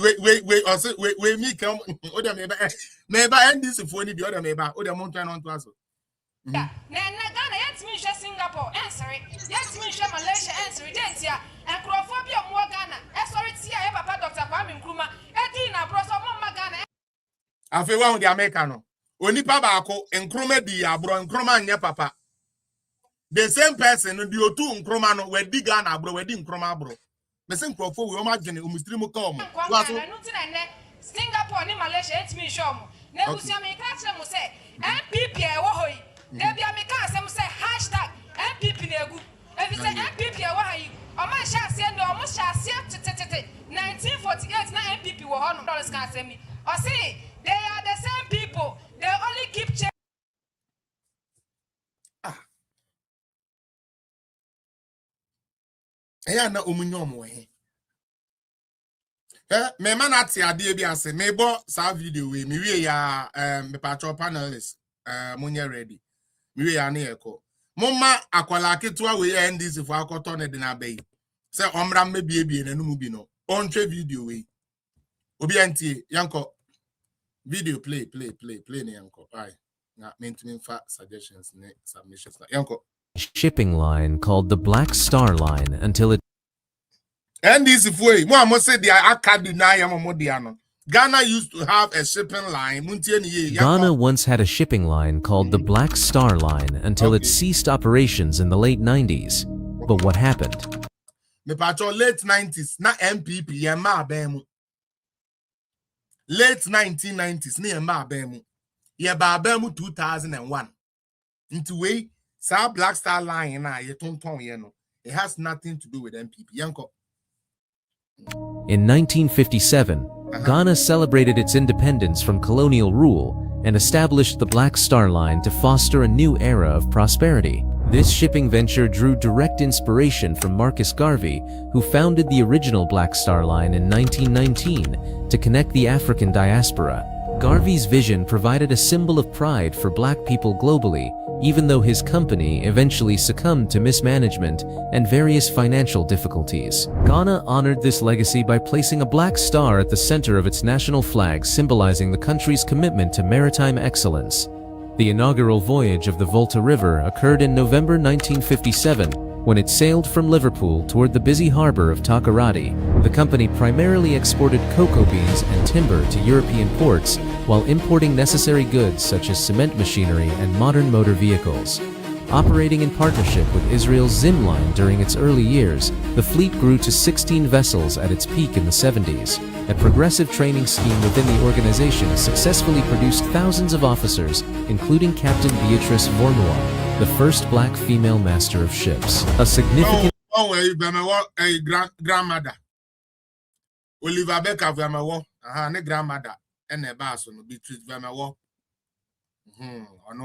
S9: We me come. Other maybe NDC for the other maybe. Other mountain on to us.
S2: Yeah, Ghana, yes, me Singapore, answer it. Yes, me Malaysia, answer it. And Crophobia more Ghana. Sorry, see, I have a Dr. Kwame Nkrumah. Edina, bros of Mama Ghana.
S9: I feel one the Americano. Only Papa Nkrumah di abro Nkrumah nya papa. The same person the otu Nkrumah no we di Ghana bro we di Nkrumah bro. Me say Crawford we imagine o mustrimu come.
S2: Singapore ni Malaysia it's me show mo. Na busia me ka kire mo say MPP e wo hoyi. Na bia me ka asem say #MPP na egu. If say MPP e wo hoyi, o ma sha ase ndo o mo sha ase tete 1948 na MPP wo ho no dollars ka asem mi. O say they are the same people. They only keep changing.
S9: Eya na omunyom we. Me man ati ade bi ase me bo sa video we me wie ya me patro panelists munye ready. Me wie ya na yeko. Mumma akwala ketua we ya NDC for akoto ne de na bay. Se omra mebie na numu bi no. Ontwe video we. Obi antie yanko video play ne yanko. Ai. Na mentimi fa suggestions ne submissions na yanko.
S15: Shipping line called the Black Star Line until it
S9: and this way, Ghana used to have a shipping line.
S15: Ghana once had a shipping line called the Black Star Line until it ceased operations in the late 90s. But what happened?
S9: Me patro late 90s, na MPP, yema bemu. Late 1990s, ni yema bemu. Yeba bemu 2001. Into way, sa Black Star Line na ye ton ye no. It has nothing to do with MPP. Yanko.
S15: In 1957, Ghana celebrated its independence from colonial rule and established the Black Star Line to foster a new era of prosperity. This shipping venture drew direct inspiration from Marcus Garvey, who founded the original Black Star Line in 1919 to connect the African diaspora. Garvey's vision provided a symbol of pride for Black people globally, even though his company eventually succumbed to mismanagement and various financial difficulties. Ghana honored this legacy by placing a black star at the center of its national flag, symbolizing the country's commitment to maritime excellence. The inaugural voyage of the Volta River occurred in November 1957, when it sailed from Liverpool toward the busy harbor of Takoradi. The company primarily exported cocoa beans and timber to European ports, while importing necessary goods such as cement machinery and modern motor vehicles. Operating in partnership with Israel's Zim Line during its early years, the fleet grew to 16 vessels at its peak in the 70s. A progressive training scheme within the organization successfully produced thousands of officers, including Captain Beatrice Vormua, the first black female master of ships. A significant...
S9: grandmother. Oliver Becker Vermewo, grandmother, and a bass on Beatrice Vermewo.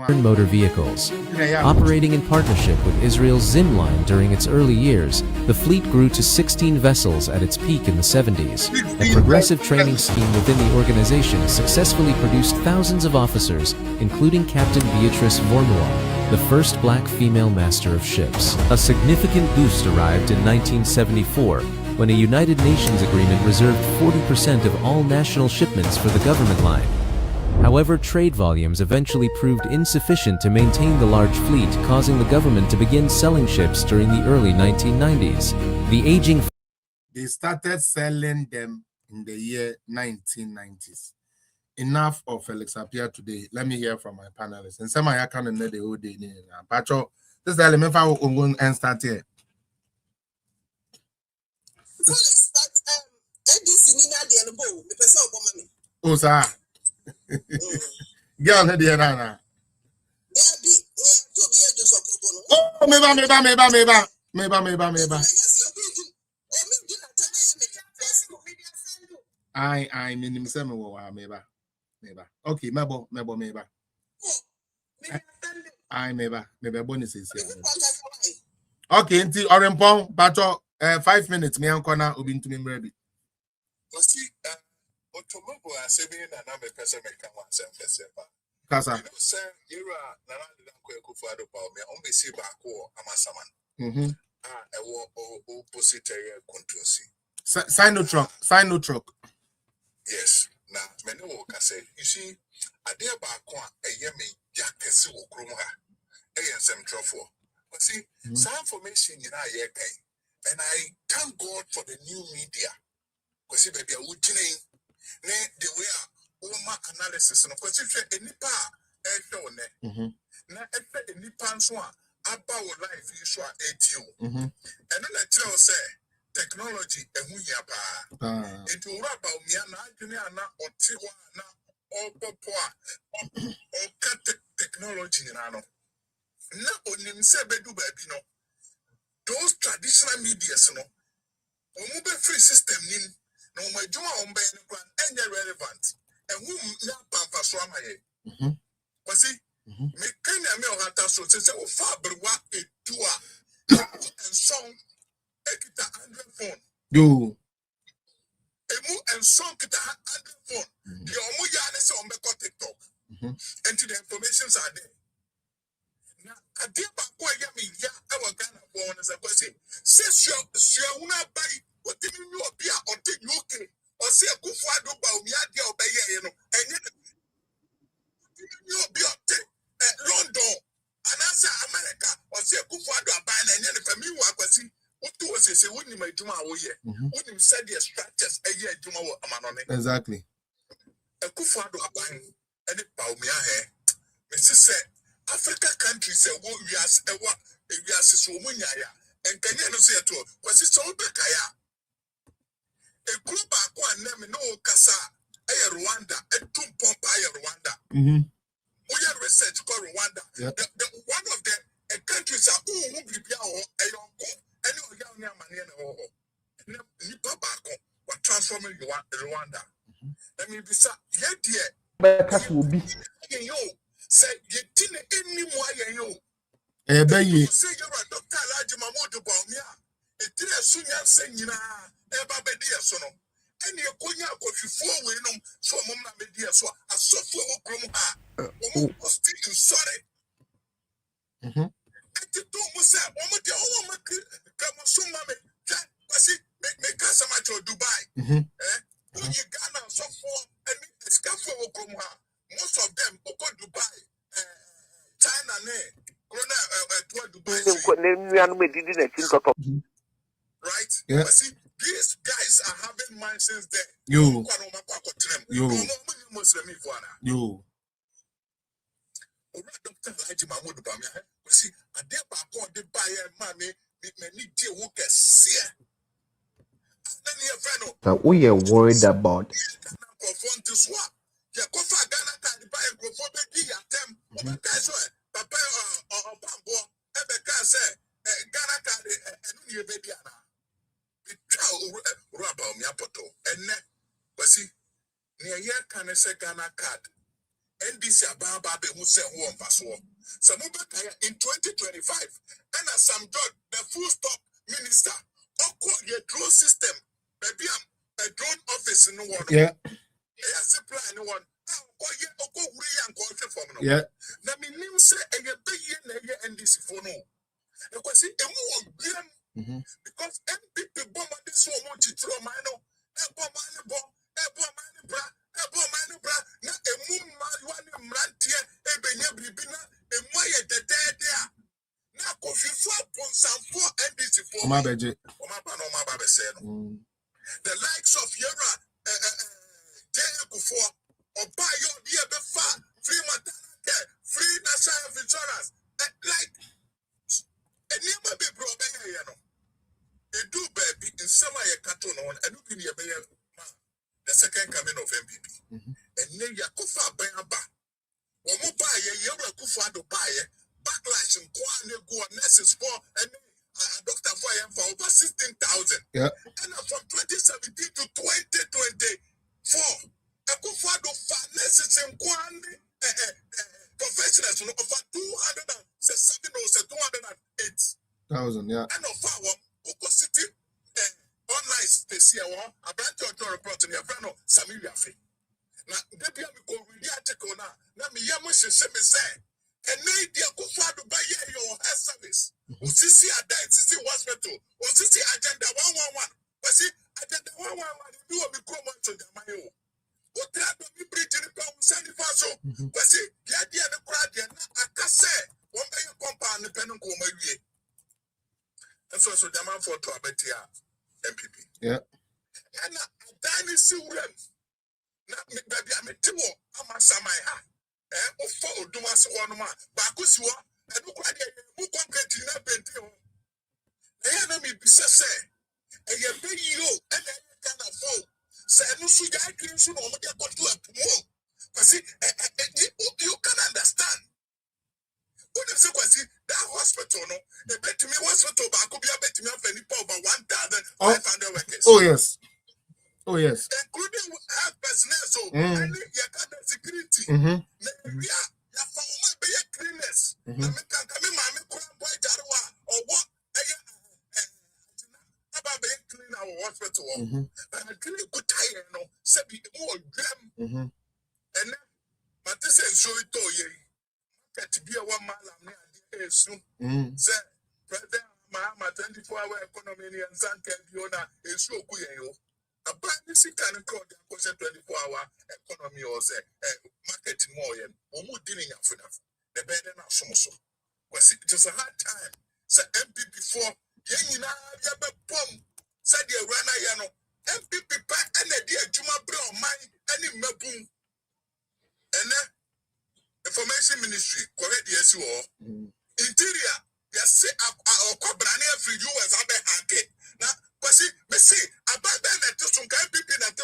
S15: Motor vehicles. Operating in partnership with Israel's Zim Line during its early years, the fleet grew to 16 vessels at its peak in the 70s. A progressive training scheme within the organization successfully produced thousands of officers, including Captain Beatrice Vormua, the first black female master of ships. A significant boost arrived in 1974, when a United Nations agreement reserved 40% of all national shipments for the government line. However, trade volumes eventually proved insufficient to maintain the large fleet, causing the government to begin selling ships during the early 1990s. The aging...
S9: They started selling them in the year 1990s. Enough of Felix Appiah today. Let me hear from my panelists. And some of you can't know the whole day. Pacho, this is the element I will start here. Oh, sir. Girl, no dear Nana. Oh, meba. I mean, meba. Okay, meba. I meba bonuses. Okay, until Orempong, Pacho, 5 minutes. Me and Kona Ubin to me, baby.
S16: Otomobo asemi na na me pese me kan wan sem pese ba.
S9: Kasa.
S16: You know say yera na na de ko Akufo-Addo pa o me on be si ba ko amasaman. E opposite controversy.
S9: Sign no truck.
S16: Yes. Na me no wo ka say you see ade ba ko a eye me yakese wo krom ha. Ensem trofo. But see some information you know ye kai. And I thank God for the new media. Because baby I would the way analysis and of course if any part na any pants one about life you show and then I tell say technology and we it will wrap about me and na or tiwa na or popo or technology na onim se bedu baby no those traditional medias no omo free system nim no my juma on be any relevant and who na pampa so amaye see me can me o hata so say o fa berwa edua and song ekita 100 phone
S9: yo
S16: emu and song kita 100 phone the omo ya na say on be TikTok and to the informations are there na ade ba ko ya me ya e wa Ghana for na say say una buy what do you know be on the UK or say Akufo-Addo ba o mi ade obeye no enye you be up London and answer America or say Akufo-Addo ba na enye ne fami wa kwasi what do we say woni ma djuma wo ye woni said the structures eye djuma wo amanone
S9: exactly
S16: Akufo-Addo aban ene ba o mi ahe me say Africa countries say wo wiase so mo nya ya and Kenya no say to kwasi so be kaya a group back one name no kasa Rwanda a tumpompa Rwanda we are research called Rwanda the one of the countries are who be a yonko any young man ni papa what transfer from Rwanda. Let me be sa ye dear.
S9: Bekas will be.
S16: Yo, say ye didn't any more yo.
S9: Ye.
S16: Say you're a doctor large Mamoto Baumia. It did a soon saying, Eba Bedia Sono. And your Konya could you forward so Mama Bedia so a software Groma. Still sorry. I did almost say, Mama, the old come so mammy. Make us a match of Dubai. You Ghana so for and it's for Groma. Most of them go Dubai, China, Dubai. Right?
S9: Yeah.
S16: But see, these guys are having mindsets there.
S9: Yo.
S16: Doctor Elijah Mahmoud Bamia. See, a day back on the buyer, mammy, many dear workers here.
S14: So we are worried about.
S16: Confront this one. You go for Ghana card buy a grophobic attempt. Papa or Bambo, Ebeka say, Ghana card and you baby. Rubber Miapoto, and net. But see, near here can I say Ghana card. NDC Ababa who say one pass war. Some in 2025, and as some judge, the full stop minister, your drone system, maybe a drone office in one.
S9: Yeah.
S16: Supply no one.
S9: Yeah.
S16: Let me name say a baby NDC for no. Because it more because MPP bomb this one to throw mine. The likes of Yera J.F. or buy your dear Bempah, free maternal care, free national health insurance, like a never be broken. They do baby in some way cartoon on and look in your the second coming of MPP. And then Yakufa Bayaba. Or buy a Yera Kufa to buy backlash and go nurses for and Dr. Fire for over 16,000.
S9: Yeah.
S16: And from 2017 to 2024, Akufado nurses and professionals over 207 or 208,000.
S9: Yeah.
S16: And of our City online space here, a branch of report in your friend Samilia Fee. Now, they be able to read the article now. Now, me Yamush say. And they go to buy your health service. Sisi ada, Sisi hospital, Sisi agenda 111. But see, agenda 111, you will be promoted to the Mayo. What that will be bridging the pound, Sandy Faso. But see, the idea of the crowd, I can say, one by your compound, the pen and come away. And so, the man for to Abetia MPP.
S9: Yeah.
S16: And I see them. Now, baby, I'm a Timo, I'm a Samaya. For Dumas one man, Bakusua, and who concrete in a bed. The enemy be say, and you pay you, and then you can afford. Say, no, so I can soon or get what to a more. But see, you can understand. What is it? That hospital, no, they bet me hospital, but I could be a bet me of any over 1,500 workers.
S9: Oh, yes. Oh, yes.
S16: Including health personnel, so any security. Cleanness. Clean our hospital. And I clean good tire, no, say be more glam. And but this is so it all ye. That be a 1 mile and soon. Say, President Mahama 24-hour economy and Sanka Diona is so good. A brand new can call the 24-hour economy or say market more or more dealing after the better now so. Was it just a hard time? Say MPP before Yenina Yabe Pom said the Rana Yano MPP and the dear Juma Brown mine and in Maboom and information ministry correct yes you all interior yes say our Cobrania for you as I be hanky now. But see, about that to some MPP that to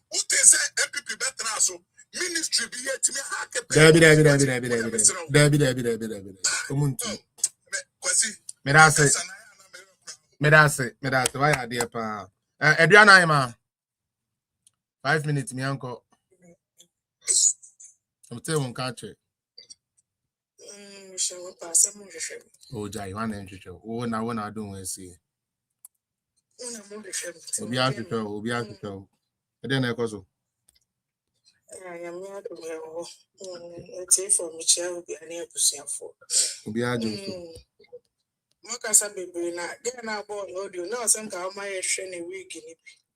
S16: who they say MPP better also ministry be yet me hack.
S9: Medase. Why are dear pa? Adriana, 5 minutes, me uncle. I'm telling you, country. Oh, Jai, one entry. Oh, now when I don't see. Obi out to tell. And then I go so.
S11: I am not aware. It's for Michelle will be an episode for.
S9: Obi out to.
S11: Makasa bebre na get na board audio na some ka ma ye hwe na week ni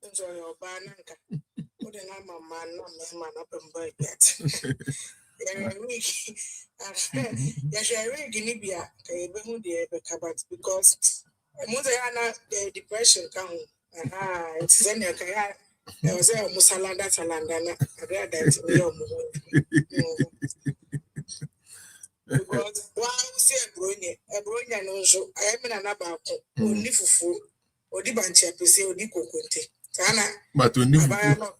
S11: nso yo ba na nka o de na mama na me na pemba get ya week ya share week ni bia ka ye be hu de be kabat because mo say na depression ka hu it's then ya ka ya e was a musalanda salanda na ada that me yo mo because why say Ebronya no so I am na ba ko oni fufu odi banche pese odi kokonte sana
S9: but oni fufu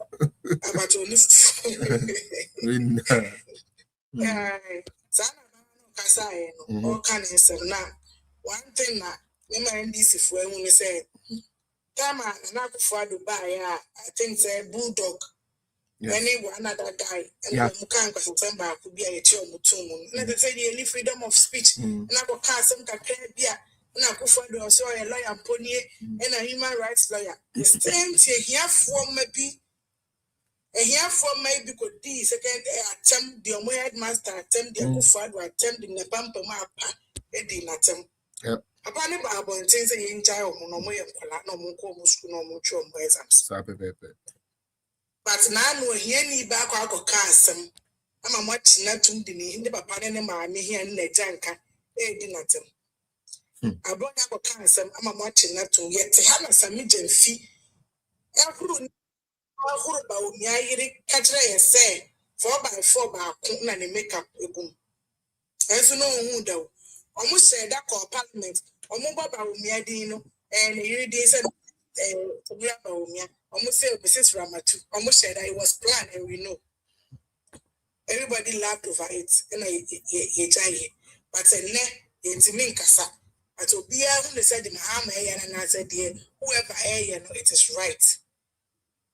S11: but oni fufu sana kasa no all can answer na one thing na me ma ndisi fu ehun ni say kama na kufu Dubai I think say bulldog. Any one other guy, and you can't go to back could be a child mutum. Let us say any freedom of speech, and I will cast some beer, and I go for the also a lawyer pony and a human rights lawyer. The same thing here for maybe a here for maybe could be second attempt the headmaster attempt the Kufadu attempt in the Bempah map, Eddie Natem. Upon a Bible and things in Jao, no more, no more, no more, exams. But now no here back our castle. I'm a much not to the papa and mammy here in the janka, dinatum. I brought up a castle, I'm a much not to yet to have a samijan fee. I couldn't about me, catch I say 4x4 by and makeup a boom. As you know, though, almost said that call parliament, or mobile about me, Dino, and you did say, almost say Mrs. Ramatu, almost said I was planned and we know. Everybody laughed over it, and I but a net, it's me, Cassa. But to be able to say the Mahama, and I said, dear, whoever I know it is right.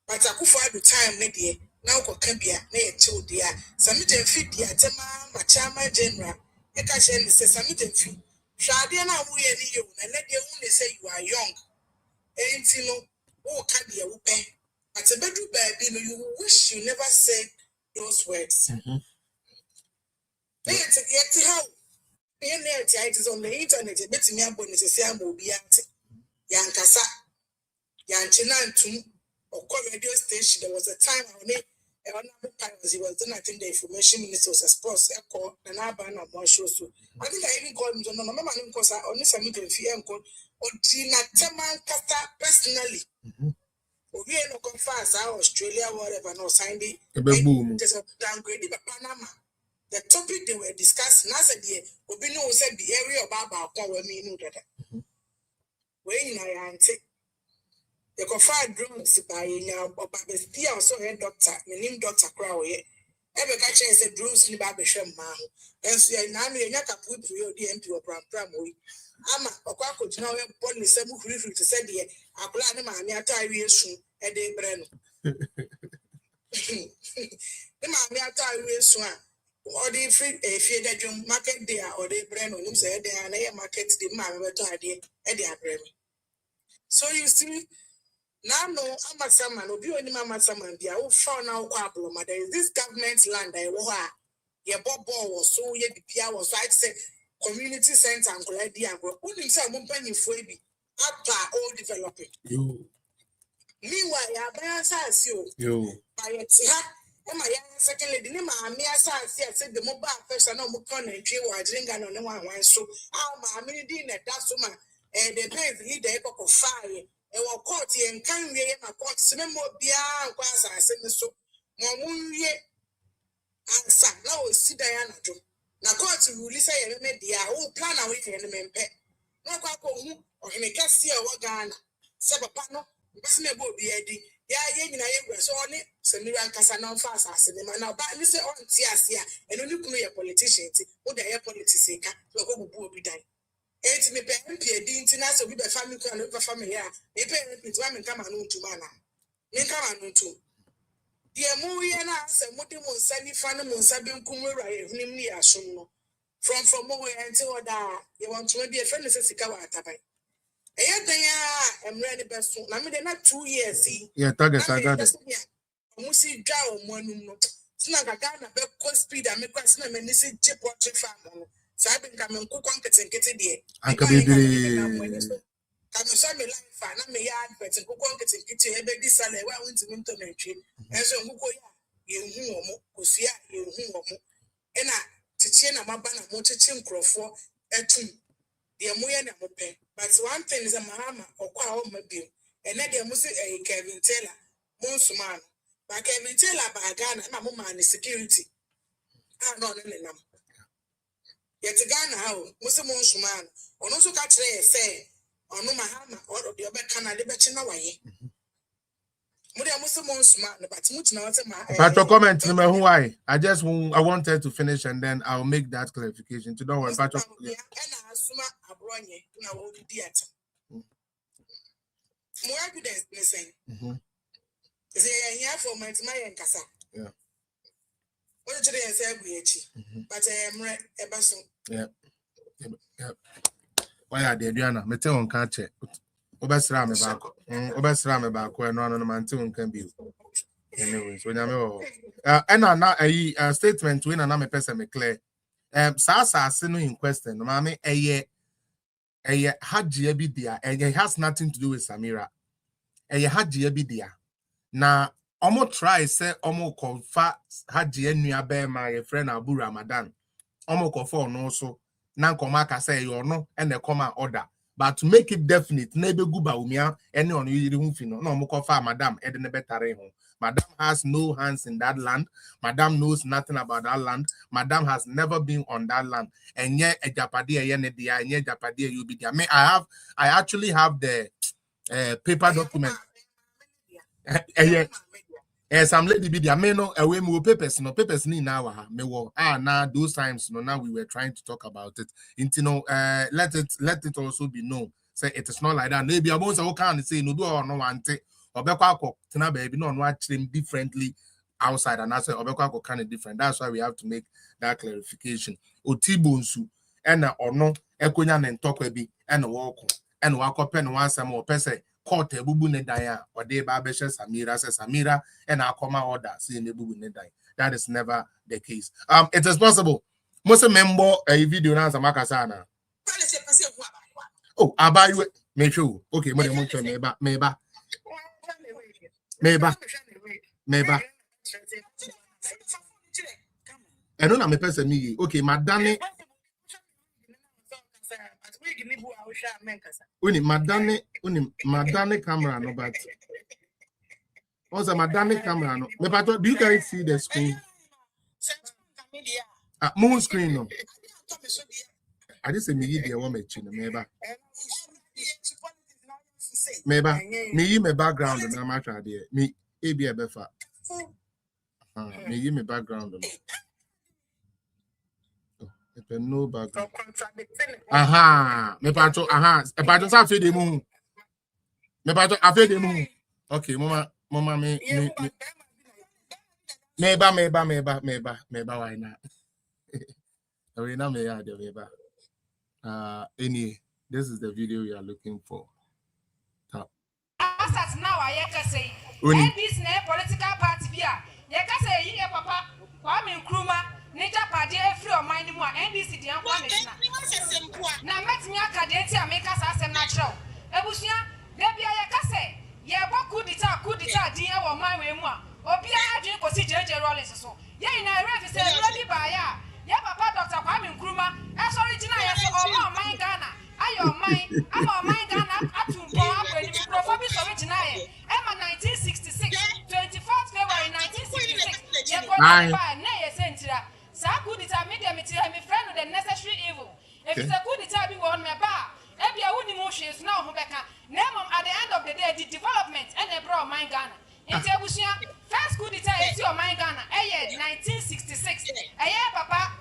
S11: But I could find the time, maybe now can be a near 2 dear. Some feet, dear, Tema, Machama General, a cashier says some feet. Shadiana, we and you, and let you only say you are young. Ain't you know, oh, can be a whooping. But a bedroom baby, you wish you never said those words. Yet, how? It is on the internet, a bit me about Mrs. Sambo Bianti. Yankasa, Yanchinantum, or call radio station. There was a time on he was then I think the information minister was a sports echo and I ban on more shows. So I think I even called him to no number because I only submit a fee and called or Tina Taman Kata personally. We are not confess Australia, whatever, no signed it. Just a downgraded Panama. The topic they were discussing, I said, yeah, we know said the area of Baba, power me no that. When I answer. The confined drones by now, but still also a doctor, the name Dr. Crowley. Every catcher said drones in Babisham Mahu. And so now you're not a put to your DMP or Pramway. I'm a quack now, born some who refused to say, dear, I plan a man, I tie you soon, and they bren. The man, I tie you soon. Or they free a fear that you market there, or they bren on them said they are market the man to idea, and they are bren. So you see. Now, no, I'm a salmon, or you any mamma salmon, be a found now problem. There is this government land, I will have. Your Bob was so yet the Pia was like say community center and good idea. Wouldn't say I'm penny for me. After all developing. Meanwhile, I buy you. By it, and my young second lady, name I said the mobile person, no more corner, and I drink on the one. So, my mini dinner, that's woman, and the pay the epoch of fire. And what court and can we my court remember beyond class I said so. Mamuye answer now see Diana Joe. Now court will say and made the whole plan away and men pet. No quack or in a cassia or Ghana. Sabapano, Bassimo be Eddie. Yeah, I was on it. So Miran Casano fast as the man now, but Mr. On Tiasia and only come a politician. What the air politics say, will be done. It's me pen the international with the family can over family. Me pen it one come on to mana. Me come on to. deɛ moyɛ no asɛ mode mo nsa nifa no mo nsa benkum wura yɛhunim ne yɛasom no from mo wɔ ɛnte hɔ daa yɛwɔ ntoma bi ɛfrɛ no sɛ sika wɔ ataban ɛyɛ dan a mmerɛ ne bɛso na mede na 2 years yi ɔmo si dwa ɔmo anum no sina gaga na bɛkɔ speed a mekɔ sina m'ani si gye pɔtwe fa mo no saa bi nka menkokɔ nketenkete deɛ
S9: anka bebree
S11: kame so me life na me ya advert nkokɔ nketenkete ɛbɛdi sala ɛwa wontimi ntɔ na ntwe ɛso nkokɔ ya yɛhu ɔmo kosua yɛhu ɔmo ɛna titie na maba na mo kyekye nkrɔfoɔ ɛtum deɛ moyɛ na mopɛ but one thing is a Mahama ɔkɔ a ɔma bio ɛnɛ deɛ mo sɛ Kevin Taylor mo nsoma no ba Kevin Taylor ba Ghana na mo ma ne security no ne nam yɛte Ghana ha o mo sɛ mo nsoma no ɔno nso ka kyerɛ yɛ sɛ ɔno Mahama ɔdo deɛ ɔbɛka na de bɛkye na wayɛ mo deɛ mo sɛ mo nsoma no but mo tena wɔte ma
S9: Patrick comment no me who I wanted to finish and then I'll make that clarification to don't worry Patrick
S11: ɛna asoma abronye na wo di ata mo evidence ne sɛn is a here for my nkasa
S9: yeah
S11: what did you say aguyechi but mre ebaso
S9: yeah why are they Diana me tell on can check obesra me back no man tell on can be anyways when I'm na a statement when na me person me clear sa no in question no ma me eye hajia bi dia it has nothing to do with Samira eye hajia bi dia na omo try say omo konfa hajia nua be ma ye friend Abu Ramadan omo konfa no so na nkoma ka say yo no e na come order but to make it definite na be guba umia ene ono yiri hu fi no na omo konfa madam e de ne betare ho. Madam has no hands in that land. Madam knows nothing about that land. Madam has never been on that land. And yet, a Japadia, and yet Japadia, you be there. I actually have the paper document. Some lady be there. Me no away me papers. No papers ni now. Me wo now those times. No now we were trying to talk about it. Into no let it also be known. Say it is not like that. Maybe I won't say okay and say no do or no want it. Obekwa tena baby no watch them differently outside and I say obekwa kind of different. That's why we have to make that clarification. Otibonsu ena ono ekonya ne ntokwa bi ena wako pen one some more person court ebubu ne dan a ode ba be Samira say Samira ena akoma order say ne bubu ne dan. That is never the case. It is possible most member a video na samaka sana. Oh abayu make sure okay mo meba I don't know me person me okay madame madame camera no but also madame camera no me pato do you guys see the screen moon screen no I just say me the one me chin meba me yi me background na ma twa de me e bi e befa me yi me background no no background me pato e pato sa fe de mu me pato afe de mu okay mama me why not we na me ya de meba this is the video you are looking for.
S2: As now I can say, this political party here, you can say, yeah, Papa, Kwame Nkrumah, Nature Party, free or mind more, NDC, the one is now. Met me a cadentia make us as a natural. Ebusia, there be a casse, yeah, what could it dear or my way more, or be a drink or see J. Rollins so. Yeah, in a ready say, ready by ya. Yeah, Papa, Dr. Kwame Nkrumah, as original as all my Ghana. I'm on my Ghana up to Prophobic original. Emma 1966, 24th February 1966. So good it made me friend with the necessary evil. If it's a good it be on my bar. Every emotions now, Rebecca. Name at the end of the day, the development and they brought my Ghana. First good it is your my Ghana. 1966. Papa,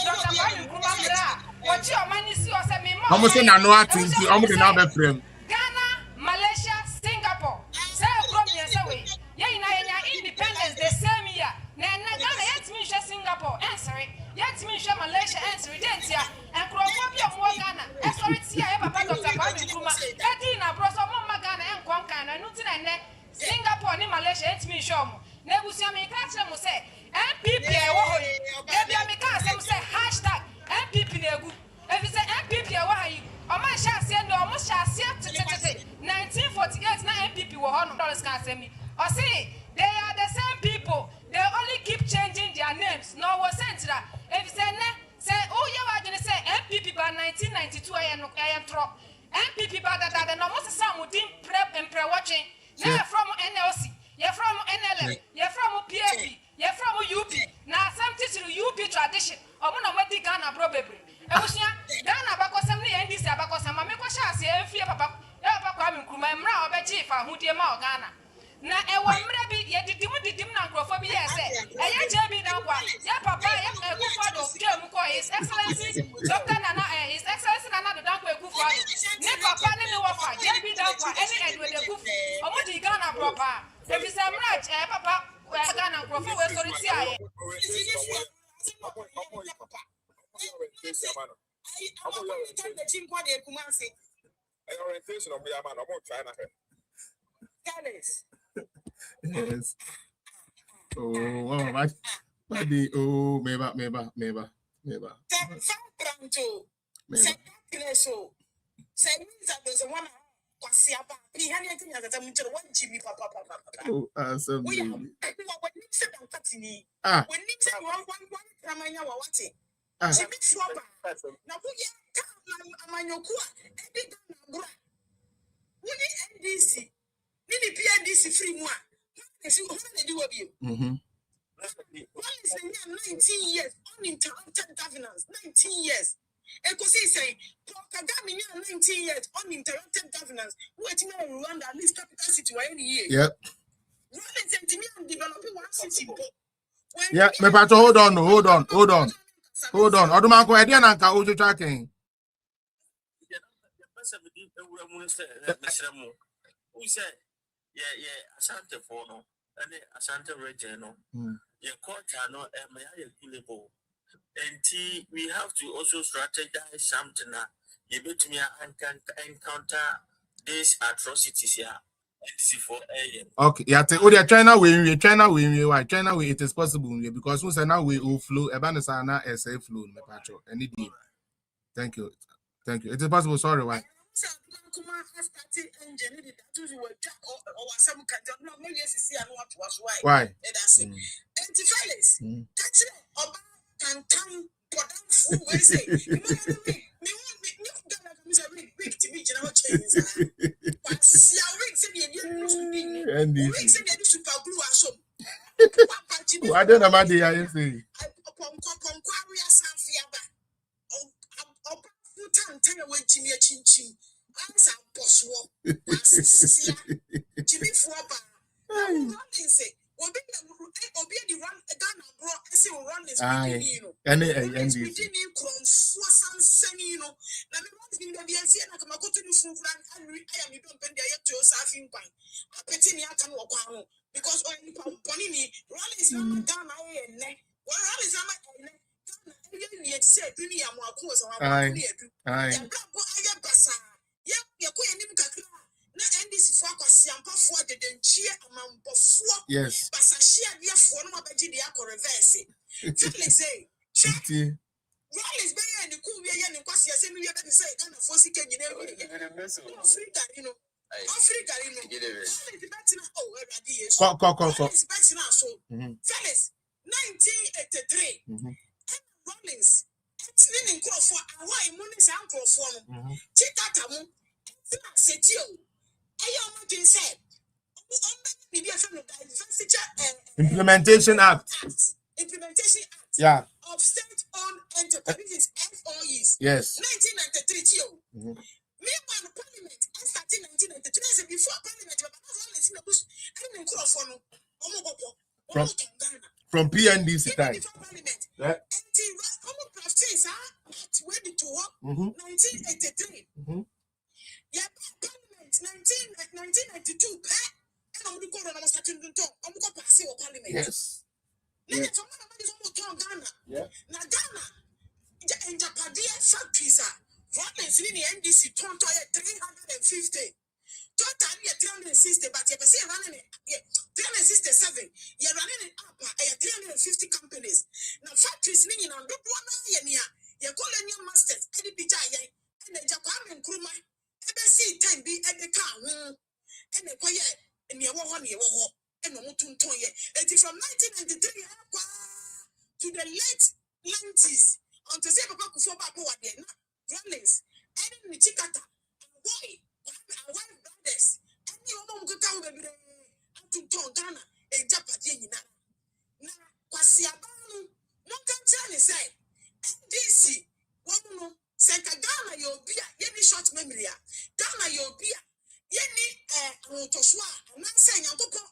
S2: Dr. Kwame Nkrumah. What your money see or say me more.
S9: Almost in another thing, almost in another frame.
S2: Ghana, Malaysia, Singapore. Say from your way. Yeah, tradition to me show mo na busia me ka kire mo say MPP e wo ho yi e bia me ka say mo say #MPP na egu e bi say MPP e wo ha yi o ma sha ase ndo o mo sha ase tete 1948 na MPP wo ho no dollars ka say me o say they are the same people they only keep changing their names no was central if say na say oh you wa gonna say MPP by 1992 ayen tro MPP by that no mo say some dim prep and pre watching na from NLC you from NLM you from PAP you from UP na something to UP tradition o mo no wedi Ghana bro bebre e busia Ghana bakosam ni NDC bakosam ma me kwa sha ase efie papa ya papa kwa me nkruma mra obechi fa hudie ma Ghana na ewa mra bi ye didim na nkrofo bi ye se eye je bi na kwa ya papa ya Ekufado kem ko his excellency Dr. Nana his excellency Nana do danko Ekufado ne papa ne me wafa je bi na kwa any Edward Ekufu omo di Ghana proper e bi se mra papa Ghana nkrofo we sorry ti aye
S9: Yes. Oh, my. Oh, meba. Oh, awesome.
S11: NDC free moi. Mm-hmm. 19 years uninterrupted governance. 19 years. Ekosi say, Kagame 19 years uninterrupted governance. Wait now Rwanda at least capital city for any year.
S9: Yep.
S11: Rwanda developing one city.
S9: Yeah, me pato hold on. Odumanko edi ananka ojo tracking.
S17: Who said, yeah, Asante for no, and Asante Regeno, your court are not a and we have to also strategize something. You bet me and can encounter these atrocities here.
S9: Okay, yeah, China win, why? China win, it is possible because we say now we will flow, Ebanisana SA flow, my patro, any day. Thank you. It is possible, sorry, why? Why? I don't know about the IFC.
S11: because
S9: yes.
S11: Fellas, 1983. Rollins, Tlin Crawford, and why Munis and Crawford. Chitatamu, Setio. I said,
S9: Implementation Act. Yeah.
S11: Of state-owned enterprises, FOEs.
S9: Yes.
S11: 1993, too. Meanwhile, Parliament, I started 1993. Before Parliament, but Rollins in the bush, and Crawford.
S9: From PNDC time.
S11: Yeah. Ready to work. 1983. Yeah, Parliament 1992. And I'm going to start to talk. I'm going to pass your Parliament.
S9: Yes.
S11: Yeah. Now Ghana, in Japan, factories are violence in the NDC. 350. Totally 360, but you can see running it. 367. You're running it up. 350 companies. Now factories meaning on good one. You're colonial masters. Eddie Bijay and the Japan and Kruma. Ever see time be at the car. And the quiet and your one year and the Mutun Toye. And from 1993 to the late 90s on to say Papa Kufoba Poa, Rollins, and Chikata, and white brothers, and your mom go down to Ghana, and Japadina. Now, Kwasiabanu, no can tell say, NDC, one Santa Ghana, your beer, any short memory, Ghana, your beer. Yeni Toswa, and I'm saying I'm going to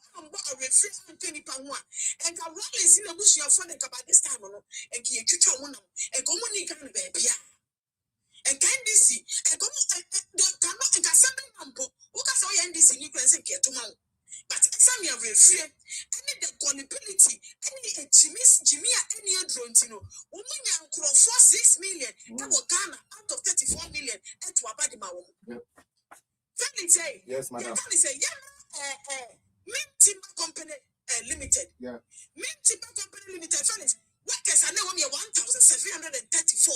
S11: refrain and 20 pound one. And I rally in the bush your friend about this time, and you teach one and go money can be. And NDC, and go cannot and Cassandra Nampo, who can say NDC, you can say tomorrow. But some your refrain, any the gullibility, any Jimmy, any drontino, woman and crow for 6 million, that will Ghana out of 34 million at Wabadima. Say, yes, madam. You say, Mint Timber Company Limited. Yeah. Mint Timber Company Limited. Fellas, workers are now only 1,734.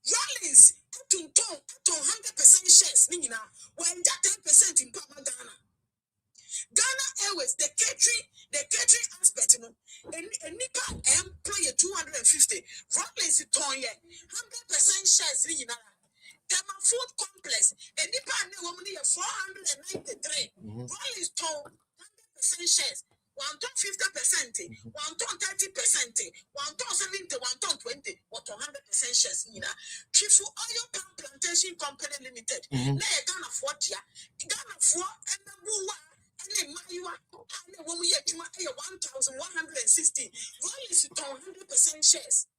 S11: Rollins, to 100% shares, Nina, when that 10% in Papa Ghana. Ghana Airways, the catering aspect, and Nipa employ 250. Rollins, 100% shares, Nina. Tama Food Complex, and Nipa woman here 493. Rolling Stone 100% shares, 150%, 130%, 170, 120, what 100% shares. Chifu Oil Palm Plantation Company Limited. Ghana for Ghana for and the Bua and the Mayua and the woman here 1,160. Rolling Stone 100% shares.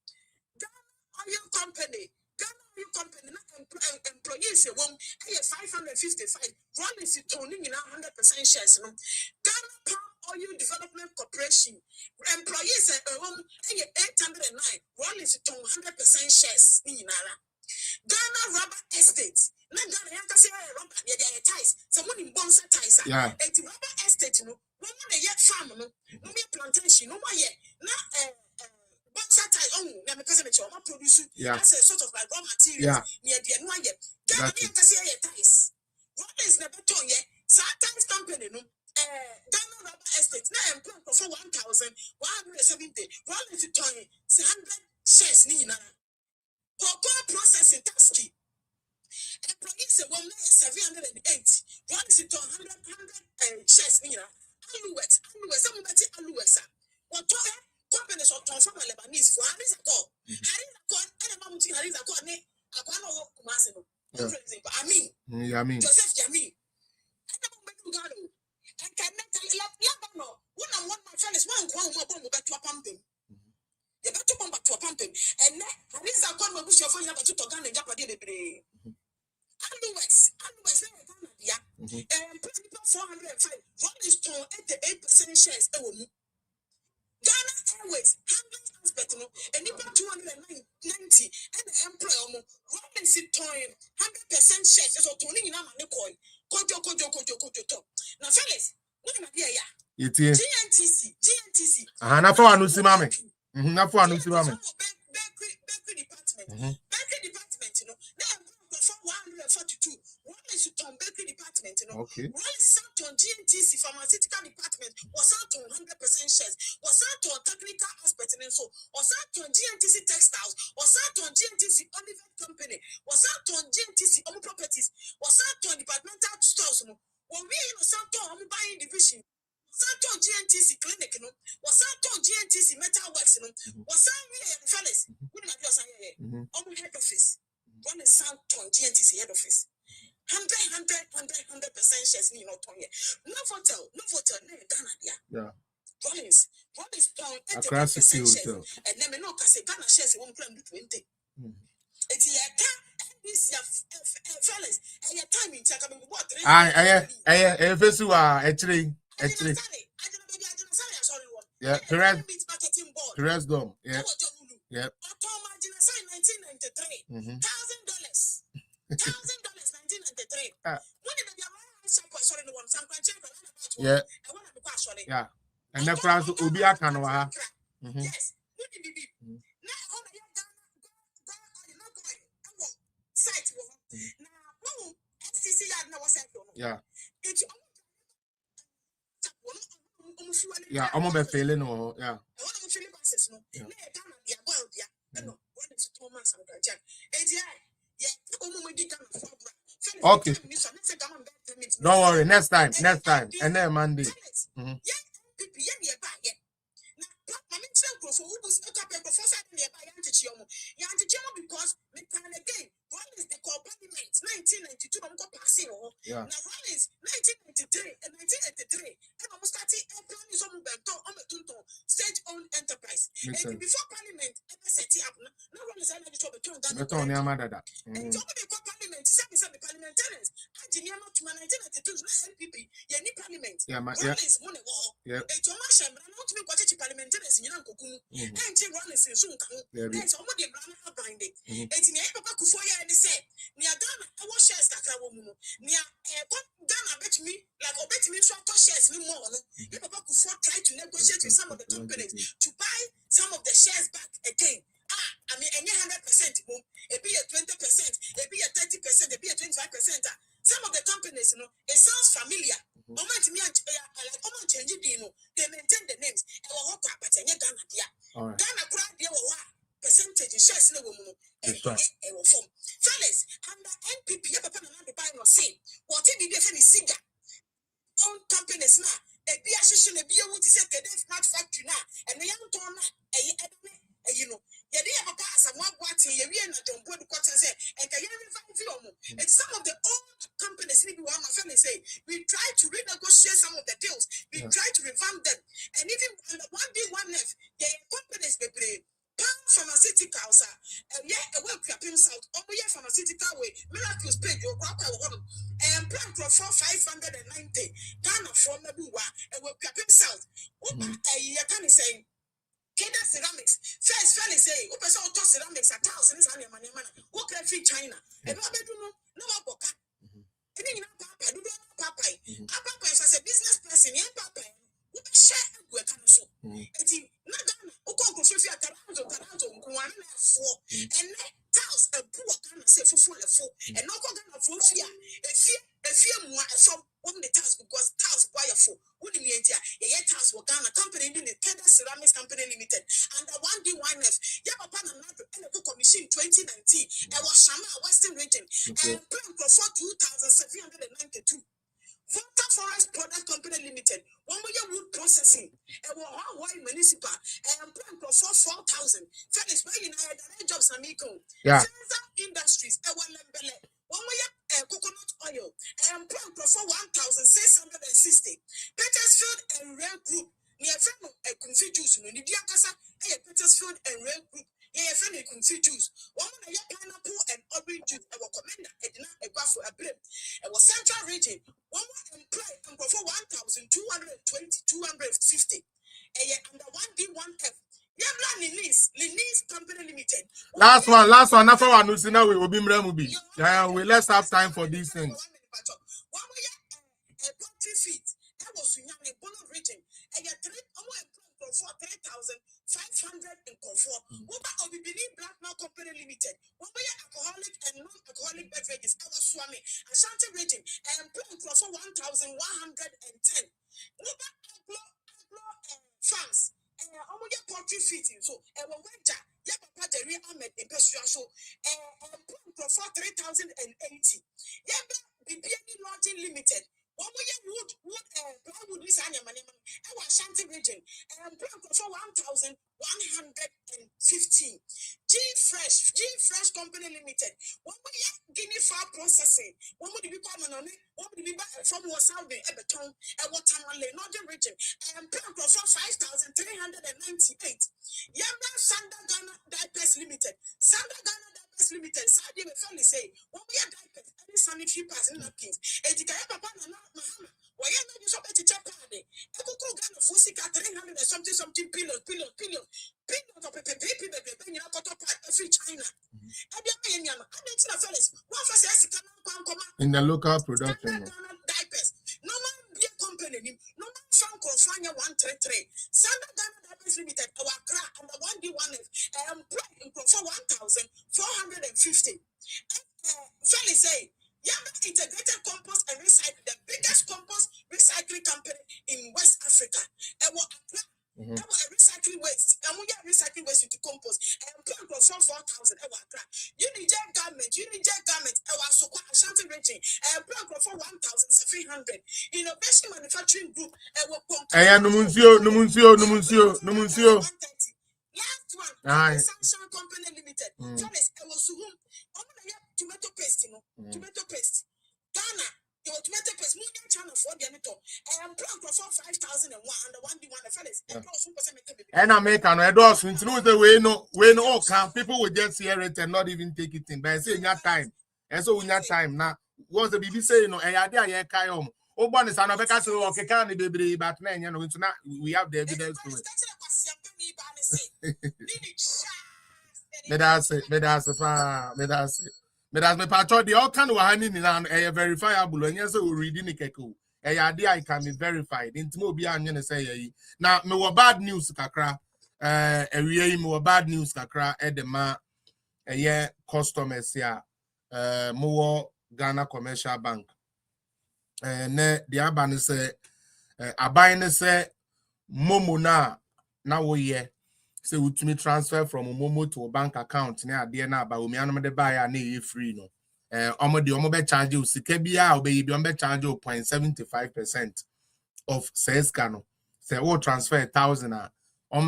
S11: Ghana Oil Company. Ghana Oil Company employees a 555. Rolling is owning in 100% shares. Ghana Palm Oil Development Corporation employees a 809. Rolling is 100% shares. Ghana Rubber Estate. Ghana rubber near ties. Someone in Bonsa ties. Yeah. And rubber estate. No one yet farm. No plantation. No more yet. Produce as a sort of like raw materials near the Anwaya. Ghana ties. What is never told yet? Sometimes company, no, Ghana Rubber Estate, now employed for 1,170. Rolling to 100 shares, Nina. Cocoa processing tasky. Employees a woman 708. Rolling to 100 shares, Nina. Aluex, somebody Aluexa. What companies are transformed Lebanese for Harry's a call. Harry's a call, and a mountain Harry's a call. I mean, Joseph Jami. I cannot Yabano. One my friend is one back to a pumping. You got to pump back to a pumping. And Harry's a call, my bush of fire to Togan and Japadi. Aluex, and 405. One is to 88% shares. Ghana Airways, 100 aspect, and even 290, and the employer, Robin Sitoin, 100% shares, so to Nina Manikoi, Kojo. Now, fellas, what am I here? GNTC.
S9: Not for Anusimame. Not for Anusimame.
S11: Bakery department, they 142. One is to bakery department, okay. One is out on GNTC pharmaceutical department, was out on 100% shares, was out on technical aspect, and so was out on GNTC textiles, was out on GNTC Olivet Company, was out on GNTC Home Properties, was out on departmental stores. When we in Santo Home Buying Division, was out on GNTC Clinic, was out on GNTC Metal Works, was out here, fellas. What am I doing? On head office. One is out on GNTC head office. 100% shares in your tongue. No hotel, no Ghana. Yeah. Rollins town 80% shares. And then no can say Ghana shares 120. It's your time. This fellas. And your time in Chaka. Actually.
S9: Yeah, Perez Dome. Yeah. Yeah.
S11: 1993. $1,000. $1,093. Yeah.
S9: Yeah. And the France will be a canoa.
S11: Yes.
S9: Yeah. Yeah, I'm gonna be failing or yeah. Okay. Don't worry. Next time. And then Monday.
S11: Because again, one is the core parliament 1992. I'm going to pass it. Now one is 1993 and 1983. And I'm starting a plan is on state-owned enterprise. And before parliament, ever set it up. No one is able to return that. And the core parliament is the parliamentarians. And the year 1992 NPP, you need parliament. One is one wall. It's a machine, but I'm not to be what parliamentarians in Yankokunu. And one is in Sunka. There's already a brand binding. It's in Papa Kufoya and say, near Ghana, I was shares that I will near Ghana bet me like a bet me short shares no more. Papa Kufo tried to negotiate with some of the companies to buy some of the shares back again. I mean, any 100%, it be a 20%, it be a 30%, it be a 25%. Some of the companies, it sounds familiar. They maintain the names. Ghana percentage shares in the woman. Fellas, under NPP, what did you defend is cigar? On companies now, a beer session, a beer would say the smart factory now, and the young tone, you know, you have a pass and one watching a real don't put the quarter say, and can you revive and some of the old companies, maybe one my family say, we try to renegotiate some of the deals, we try to revamp them, and even under one day, one left, the companies they play. Pharmaceuticals, a work himself, pharmaceutical way, miracles paid your papa and plan for 590 Ghana from Mabua, and work himself. Can say, Keda ceramics, first fellow say, Open ceramics, 1,000 and money, who can feed China, and no boca. And then Papa, do not Papa. Papa is a business person, and Papa. Share with us. It's not Ghana. Uko kufifia Toronto, Guanana for and taus a poor kind of say for full and no Ghana for fear. A fear more from one the task because taus wire for wouldn't be India. A task for Ghana company in the Keda Ceramics Company Limited and the 1D1F. Yapapan and the commission 2019. I was Shama Western region and plan for 2,792. Volta Forest Product Company Limited, 1 million wood processing, and Hawaii Municipal, and plan for 4,000. Felix, where you know the jobs, amigo. Industries, and 1 million coconut oil, and plan for 1,660. Petersfield and Rail Group, near Femo, a Kunfi Juice, no Nidiakasa, a Petersfield and Rail Group. Femi Kunfi Juice. 1 million pineapple and orange juice. Our commander, a graph for a blip. Our central region. 1 more employee and for 1,220, 250. Under 1D1F. Linis Company Limited.
S9: Last one. After one, we will be Mremubi. Yeah, let's have time for these things.
S11: 1 million poultry feet. That was in the Bono region. And you for 3,500 in comfort. What about Obibini Black Now Company Limited? 1 million alcoholic and non-alcoholic beverages. Our Swami, Ashanti region, and plan for 1,110. What about Aglo farms? And poultry feeding. So, and when winter, Papa Jerry Ahmed in Pesuaso, and plan for 3,080. BBN Lodging Limited. 1 million wood this annual money. Our Ashanti region and plan for 1,115. G Fresh Company Limited. 1 million guinea fowl processing. 1 million be common on it. 1 million from Wasabi, Ebeton, and Watamale, Northern region and plan for 5,398. Yamba Sanda Ghana Diapers Limited. Sanda Ghana Diapers Limited. Saudi me family say 1 million diapers. Any sanitary pads in napkins. Papa Mahama. Why are you so better? Japan? Eko Ghana Fusika 300 and something billion of China.
S9: In the local production.
S11: Diapers. No man be a company. No man fan Profanya 133. Standard Ghana Diamonds Limited, our crack under 1D1F, for 1,450. Felly say, Yama Integrated Compost and Recycle, the biggest compost recycling company in West Africa. A recycling waste, and we get recycling waste into compost, and plan from 4,000. Uniject garment, so Ashanti region, and plan from 1,300. Innovation Manufacturing Group, and we'll Numuncio. Last one, Sunshine Company Limited. Fellas, I was tomato paste, tomato paste. Ghana, your tomato paste, moving channel for the anito. And plan for 5,001 under 1D1 fellas.
S9: And American, I don't know the way no can people will just hear it and not even take it in. But I say in that time, and so in that time now, once the BBC say no, I kayom. Oh, one is another castle or can be but then you know it's not. We have the evidence to it. Medase me patro the all kind of hanging in an verifiable and yes we reading it keko I can be verified into mo bia anya say na me wo bad news kakra ewie me wo bad news kakra edema customers here mo wo Ghana Commercial Bank ne the aban say aban ne say momo na wo ye say we transfer from Momo to a bank account near DNA but we anam de buy na free no omo be charge you sika bia be charge 0.75% of sales cano say we transfer 1,000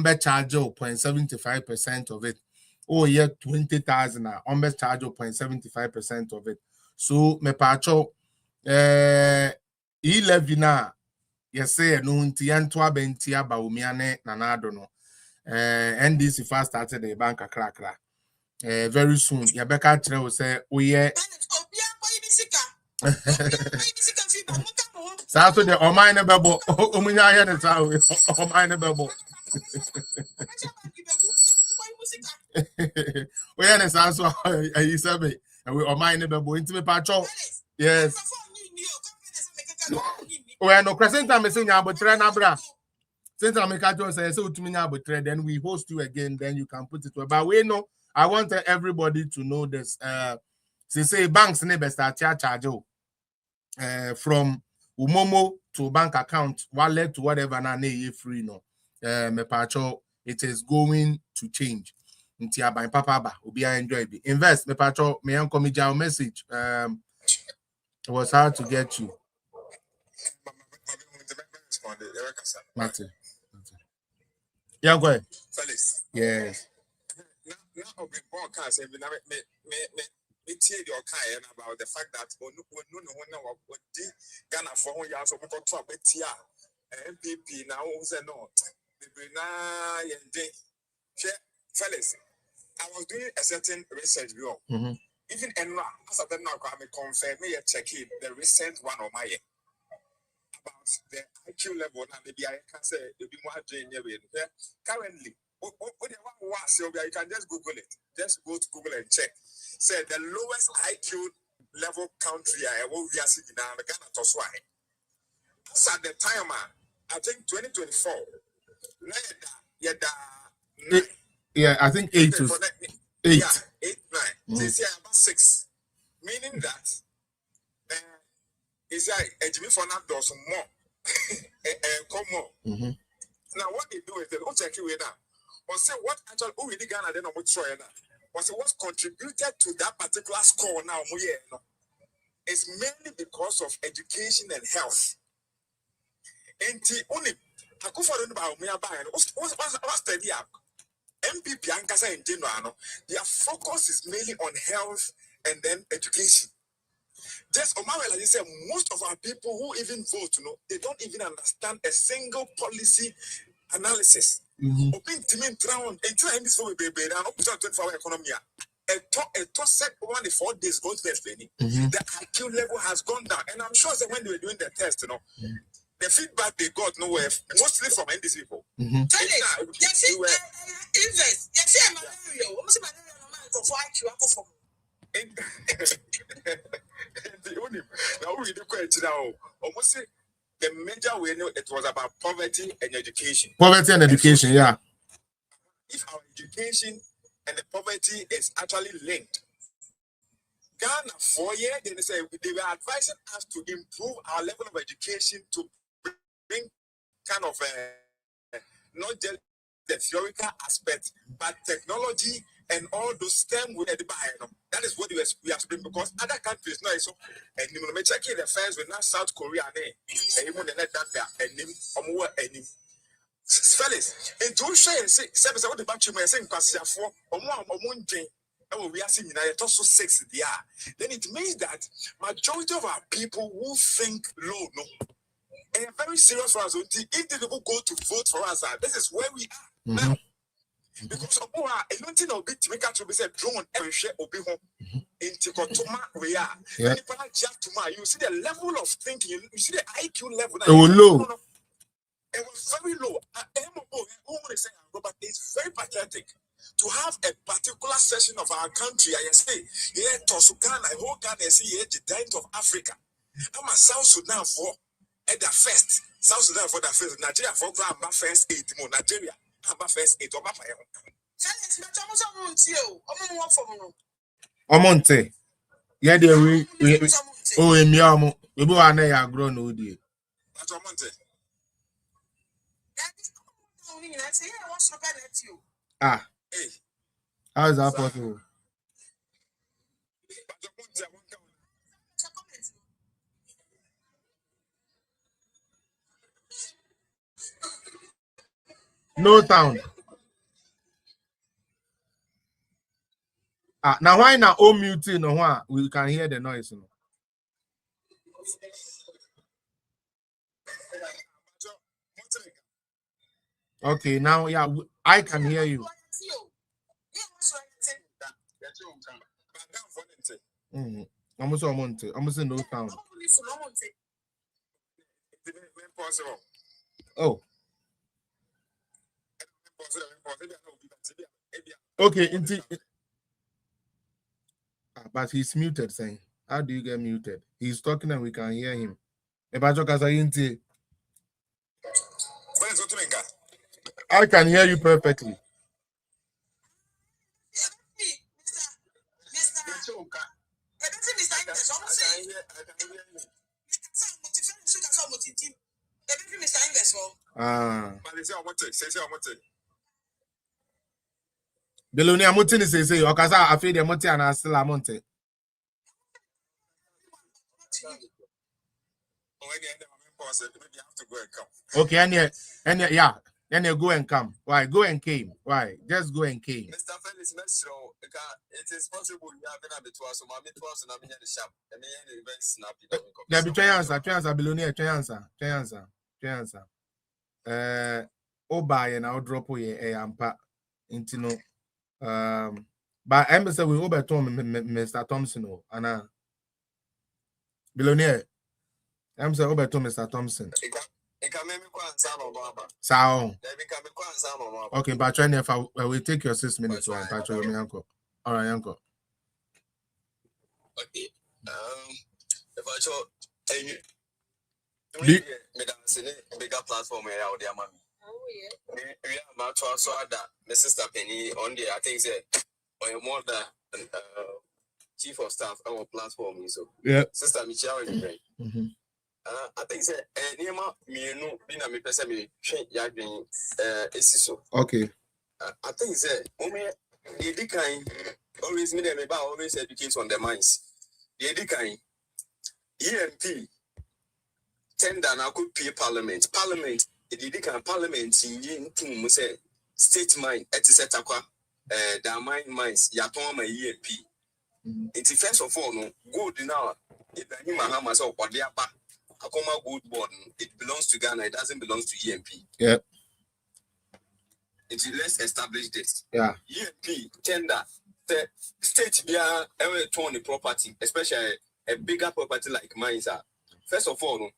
S9: be charge 0.75% of it yeah 20,000 be charge 0.75% of it so me pacho 11 na yes say no nti anto abenti aba we ane nanado no NDC first started the bank a crack. Very soon, Yabeka Tre will say, oh yeah. Saturday, or mine bubble, Omina and or mine bubble. We had a sense of a survey, and we are mine bubble into the patrol. Yes. Well, no crescent time is in Abra. Since America says so to me now, but then we host you again, then you can put it to. But we know I want everybody to know this. They say banks never start charge from Umomo to bank account, wallet to whatever na free no. Me pacho, it is going to change. Ntia by papa ba obi enjoy it. Invest me pacho me uncle me jaw message. It was hard to get you. Martin. Yeah, go ahead.
S16: Felix.
S9: Yes.
S16: Now I'll be more cars and me tell your kind about the fact that when Ghana for 1 year so we got to MPP now say no. Felix, I was doing a certain research bureau. Even as of now, I confirm me check it the recent one of my about the IQ level and maybe I can say it'll be more currently. You can just Google it. Just go to Google and check. Say the lowest IQ level country I will be asking now Ghana to swine. As at the time, I think 2024.
S9: Yeah, I think 8 to 8.
S16: Yeah, 8, 9. This year about 6. Meaning that it's like a Jimmy for not does more. Come more. Now what they do is they don't check it now. Or say what actually who really Ghana then we try now. Or say what's contributed to that particular score now. It's mainly because of education and health. And the only I go for about me about what's the up. MPP and Kasa in general, their focus is mainly on health and then education. Just like you said, most of our people who even vote, they don't even understand a single policy analysis. The IQ level has gone down, and I'm sure that when they were doing the test, the feedback they got nowhere, mostly from NDC people. Now we the question now. Almost say the major way it was about poverty and education.
S9: Poverty and education, yeah.
S16: If our education and the poverty is actually linked, Ghana 4 years, they were advising us to improve our level of education to bring kind of not just the theoretical aspect, but technology and all those STEM with the buy. That is what we have to bring, because other countries now so and you know checking the first with now South Korea and even the net that and fellas and to share and say what the battery may say for we are seeing also 6 there. Then it means that majority of our people who think low, no, and very serious for us. If the people go to vote for us, this is where we are now. Because of I don't think I'll be to make out to be said drone and share or be home in Tikotoma we are. You see the level of thinking, you see the IQ level.
S9: It was low.
S16: It was very low. Robert, it's very pathetic to have a particular section of our country. I say, yeah, Tosukan, I whole Ghana, I see, yeah, the giant of Africa. I'm a South Sudan for at the first. South Sudan for the first. Nigeria for Grandma first 8 more. Nigeria, Grandma first 8 or Papa.
S9: Omonte. Yeah, we oh, Emiamo. We go on there, grown old.
S16: That's Omonte.
S9: Ah.
S16: Hey.
S9: How is that possible? No sound. Ah, now why not all muting or what? We can hear the noise. No? Okay, now yeah, I can hear you. I'm also no sound. Oh. Okay, but he's muted, saying, how do you get muted? He's talking and we can hear him. I can hear you perfectly. Belonia Mutini says, Okaza, I feel the Muti and I still a monte. Okay, and yeah, then you go and come. Why? Go and came. Why? Just go and came.
S16: Mr. Felix, it is possible you have been a bit worse, so my bit worse, and I'm in the shop. And the event snappy.
S9: There be answer, Belonia, answer. Buy and I'll drop away a ampa into no. But I'm say we over to Mr. Thompson, and Belonia. I'm say over to Mr. Thompson. Sound. Okay, but try if I will take your 6 minutes. One, Patrick, my uncle. All right, uncle.
S16: Okay. If I show any bigger platform where out there, man. We are about to also add that my sister Penny on the I think say or more than chief of staff our platform so
S9: yeah
S16: sister Michelle I think say Nema me no be na me person me ya dwen esiso.
S9: Okay.
S16: I think say the kind always me them about always educate on the minds. The kind EMP tender now could pay parliament the kind parliament in thing say state mind etc the minds yaton my EMP. It's first of all no good now if Mahama so or the Akoma Gold Board, it belongs to Ghana, it doesn't belong to EMP.
S9: Yeah.
S16: Let's establish this.
S9: Yeah.
S16: EMP, tender, the state they are ever torn the property, especially a bigger property like mine. First of all,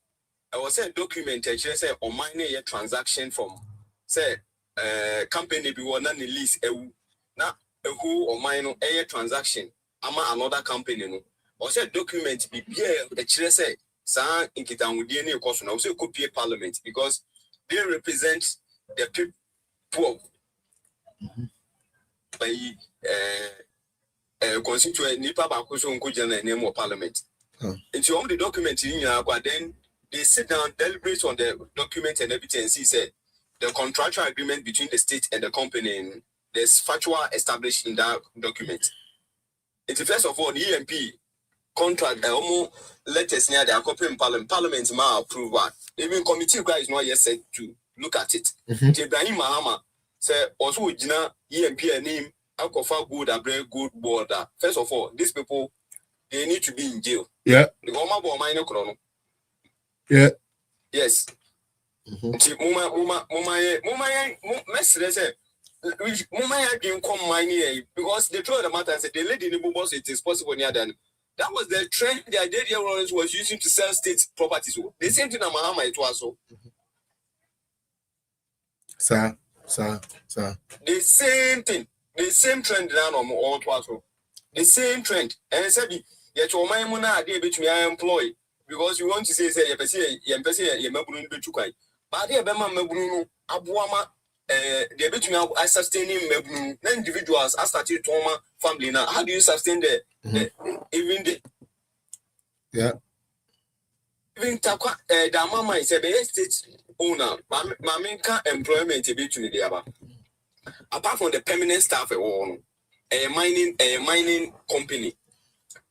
S16: I was saying document actually say on mine a transaction from say company be one and lease now who or mine a transaction ama another company no. Or say document be here actually say
S18: Sa Inkitangudi any cause now also copy parliament because they represent the people by constituent Nipa Bakuso Nkujana name of parliament. It's only the document in but then they sit down, deliberate on the document and everything and see say the contractual agreement between the state and the company. There's factual established in that document. It's first of all the EMP contract letters near the copy in parliament ma approve one. Even committee guy is not yet set to look at it. Ibrahim Mahama say also Jina EMP name alcohol good a very good border. First of all, these people they need to be in jail.
S9: Yeah.
S18: The government minor chrono.
S9: Yeah.
S18: Yes. Muma didn't come mine here because they told the matter and said the lady in the boss it is possible near them. That was the trend the idea was using to sell state properties. The same thing in Mahama it was so.
S9: Sir.
S18: The same thing, the same trend now on all twaso. The same trend. And I said, yet your my mona idea between I employ because you want to say you but the Bema Mebruno, Abuama, the between I sustaining Mebruno, individuals, I started Toma family now. How do you sustain the even the even Takwa the mama is a state owner, Maminka employment a bit to the other. Apart from the permanent staff a mining company.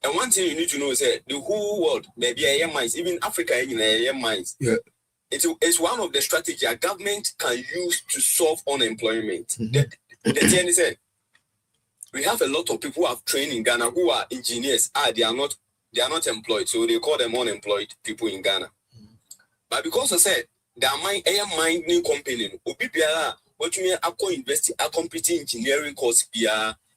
S18: And one thing you need to know is that the whole world, maybe a mines, even Africa in a mines.
S9: Yeah.
S18: It's one of the strategies a government can use to solve unemployment. The thing is that we have a lot of people who have trained in Ghana who are engineers. They are not employed, so they call them unemployed people in Ghana. But because I said the mining company, what you mean, invest a competing engineering course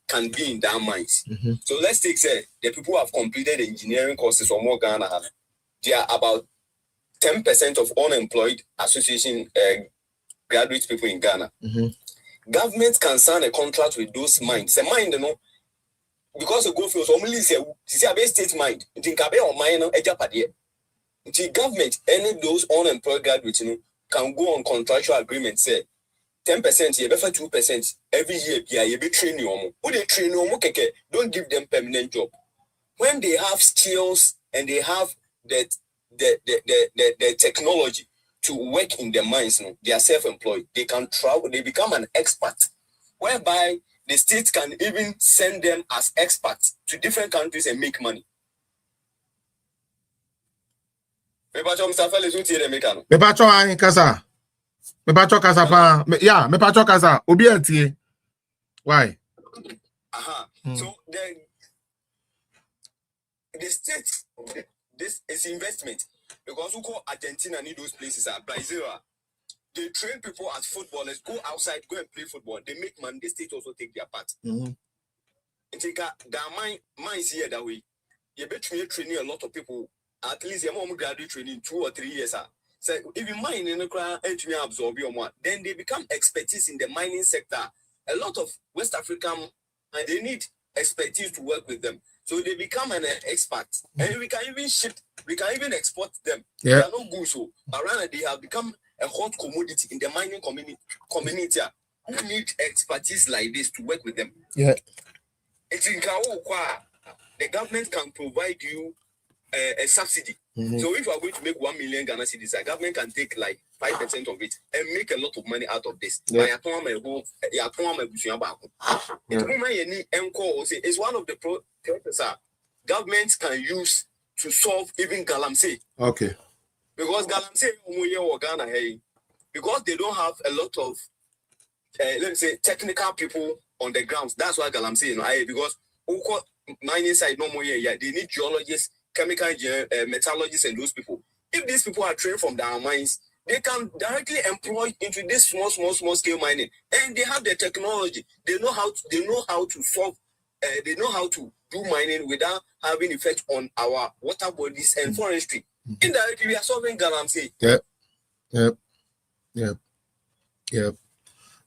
S18: can be in that mines. So let's take say the people who have completed engineering courses or more Ghana, they are about 10% of unemployed association graduate people in Ghana. Government can sign a contract with those mines. The mine, because the gold fields only say a state mine. Think about on mine a Japan. The government, any of those unemployed graduates, can go on contractual agreement. Say 10%, you better 2% every year. You be training them. Who they train them? Don't give them permanent job. When they have skills and they have the technology to work in the mines, they are self-employed. They can travel. They become an expert, whereby the state can even send them as experts to different countries and make money.
S9: Mepacho kasa. Mepacho kasa pa. Yeah, mepacho kasa. Obi etie. Why?
S18: So the state, this is investment because we call Argentina need those places are Brazil. They train people as footballers, go outside, go and play football. They make money. The state also take their part. And think that mines here that way. You bet me training a lot of people. At least your mom graduate training 2 or 3 years. So if you mine in the crowd and you absorb your one, then they become expertise in the mining sector. A lot of West African they need expertise to work with them. So they become an expert. And we can even ship, we can even export them.
S9: Yeah.
S18: They are not good so, but rather they have become a hot commodity in the mining community who need expertise like this to work with them.
S9: Yeah.
S18: It's in the government can provide you a subsidy. So if you are going to make 1 million Ghana cedis, the government can take like 5% of it and make a lot of money out of this. Yeah. It's one of the processes governments can use to solve even galamsey.
S9: Okay.
S18: Because galamsey or Ghana, because they don't have a lot of let's say technical people on the grounds. That's why galamsey, because mining side no more they need geologists, chemical engineers, metallurgists, and those people. If these people are trained from their mines, they can directly employ into this small scale mining, and they have the technology. They know how to solve. They know how to do mining without having effect on our water bodies and forestry. Indirectly, we are solving galamsey.
S9: Yep.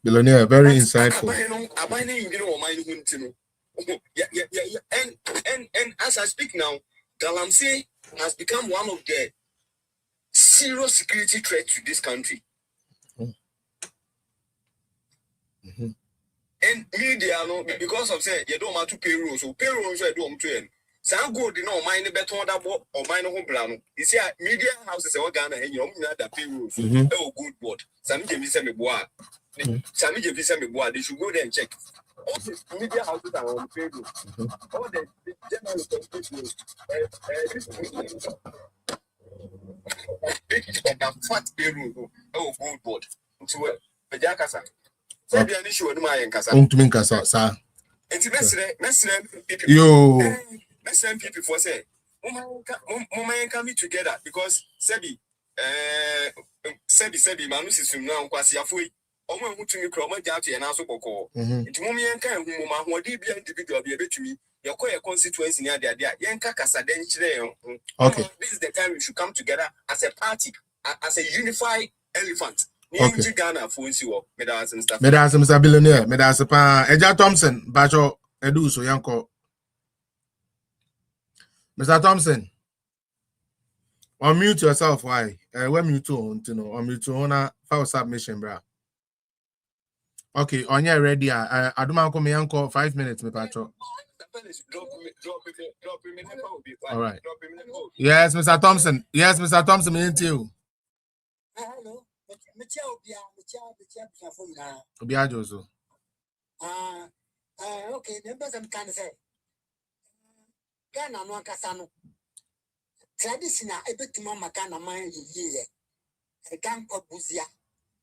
S9: Billionaire, very insightful.
S18: And as I speak now, galamsey has become one of the serious security threat to this country. And media, no, because of say you don't want to payroll, so payroll so don't train. Some good, mind the better or mind home plan. You see, media houses are Ghana and you know that payroll. Oh, good word. Some give me some bois. Some give me some bois. They should go there and check. All the media houses are on payroll. All the general fat payroll. Oh, good word. To a jackass. Say the issue of my Casa.
S9: Untiminkasa, sir.
S18: It's Messi people.
S9: Yo.
S18: Messi people for say, Mama coming together because Sebi, Manus is from now, Quasiafui. Omo who to me, Croma Jati and also Boko. It's Mummy and Kan, whom I be individual be a bit to me. Your core constituency near the idea. Yanka Casa then. Okay. This is the time we should come together as a party, as a unified elephant. Okay. Ghana for you,
S9: Medas Mr. Billionaire, Medas Pa Eja Thompson, Bajo Edu so yanko. Mr. Thompson, unmute yourself. Why? When mute on, you know, unmute on a file submission, bra. Okay, on your ready. I don't want to come yanko 5 minutes, me pacho. All right. Yes, Mr. Thompson. Yes, Mr. Thompson, me into you.
S19: Hello.
S9: Obiajoso.
S19: Okay, members I'm kind of say Ghana no Casano. Traditional a bit to Mama Ghana mine ye. A gang of Buzia,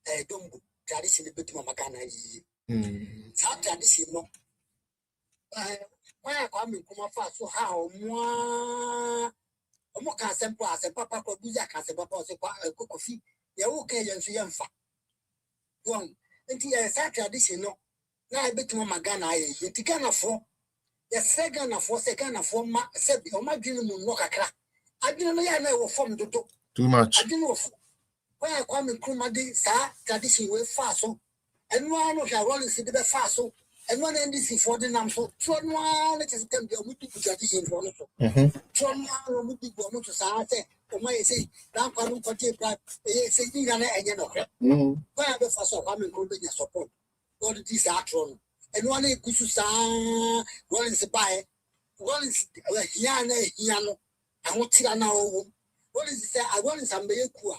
S19: a dongo, tradition a bit to Mama Ghana ye. Some tradition no. Why I come in come fast so how more can simple as a papa could be a papa a coffee. You okay, and see fa. One, and the tradition no. Now I bet to Mama Ghana, you Ghana for the second of 4 second of 4 said, or my dream will knock a crack. I didn't know I will form the door.
S9: Too much.
S19: I didn't know where I come in Krumadi, sir, tradition will fast so. And one of your rolling see the fast so. And one end is for the name so. So one it is them the Mutu tradition for also. So one would be going to say, or may say, down Paru Pati, say, you know, where I be fast so coming to support. What it is atron. And one a kususa, one is a buy, one is Hiano, I want to know. What is it? I want some Bayakua.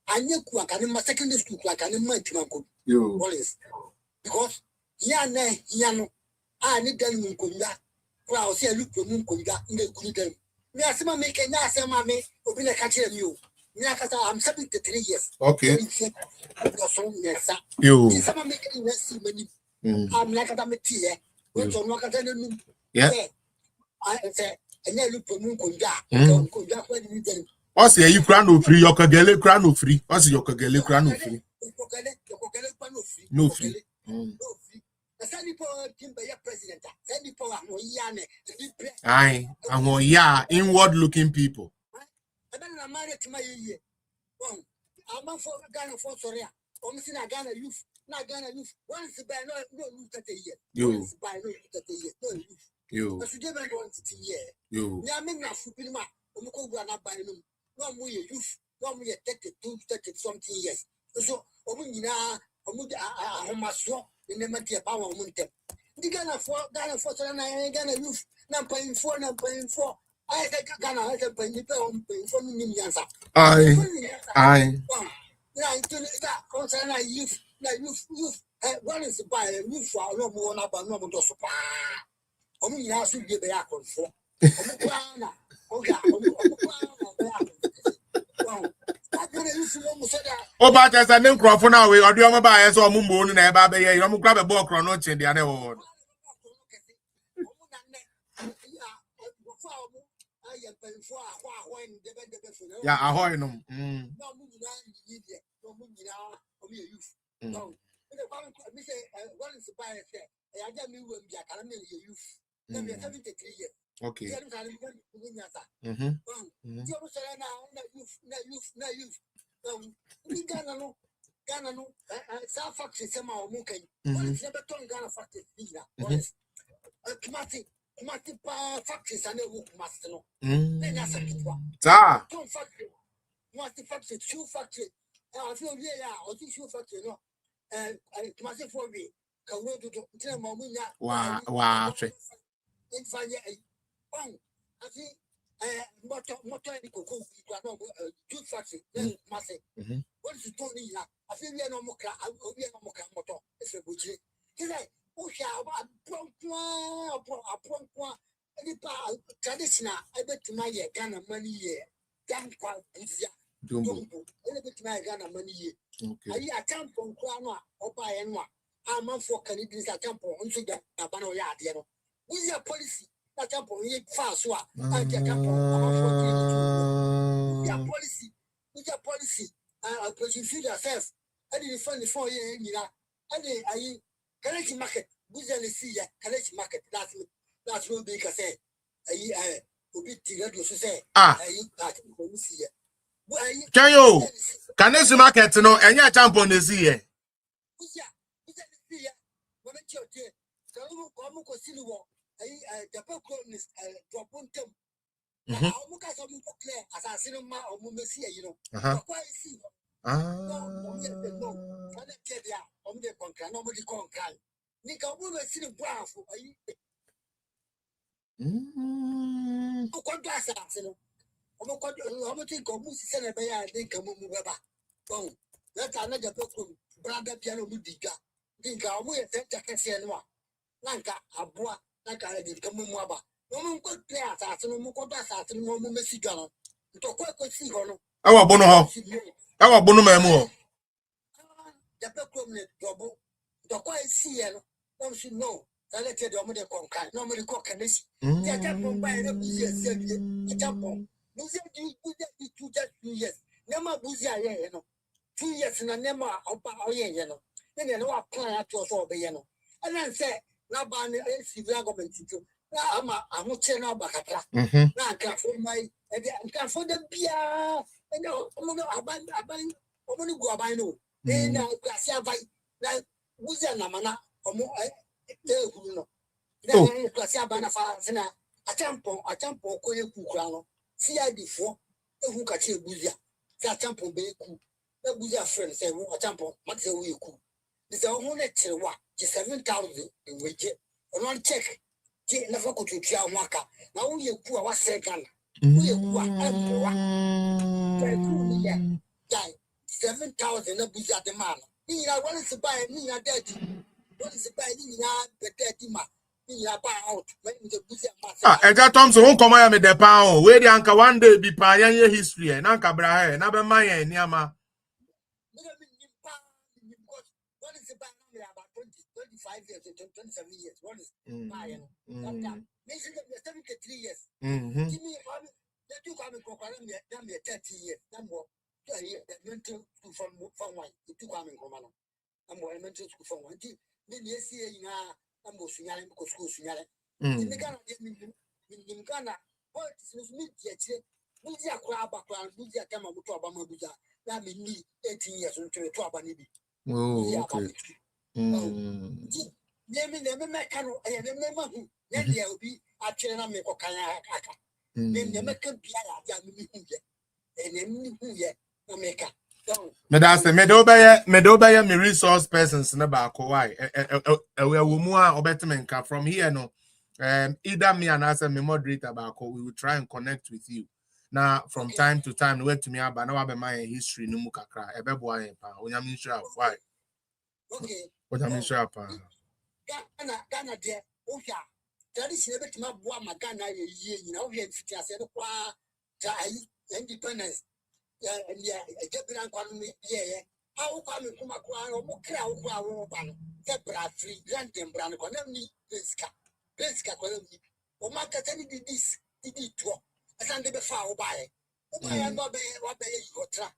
S19: I knew Kuak and in my secondary school, like an immense you. What is because Hiano, I need them in Kunda. Well, I'll see a look for Munkuda in the Kunda. Miasma make a Nasa Mammy, open a catcher you. I'm 73 years.
S9: Okay.
S19: You. Some making less many. I'm like a tea. Which on what I tell you.
S9: Yeah.
S19: I say, and then look for Munkuda.
S9: What's your crown free? Your Kagele crown free. What's your Kagele crown free? No free. Aye, and one yeah, inward looking people.
S19: I'm married to my year. I'm for Ghana for Soria. Almost in a Ghana youth, not Ghana youth. Once by no youth at a year.
S9: You
S19: by no youth at a year. No youth.
S9: You.
S19: But you never want to year.
S9: You.
S19: Yamin Fupima, Umuko by no. No more youth. No more 32, 30 something years. So, Omina, Omuda, Homaso, in the Matia Power Muntem. The Ghana for Ghana youth, not paying 4, not paying 4. I think Ghana has a penny for me. Aye. Youth. One is by a youth for no more about no more super. Only has to give a accord for.
S9: Oh, but as a name crop for now, we are doing about as or Mumbo and a baby. You don't grab a book or not in the other one. Yeah, I heard them. Okay.
S19: Must factory, shoe factory. I feel or shoe factory, no. And must for me. Can go to Mamunia.
S9: Wow.
S19: In 5 years. I think motor juice factory. Massive. What is Tony? I feel we are no more motor. It's a butcher. He's like, oh, any part traditional, I bet to my Ghana money here. Ghana Dumbo. I bet to my Ghana money here. I come from Krana or by Enwa. I'm a for Canadians at Temple on Sugar, Abano Yard. With your policy, that Temple, you fast swap. I get Temple, I'm a policy. With your policy, I put you yourself. I didn't find the 4 year in Yina. I Canadian market, Buzan see ya, Canadian market, that's what they can say. I say,
S9: can you? Can you market no? And you jump on the sea.
S19: Let another brother piano mudiga. Think I will take Cassianwa. Lanka, Abua, like I did Kamumaba. No one could play at us, no more Codas, no more Messicano. To quite see Hono.
S9: Our Bono, our Bono Memo.
S19: The Pecum double. The quiet sea, no, she know. I let you do the concan, no more cock and this. The temple by the Buzia, a temple. Buzia, you 2 years. Never Buzia, 2 years in a Nema or yellow. Then you know what plan to us all the yellow. And then say, now by the civil government. I'm not saying about Bacatra. Now I can't for my, and can't for the beer. And no, I'm only go by no. Then I can't buy like Buzia Namana or more. Then Cassia Banafana, a temple, Koya Kukrano. See I before, who can see Buzia. That temple be cool. The Buzia friend say, a temple, what's the way cool? It's a whole lecture, what? 7,000 in which one check. Never could you tell Waka. Now you poor was second. We are 7,000 a Buzia the man. I want to buy me a dead. What is the buy me the dead man?
S9: Eja Thompson won't come here with the pound. Where the anchor one day be pioneer history and Anka Brahe, Naba Maya, Niama.
S19: What is about 25 years, 27 years? What is Mayan? 73 years. Give me the 2 coming from 30 years. Number mental school from one, the 2 coming from one. I'm more elementary school from one. Then you see in I'm Signal because school Signal. In the Ghana, what is me yet? Buzia crab background, Buzia Kama Mutaba Buza. That mean me 18 years into a Trabanibi.
S9: Oh, okay.
S19: Never mechanical, I remember who. Then there will be a channel make a kayaka. Then the Mekan Pia, and then who yet, no maker.
S9: That's the Medobaya, me resource persons in about Kawai. Wumua or better from here. No, either me and us and me moderate about we will try and connect with you. Now, from time to time, went to me about now about my history, no mukakra, a beboy, when I'm sure why.
S19: Okay,
S9: what I'm sure.
S19: Ghana, dear, oh, yeah. That is never to my boy, my Ghana, you know, here, I said, independence. Yeah, a Japan economy, yeah. How come you come across or crowd, Zebra, 3 grand and brand economy, Bliska, or Marcatani did this, did it to a Sunday before by. Oh, I am not what you track.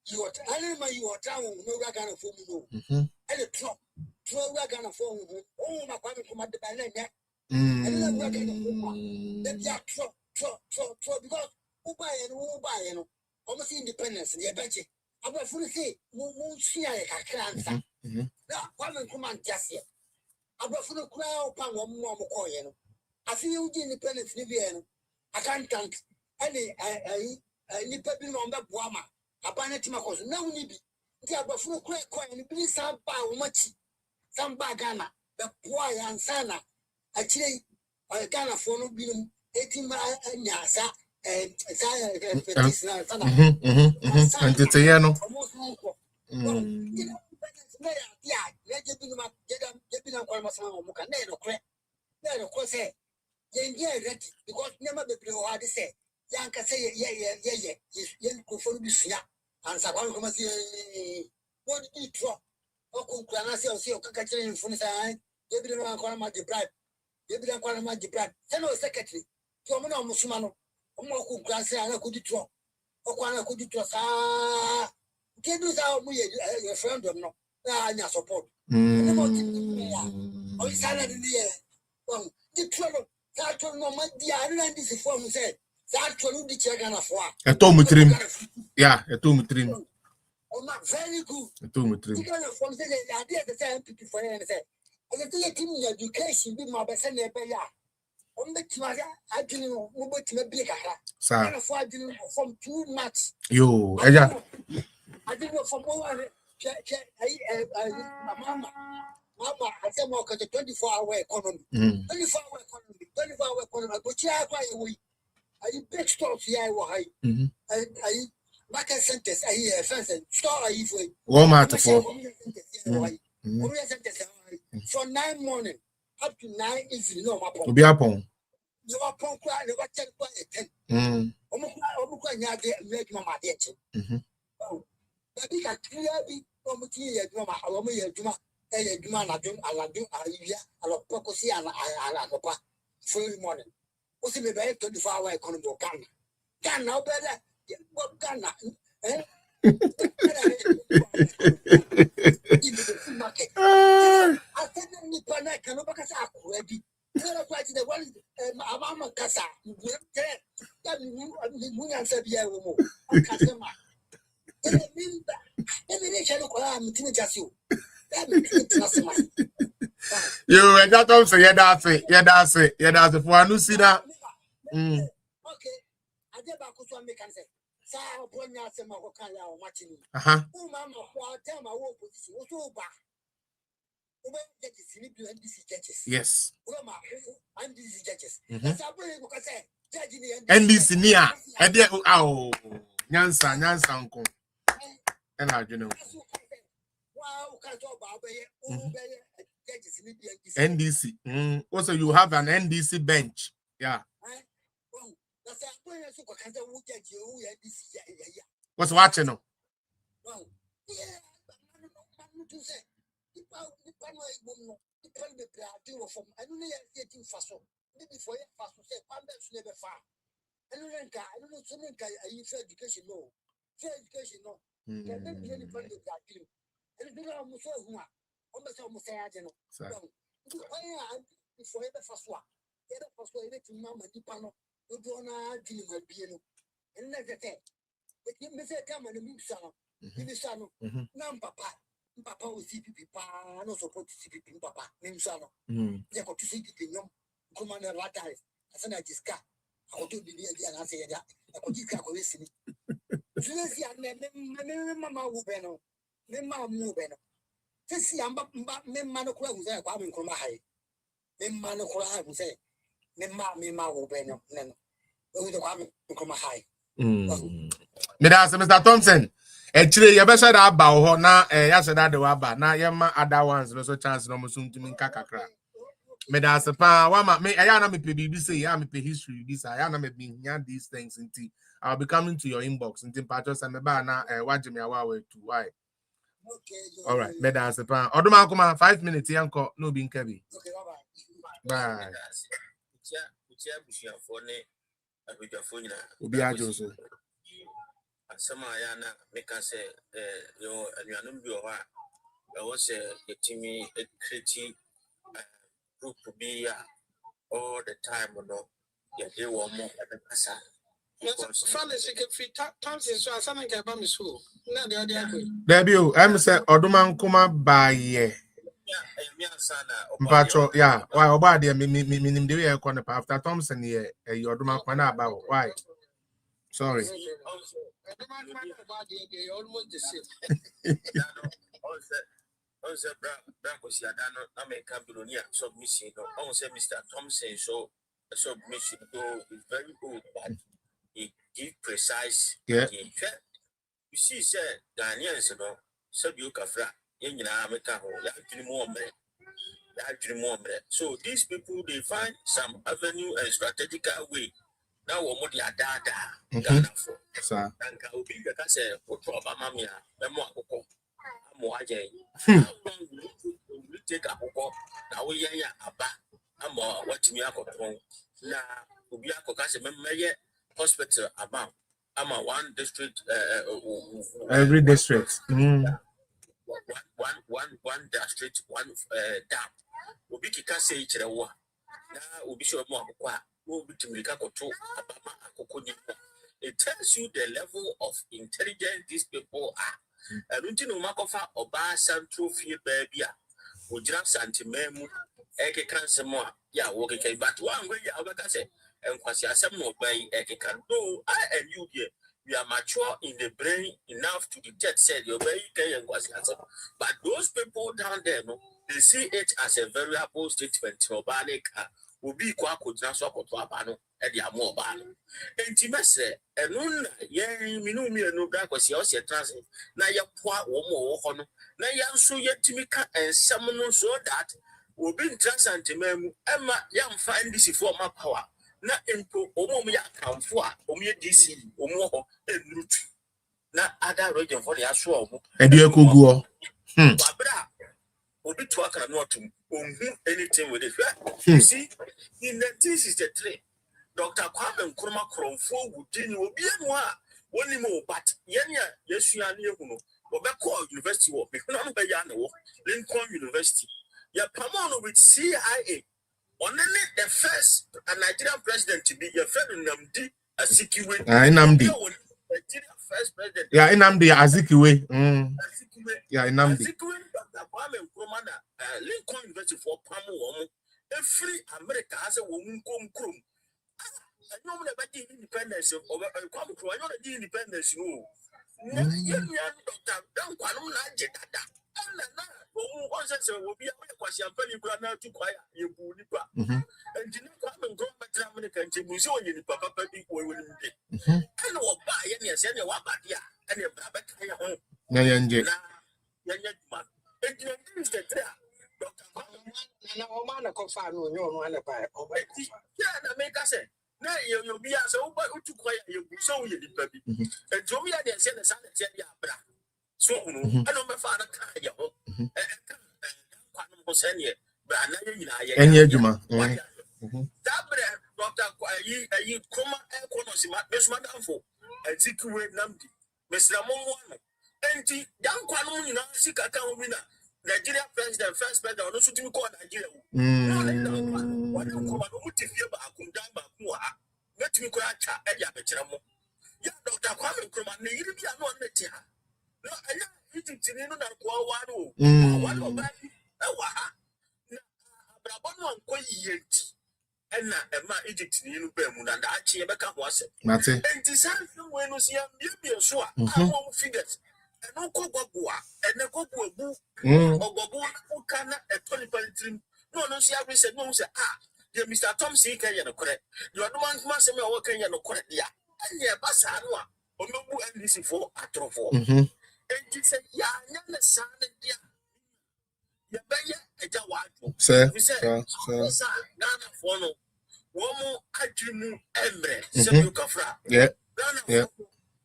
S19: You are telling you are town, no ragana for you. And a trap, throw ragana for you. Oh, my father come at the banana. And then ragana for one. Then you trap, because who buy and almost independence in the budget. I will fully say, won't see a cancer. Now, one and command just yet. I will fully cry upon one more coin. I feel the independence in the end. I can't count any people on the Buama. abana tima koso na woni bi nti abafunu kɔ ni bi sa ba wo machi sam ba Ghana be poa ya ansana akire Ghana fo no bi no etima nyasa
S9: Entertain no.
S19: Because never be hard to say. Young can say, yeah, go for this year. And Saban come say, what did you draw? Oh, Cranasi or see a cacatry in front of the David and Qualama de Brad. David and Qualama de Brad. Hello, secretary. Tomano Musumano. Omo Cranasi and I could draw. Okwana could draw. Ah, can do that. Your friend don't know. Ah, support. Oh, it's not in the air. Well, the trouble. That no man, the island is for me said. That will be check on a four.
S9: A tom trim. Yeah, a tom trim.
S19: Oh, very good.
S9: A tom trim.
S19: From the idea the same people for anything. I can tell you, education be my best and a bear. On the Timaga, I didn't know what to be a
S9: sir.
S19: I didn't know from too much.
S9: Yo, I
S19: didn't know from over Mama. Mama, I said, more 24-hour economy. 24-hour economy. 24-hour economy. But you are quite away. I big stores here. I market centers. I hear fence store. I for
S9: Walmart for.
S19: From 9 morning up to 9 evening. No, my
S9: phone. Be upon.
S19: You are punk. Never check by 10. Make my attention. Baby, I clearly come to you. Duma aladu ayia alopokosi alakopa full morning o si me be 24-hour economy Ghana obele Ghana market I said ni pana kan obaka sa akura bi so quite the one Mahama kasa that mu nyansa bia wo mo akasa ma emi chelo ko am tini jasi o.
S9: You and that also, that's it. For a new see that.
S19: Okay, I did back to make and say, Sir, Bonya Semakaya or Martini. Oh, Mamma, tell my own position, also back.
S9: Yes.
S19: I'm these judges.
S9: And this near, and there, oh, Nyansa, uncle. And I don't know. NDC. Also, you have an NDC bench. Yeah. What's watching now?
S19: Papa will see people, no support CPP, Papa, name Sano. They got to see the young commander Latas. As an I just got, I want to be the answer that I could just go listening. Mamma Wubeno, Mamma Mubeno. See, I'm Manocra who's there, coming from my high. Manocra who say, Mamma Wubeno, Nano. Oh, the coming from my high.
S9: Mr. Thompson. Actually, you better that about now. Yes, that the waba. Now, you ma other ones also chance no musum to me kakakra. Me da sepa. Wama me. I am me BBC. I am me history. This I am me being these things. Inti. I'll be coming to your inbox. Inti patches and me ba na watch me awa to why. All right. Me da sepa. Oduma kuma 5 minutes. Yanko no being kebi. Bye. Ubi ajoso.
S17: Sama yana make us say yo anuanum bi oha was a team creative group to be all the time no ya dey one more at the pasa
S19: Francis can fit Thompson so asan can ba me so na the other way
S9: Debut I'm say oduma nkuma baye Mpacho yeah why oba dey me nim dey e after Thompson here oduma nkwana about why sorry
S19: almost the same.
S17: Also, Brown was Yadano, American Billionaire submission. Also, Mr. Thompson, so submission, though, is very good, but he give precise.
S9: Yeah.
S17: You see, sir, Ghanaians, you know, Sabuka Fra, America, so these people, they find some avenue and strategical way. Now, what they are data, Ghana for.
S9: Sir.
S17: And can be the Cassa, or Mamma, Memoir. We take a book. Now we are back. I'm watching me up on now. We are Cocassi hospital about. I'm a one district.
S9: Every district.
S17: One district, one dam. We be Kikase each other. Now we be sure more. We'll be to make a control. It tells you the level of intelligence these people are. I don't know Makofa or Basan trophy baby. We just Santimemu, Eke Cansamua, ya working, but one way I say, and Quasia some more by Eke can do. I and you here, we are mature in the brain enough to detect, said your very and Quasia. But those people down there, no, they see it as a variable statement, organic. Will be quite good transfer to Abano and the Amobano. And Timese, and Nuna, Minumi, no black was your transit. Now your poor woman, now young so yet Timika and someone so that will be transantimem, Emma, young find this for my power. Not into Omomia come for Omia DC, Omo, and Root. Not other region for the Ashwam.
S9: And you could go.
S17: Will be talking not to anything with it. You see, in 1963, Dr. Kwame Nkrumah Kromfo would will be one more, but Yenya, yes, you are near Huno, Bobeko University, Lincoln University. Yapamon with CIA. Only the first Nigerian president to be your friend Namdi Azikiwe.
S9: Namdi.
S17: First president.
S9: Yeah, Namdi Azikiwe. Yeah, Namdi.
S17: Lincoln University for Pamu. Every America has a woman come crum. I know about the independence of come to I know the independence. No, don't will be a question to quiet you. And you know, go back to America and you in Papa people will be. I know buy any send your wabadia and your Baba home. Now you'll be as over to quiet you so you did baby. And Jomia then send a son and said, yeah, so I know my father can't get home.
S9: And yet, Juma.
S17: Dr. Kwayi, Kuma, and Konosima, Miss Madame for, and Sikue Namdi, Miss Ramon, and young Kwanum, Sika winner, Nigeria president, first president, also to call Nigeria. What you come out if you are Kundamba, let me cry, Edia Betramo. Yeah, Dr. Kwame Nkrumah, you be a non letter. No, I know it's in one of them. Brabano and Quayet. And Emma Egypt, you know, and I cheer back was it. And design when you see a million so I won't figures. And no Kogua, and a Kogu, or Gobu, who can a 20 no, see, I said, no, sir. Dear Mr. Tom C. Can you correct? You are the one who must have working and correct. Yeah, and yeah, Bassanwa, or no, and this is for Atrofo. And you said, yeah, never son, dear.
S9: Sir,
S17: Ghana for no one Adrimu Emre, Samuel Kafra.
S9: Yeah.
S17: Ghana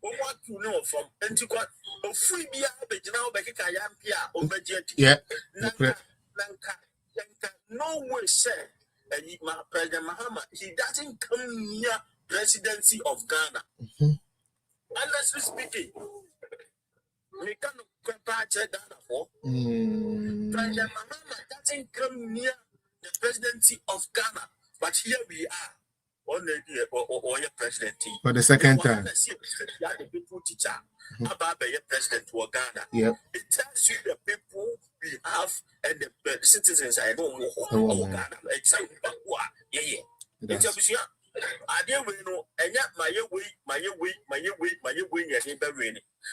S17: what you know from Antiquat or free beer, but now Becca Yampia or Budget.
S9: Yeah.
S17: No way, sir. And my President Mahama, he doesn't come near presidency of Ghana. Honestly speaking, we cannot compare Ghana for. President Mahama doesn't come near the presidency of Ghana, but here we are. On the or your president
S9: for the second time.
S17: The people teacher about the president of Ghana.
S9: Yep.
S17: It tells you the people we have and the citizens I know more Ghana. Exactly. Yeah. I didn't know, and yet my way, yeah, they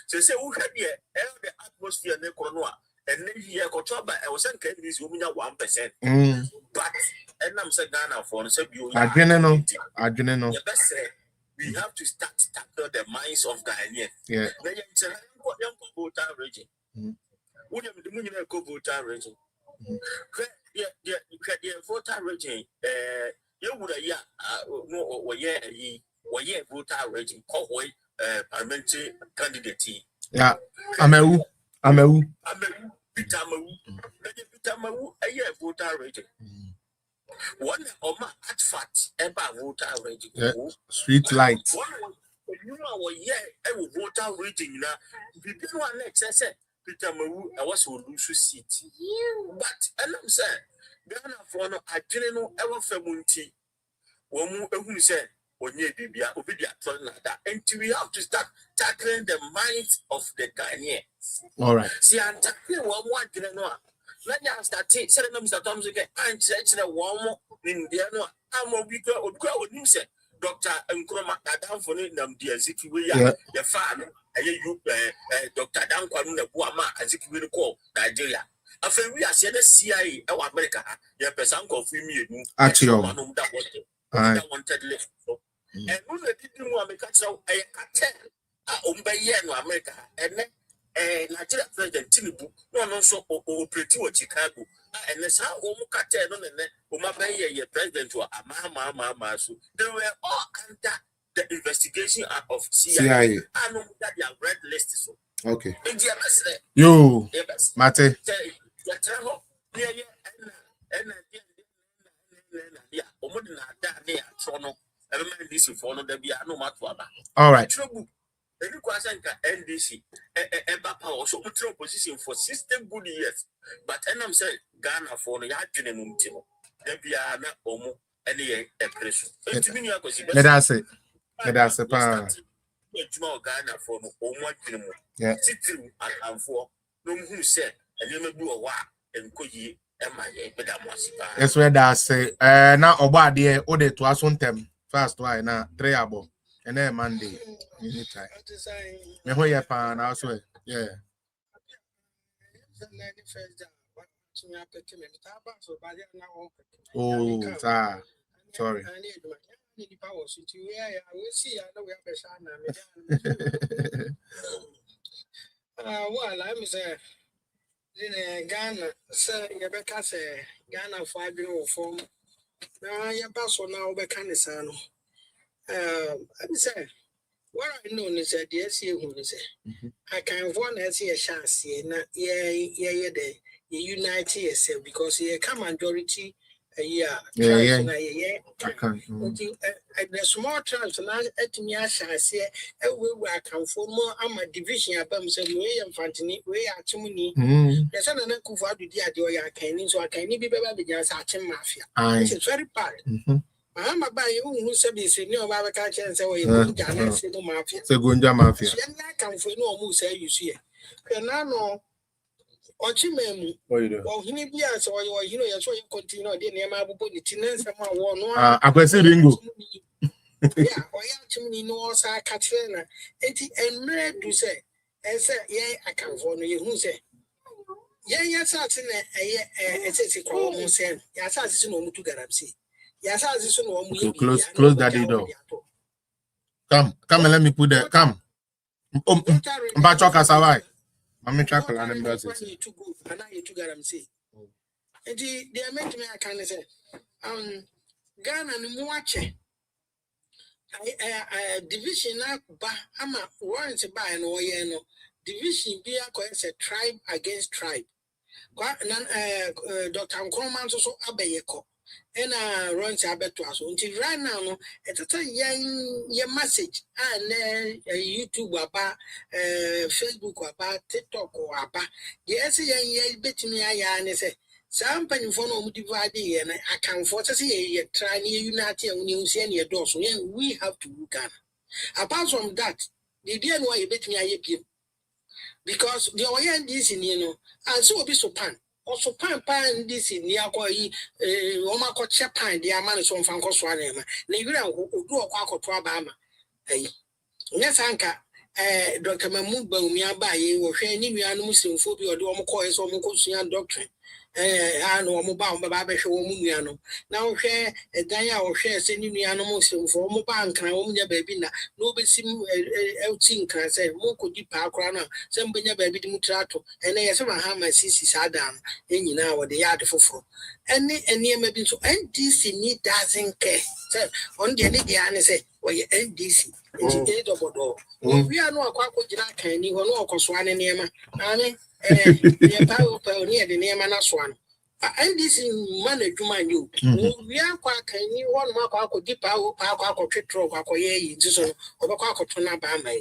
S17: so say, who had the atmosphere in the corner, and then here, Kotoba, I was saying, this woman 1%. But, and I'm saying, Ghana for you.
S9: I didn't know.
S17: We have to start tackle the minds of Ghanaians.
S9: Yeah.
S17: Young voter region. William the Munich voter region. The voter region. You would a year, voter region. Parliamentary candidate.
S9: Yeah. Ameu.
S17: Pitamawu, a year voter region. One of my at fat about voter region.
S9: Yeah. Street light.
S17: You know, I will voter region now. We didn't want next. I said, Pitamawu, I was who lose seat. But, and I'm saying, Ghana for no, I didn't know ever for Munti. Who said, Onye Bibia, Obidia, and we have to start tackling the minds of the Ghanaians.
S9: All right.
S17: See, I'm tackling one didn't know. Let me start telling them Mr. Thompson again. I'm saying one more in the no. I'm a week or go with you, say, Doctor Nkroma, down for them, dear Ziki, the fan, you, Dr. Dankwan, the Buama, as if you call Nigeria. After we are saying the CIA, our America, your person called me,
S9: actually,
S17: that wanted left. And when they didn't want to catch out a cartel, America, and then Nigeria President Tinubu, no, also operating with Chicago, and that's how cartel and then President to Mahama. They were all under the investigation of CIA. I know that they are red listed.
S9: Okay. Yo, Mate. All right.
S17: NDC, Bempah also put in position for 60 good years. But I'm saying Ghana for the Yajin there be an Omo any pressure.
S9: That's it. That's it.
S17: Ghana for Omo.
S9: Yeah.
S17: And for no who said, and you may do a while and could ye.
S9: That's where that's say now about the order to us on them first why now 3 abo and then Monday anytime. Me ho ye pa na so yeah. Oh, sorry.
S19: Well, I'm saying in Ghana, sir, Rebecca say Ghana for being form. Now, your pass on now, Becanisano. I'm saying, what I know is that the SC who is I can one as a chance, yeah, the United yourself because you come majority. Yeah. The small tribes and at me, I shall say, we come for more. I'm a division of them, so we and Fantini, we are too many. The son of Kufa do the idea, so I can be better against Archim Mafia. It's very bad. I'm a buy you who said this, no, I can't say, oh, you're Mafia.
S9: So Gunja Mafia.
S19: I come for no more, say you see. Now, Ochimemu.
S9: What you do?
S19: Well, he need be as or you know, you're trying to continue. The name of the tenants and one.
S9: I can see Ringo.
S19: Yeah, or Yachimini knows our Katrina. And Mary do say, and say, yeah, I come for you who say, yeah, yes, I think a call, saying, yes, I see no to Garamsi. Yes, I see no
S9: close that door. Come and let me put that. Come. Bachoka Savai. I'm in chocolate and embarrassed.
S19: You too good, and I to Garamsi. And they are meant to me, I can say, Ghana and Muache. Division ba ama warrant by an oyeno. Division be a tribe against tribe. Dr. Nkrumah also abeyeko. And runs abetuas until right now no it's a young message and YouTube about Facebook about TikTok or about yes yeah bet me I say some penny for no divide and I can force a try near United and New Zealand doors we have to look at. Apart from that, the dear why you bet me I give because the ONDC you know and so be so pan. also pan this in near Koi, Omako Chapan, the Aman is on Fanco Swanema. Negra who do a quack or Twabama. Yes, Anka. Dr. Mahmoud Baumiabai or any Muslim phobia or Domoko is Omokosian doctrine. I know Mobile Baba show Mumiano. Now share a Daya or share sending animals for Moban can own your baby. Nobody seem outing can say Moko di Parkrana, some Benya baby Mutrato, and I saw Mahama Sisi Sadam, and you know what they are for. And near maybe so NDC need doesn't care. On the Nidiana say, well, NDC. We are no quack Jack and you know, Coswan and Yama. The power near the name and us one. And this in money to my you. We are quack and you want Marco deep power, Parco Tritro, Pacoye, or Paco Tona Bamay.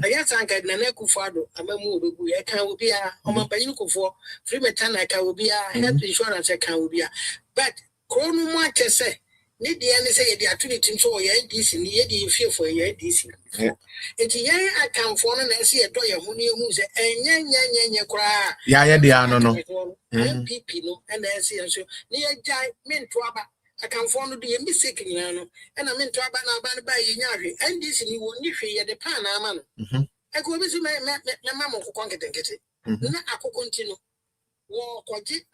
S19: I guess I can Naneku Fado, a Mamu, I can be a Omabayuko for free metallic, I will be a health insurance account. But Chrono Market say. Need the answer the activity so this in the fear for this. It's a young account for and see a doyer who say, and yan cry.
S9: Yeah, they are no.
S19: MPP no, and I see so near Jai men trouble. I can follow the mistake in Yano, and I'm in trouble now by Yari, and this in you won't hear the Panama. I go visit my mamma who can't get it. I could continue. War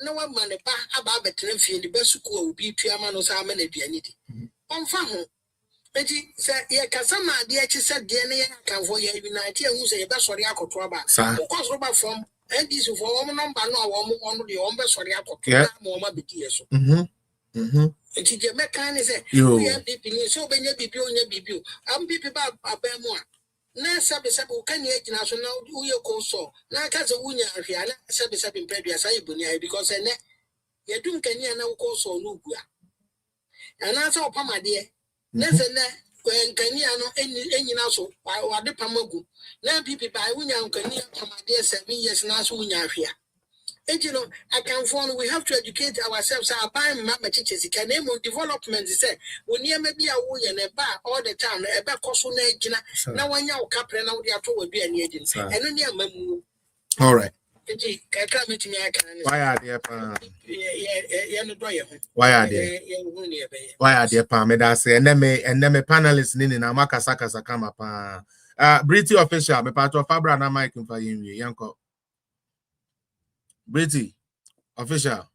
S19: no one man about the the best school will be Piamano Salmon and Pianity. On Famu. Betty said, yeah, Cassama, the H said, DNA can for your United who say best for the Ako Traba. Of course, Robert from and this for woman number no one of the ombers for the Ako Moma BTS. It's a mechanic. We have the so when you be built, I'm people about Abemoa. Na sabe ukani national uyo koso na kaza unya afia na sabe previous ayibunia because ene yedum kania na ukoso nugua ana sa opamade na se na kania no enyina so wade pamagu na pipi ba unya kania pamade 7 years na so unya afia. I can follow. We have to educate ourselves. Our buying mama teachers can name development. Say we near maybe a way and a bar all the time. A bar cost now when you capre now they are told be an agent. And then you
S9: all right.
S19: Why
S9: are they? Why are they? Medase and then me panelists in Amaka Saka Sakama pa. British official me part of Fabra na Mike in Fayim Yanko. Brity, official.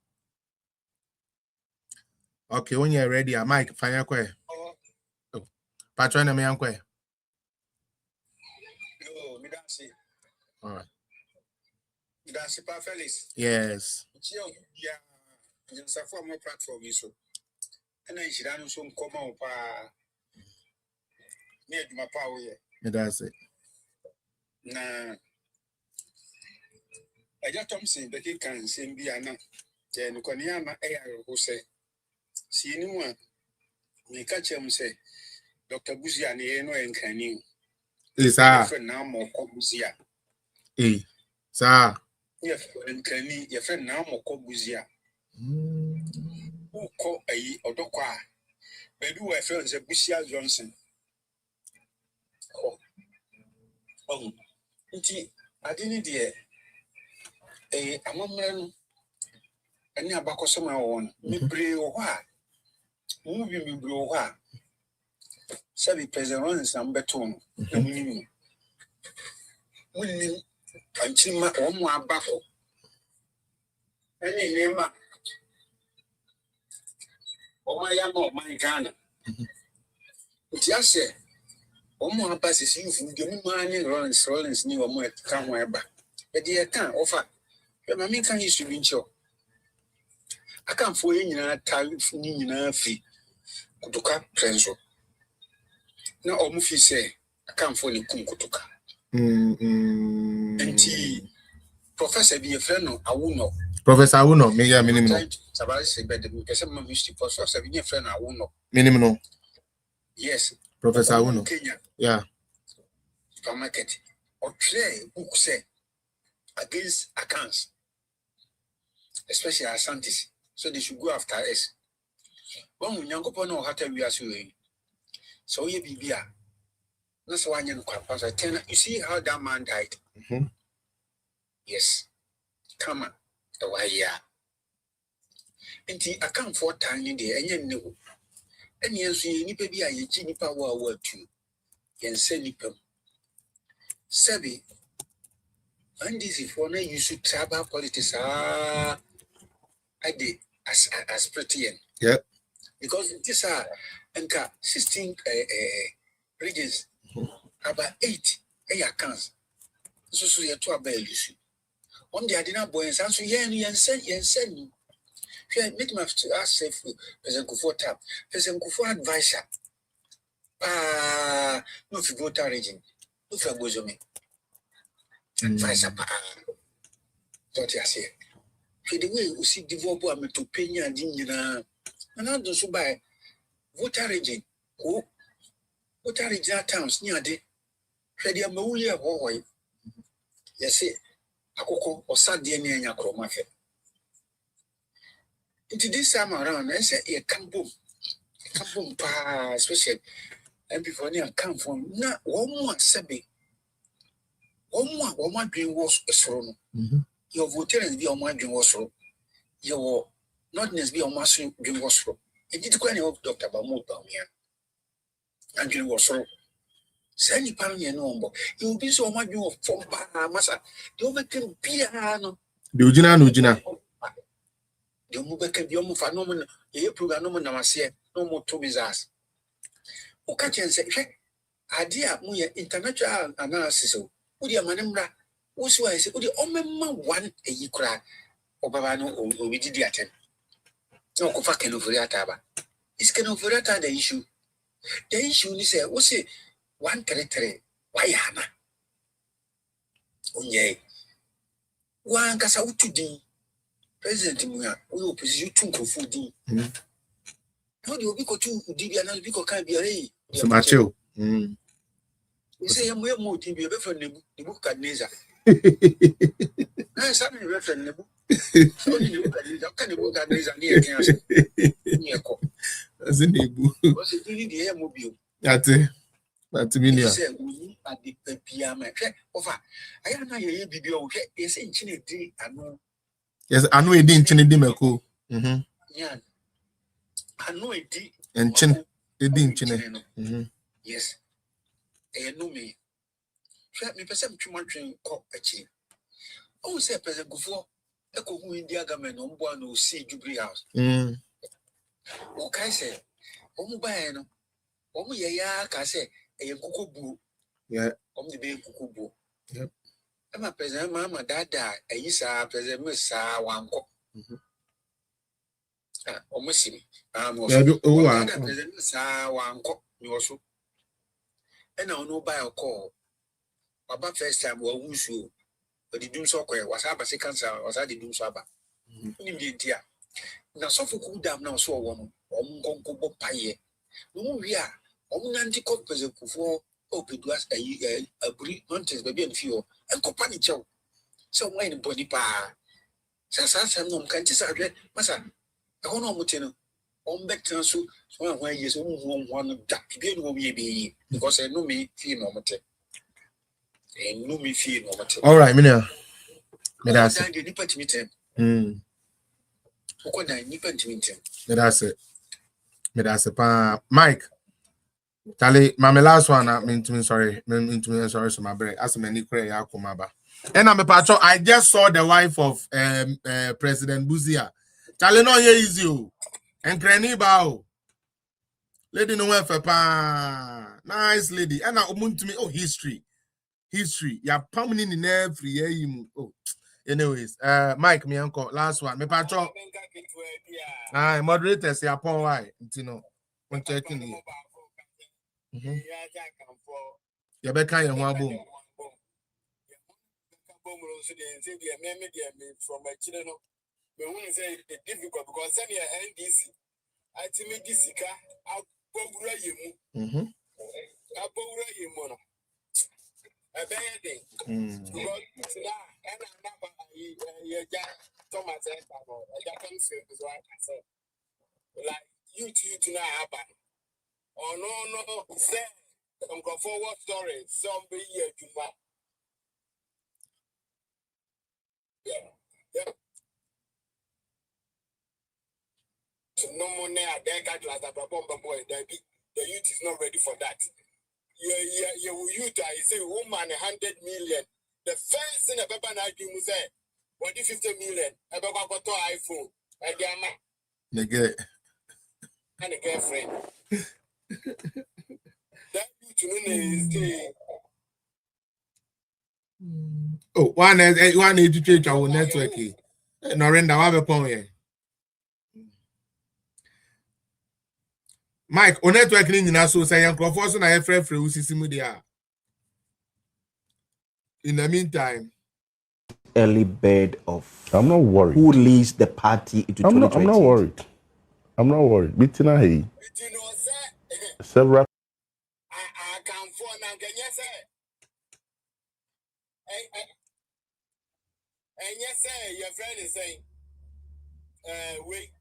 S9: Okay, when you're ready, Mike, fire kwe. Oh, Patrona me yankwe. All right. Yes.
S20: Yeah, it's a former platform. So, and I should also come out near my power.
S9: That's it.
S20: Nah. I just don't say that he can send be an then Konyama air who say, see anyone. We catch him say, Dr. Buzia no and can you.
S9: Is now
S20: more Kobuzia.
S9: Sir.
S20: Yes, and can you, your friend now more Kobuzia. Who call a Odoqua? Badu, I felt the Busia Johnson. Oh, I didn't dear. A woman and near Bacosama on me bray or what? Moving me blow what? Savvy President some beton. Winning until my own bacco. Any name oh my young of my Ghana. Just say, oh my passes you from the money Rollins knew a more come where back. But dear can't offer. But I can use to be sure. I can't for any fee. Kutuka Trenzo. Now, Omufi say, I can't for any Kunkutuka. And Professor be a friend of Awuno.
S9: Professor Awuno, maybe a minimum.
S20: Sabasi, but the Casama Mystic Professor be a friend of Awuno.
S9: Minimum.
S20: Yes.
S9: Professor Awuno.
S20: Kenya.
S9: Yeah.
S20: Supermarket. Or tray, who say, against accounts. Especially Asantis, so they should go after us. One when young couple know how to be as you. So you be beer. That's why you see how that man died. Yes. Come on. The way Nti account for tiny de enye ne. Eni enso ye nipa bi a ye chi nipa wa tu. Yen se nipa. Sebi and this if one use tribal politics I did as pretty.
S9: Yeah.
S20: Because this are enka 16 regions about 8 accounts. So you to about issue. On the adina boys and so yen send make my to ask safe President Kufuor tap. President Kufuor advisor. No fi voter region. No fi bozomi. Advisor what you say. The way we see develop am to penya din nyina. And I do so by voter region. Oh, voter region towns near de. Hwede amawuye hohoi. Yes, akoko osade ne anya kroma fe. Into this time around, I say a kampum pa especially and before near come from na one more sebe. One more dream was a sorono. Your voters be on my dream was so. Your notness be on my dream was so. It did quite of Dr. Bamu Bamia. And dream was so. Send you pound your number. You will be so much of from Massa. The overcame piano.
S9: The Ujina.
S20: The Mubeka Biomo phenomenon, a program no namasia, no more two bizarres. O catch and say, idea, Muya international analysis. Would your manembra? Also, I say, would the Omema one a ye cry or Babano or we did the attempt? No, Kofa can over that. It's can over that the issue. The issue is, what's it? One territory. Why, Hannah? Oh, yea. One cassa to do. President Muya, we will pursue two food. How do you be to Dibiana Bico can be a
S9: so macho.
S20: We say, I'm more to be a different the book at Neza. I suddenly reference the book. So you can look at Neza near Niako.
S9: As in a book.
S20: Was it really the air mobile?
S9: That's it. That's a million.
S20: We at the Piama. Over. I am not a baby. Yes, in Chile, I know.
S9: Yes, I know it didn't Chine Dimako.
S20: Yeah. I know it did.
S9: And Chin, it didn't Chine.
S20: Yes. I know me. Let me perceive too much in cock a chin. Oh, say President Kufuor, Echo who India government on one who see Jubilee House. Okay, say, Omubayano, Omuya, I say, a cuckoo.
S9: Yeah.
S20: The baby cuckoo. Yep. I'm a President Mamma Dada, a Isa, President Miss Wanko. Almost see me. I'm also President Miss Wanko, you also. And I'll know by a call. About first time, we will show. But the doom so was a second sound, was I the doom saba. Indeed, now so for cool down now, so one, Go Paye. No, we are. Nanti President Kufuor open to us a brief mountains, baby and few, and company chow. So when body pa. Sasa no can't disagree, Massa. I don't know what you know. On back to so when years one that will be because I know me feel no matter. And no me feel no matter.
S9: All right, Mina. That's
S20: it.
S9: That's it. Mike. Tali, my last one. I mean to me, sorry, so my break. As many cray, and I'm a patron. I just saw the wife of President Buzia. Tali, no, here is you. And Granny Bao. Lady no one for pa. Nice lady. And I to me, history. Yeah, permanent in every year. Oh, anyways, Mike, me uncle, last one. Me patron. Moderators, yeah, upon why, you know, when checking you. Yeah, be kind of one boom.
S21: From my children, but when say it's difficult because send your NDC. I think me this car, I'll go you. I'll go you. A bad thing. Because now, and I'm not you Thomas and I can say this one. I said, like you tonight happen. Oh, no, say, some go forward story, some be here to my. Yeah. no more now. They got like a boy. The youth is not ready for that. Your youth, I say, woman, 100 million. The first thing a papa na do mu say, what if 50 million? A papa got to iPhone. And they are
S9: Nigga.
S21: and a girlfriend. That youth is the.
S9: Oh, one to change our network. No render our point. Mike, on network in so say Uncle Forson I have free media. In the meantime,
S13: early bird of
S6: I'm not worried.
S13: Who leads the party into 2020?
S6: I'm not worried. I'm not worried. Bitina hey. Several.
S21: I can for now. Can you say? And yes, sir, your friend is saying, wait,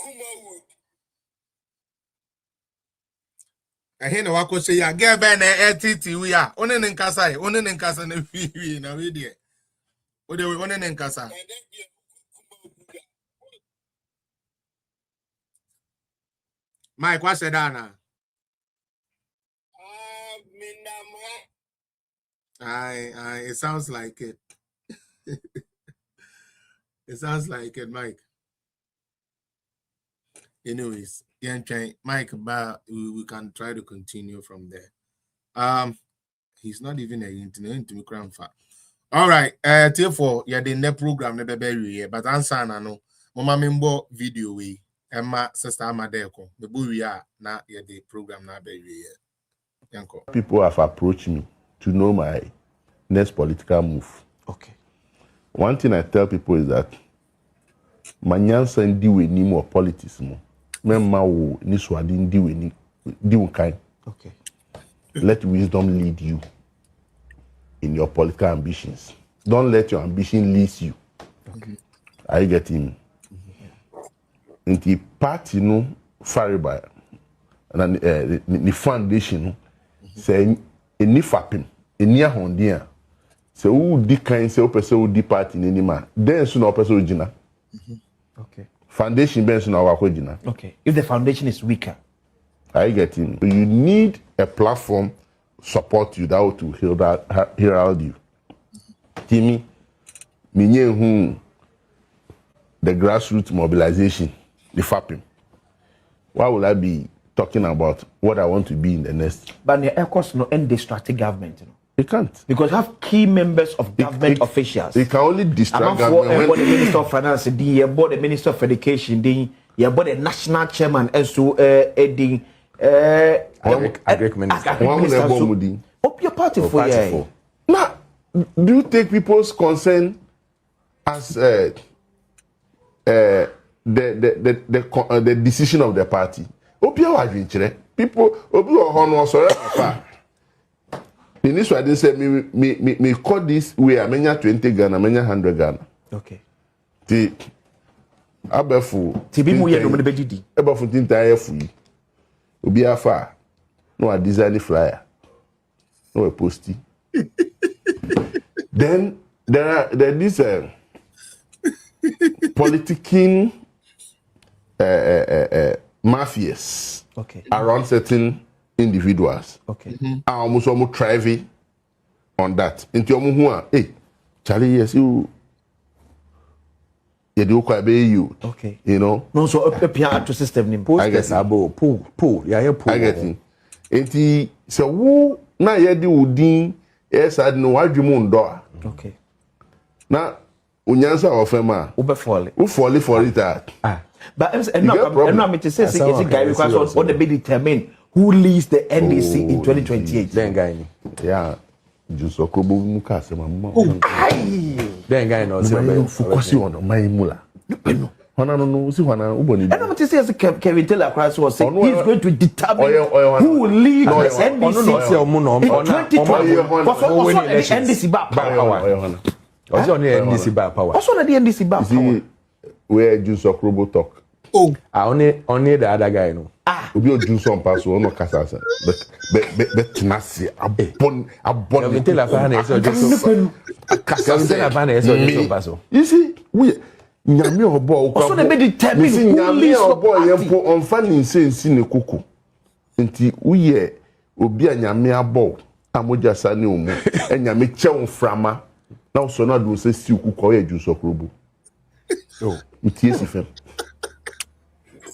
S21: Kuma wood.
S9: I hear no wako say ya get ben LTT we are one in Nkasa na we na we there. O de one in Nkasa. Mike, what's that now? It sounds like it. It sounds like it, Mike. Anyways, Mike, but we can try to continue from there. He's not even a internet to me grandfather. All right, therefore, yeah, the net program never be but answer na no. Mama member video we. Emma sister Amadeko. The boy we are na yeah the program na be Yanko.
S6: People have approached me to know my next political move.
S13: Okay.
S6: One thing I tell people is that manyansa ndi we ni more politics mo. Memma wo ni swadi ndi we ni di kind.
S13: Okay.
S6: Let wisdom lead you in your political ambitions. Don't let your ambition lead you.
S13: Okay.
S6: Are you getting me? In the party no fariba and the foundation no say any fapim any ahondia say who di kind say person who di party any man then so no person original.
S13: Okay.
S6: Foundation ben so na wakojina.
S13: Okay. If the foundation is weaker,
S6: are you getting me? You need a platform support you that will herald you. Timmy minye who the grassroots mobilization, the FAPIM. Why would I be talking about what I want to be in the next?
S13: But the ECOS no end distracting government, you know.
S6: It can't.
S13: Because you have key members of government officials.
S6: It can only distract
S13: government. When the Minister of Finance, the Minister of Education, the National Chairman, and so Edding
S6: Agric Minister.
S13: Up your party for you.
S6: Now, do you take people's concern as the decision of the party? People, in this way, I didn't say me call this way. I mean 20 Ghana, I mean 100 Ghana.
S13: Okay.
S6: The abefu.
S13: Tibi mu ye no me bedidi.
S6: Abefu tinta ayefu. Obi afa. No a design flyer. No a postie. Then there this politicking mafias around certain individuals.
S13: Okay.
S6: Almost thriving on that. Into your hey, Charlie, yes, you do quite be you.
S13: Okay.
S6: You know?
S13: No, so a piano system in
S6: I guess pull. Yeah, pull. I get it. And so who na yedi udin yes I know what you moon door.
S13: Okay.
S6: Now unyansa ofema
S13: ube fall
S6: for it that.
S13: But I'm not to say it's a guy because what the be determine who leads the NDC in 2028.
S6: Then guy yeah. Just okobo muka se mama. Then guy no focus on my mula. No, see one uboni. And I'm to say as Kevin Taylor Christ was saying he's going to determine who will lead the NDC in 2020. NDC back power. Also on the NDC back power.
S13: Also on the NDC back power.
S6: Where Juice Okrobo talk.
S13: Oh,
S6: only the other guy no. Obi o Juice on pass no kasa. But nasi abon.
S13: Kevin Taylor Christ is Juice. Kevin Taylor Christ is Juice pass.
S6: You see,
S1: nyame obo
S13: also they be determine who leads the
S1: party yempo onfa ni nsensi ne koko nti uye obi a nyame abo amoja sane omu enyame chew frama na so na do se si kuko ye ju sokrobo uti esifem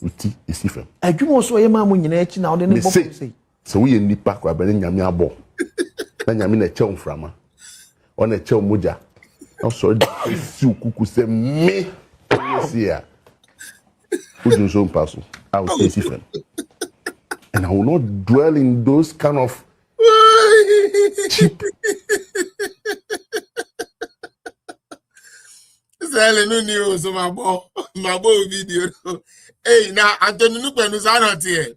S1: uti esifem
S13: adwuma so ye ma mo nyina echi na ode ne bobo say
S1: so uye nipa kwa bele nyame abo na nyame na chew frama ona chew moja na so si kuku se me here would so pass I will say different and I will not dwell in those kind of cheap
S9: Sele no news so my boy video hey na Anthony no penu sa not here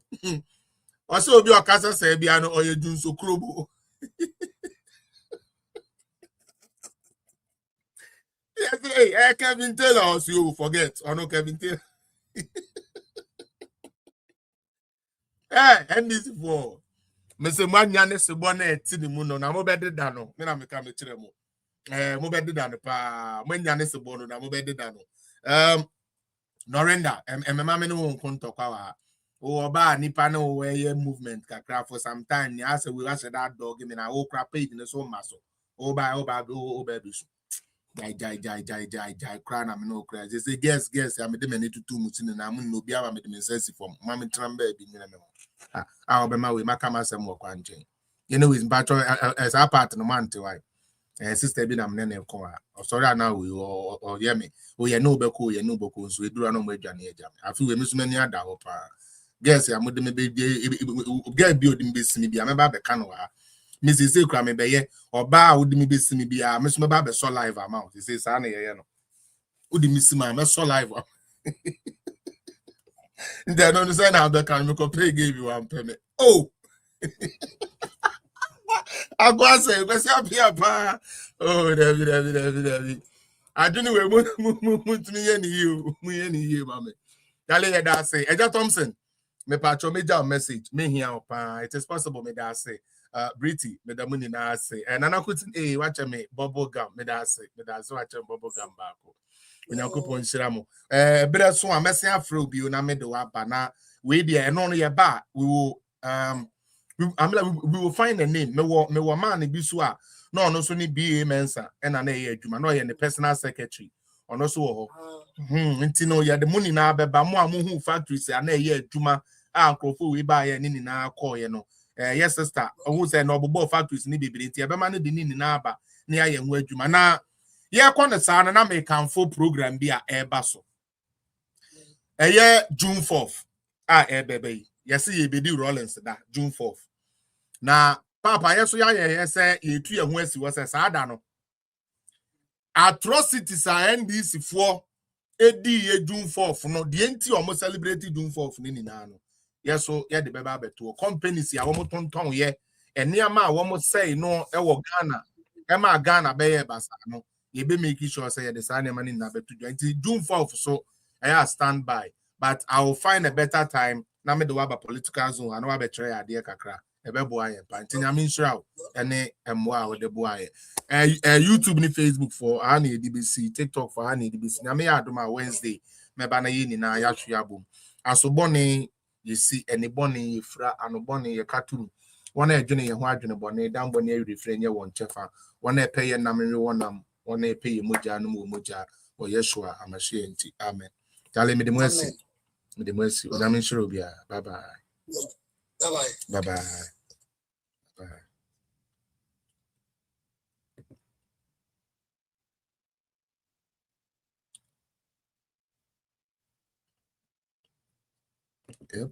S9: also obi okasa say bia no oyedun so krobo yes hey Kevin Taylor also you forget or no Kevin Taylor NDC for me se manya ne se bo na eti ni mu no na mo bededa no me na me ka me kire mo mo bededa no pa manya ne se bo no na mo bededa no Norenda mama me no nkonto kwa wa o ba nipa na o ye movement kakra for some time ni ase we was that dog me na o kra page ne so maso o ba be so jai kra na me no kra say guess ya me de me ne tutu mutine na mu no bia ba me de me sense form ma me tramba bi nyina me ah obema we maka masem wo kwa nchen you know is battle as a part no man te why sister bi na me ne ko a sorry na we o ye me o ye no be ko so edura no mo adwane agya me afi we me so mani ada ho pa guess ya mo de me be guy bi odi me be sini bi a me ba be ka no ha me say kra me be ye oba odi me be sini bi a me so me ba be so live amount say sa na ye no odi me sima me so live they don't understand how they can make a pay give you one payment. Oh, I go and say, what's up here, pa? Oh, David. I don't know where me and you, mommy. Dale, that say, Eja Thompson, me patcho me down message, me here, pa. It is possible, me that say, Britty, me da money na say, and I couldn't, watch me, bubble gum, me that say, watch bubble gum back. Unyakopon shiramo bere so amese afro bi na me de wa ba na we de e no no ye ba we will we will find a name me wo man bi so a no no so ni BA mensa e na ye adwuma no ye ne personal secretary ono so wo ho nti no ye de money na beba mo amohu factories a na ye adwuma a nkrofo we ba ye ni na call ye no yes sister who say no bobo factories ni bebere nti e be ma no de ni na aba na ye hu adwuma na ye kwon sa na make full program bi a eba so June 4th bebe yes ye be di Rollins da June 4th na papa yeso ye say ye tu ye ho asi wo say sa da no atrocities a NDC for edi ye June 4th no de enti o mo celebrate June 4th ni na no yeso ye de beba beto companies ya wo mo tonton ye eniama a wo mo say no e wo Ghana e ma Ghana be ye basa no you be making sure say the sign money na betu until June 4th so I stand by but I will find a better time na me do about political zone and we betray idea kakra e be boa ye pa nti nya me nsura ene emwa we de boa ye YouTube ni Facebook for Hani DBC TikTok for Hani DBC nya me adoma Wednesday me ba na ye ni na ya hwe abom asobone you see any boni yefra anobone ye katuru wona adwene ye ho adwene bone dan bone e refre nye won chefa wona pay ye namwe wonam one pay moja no moja o Yeshua amashienti amen tale me de mercy o na me shiro bia bye bye yep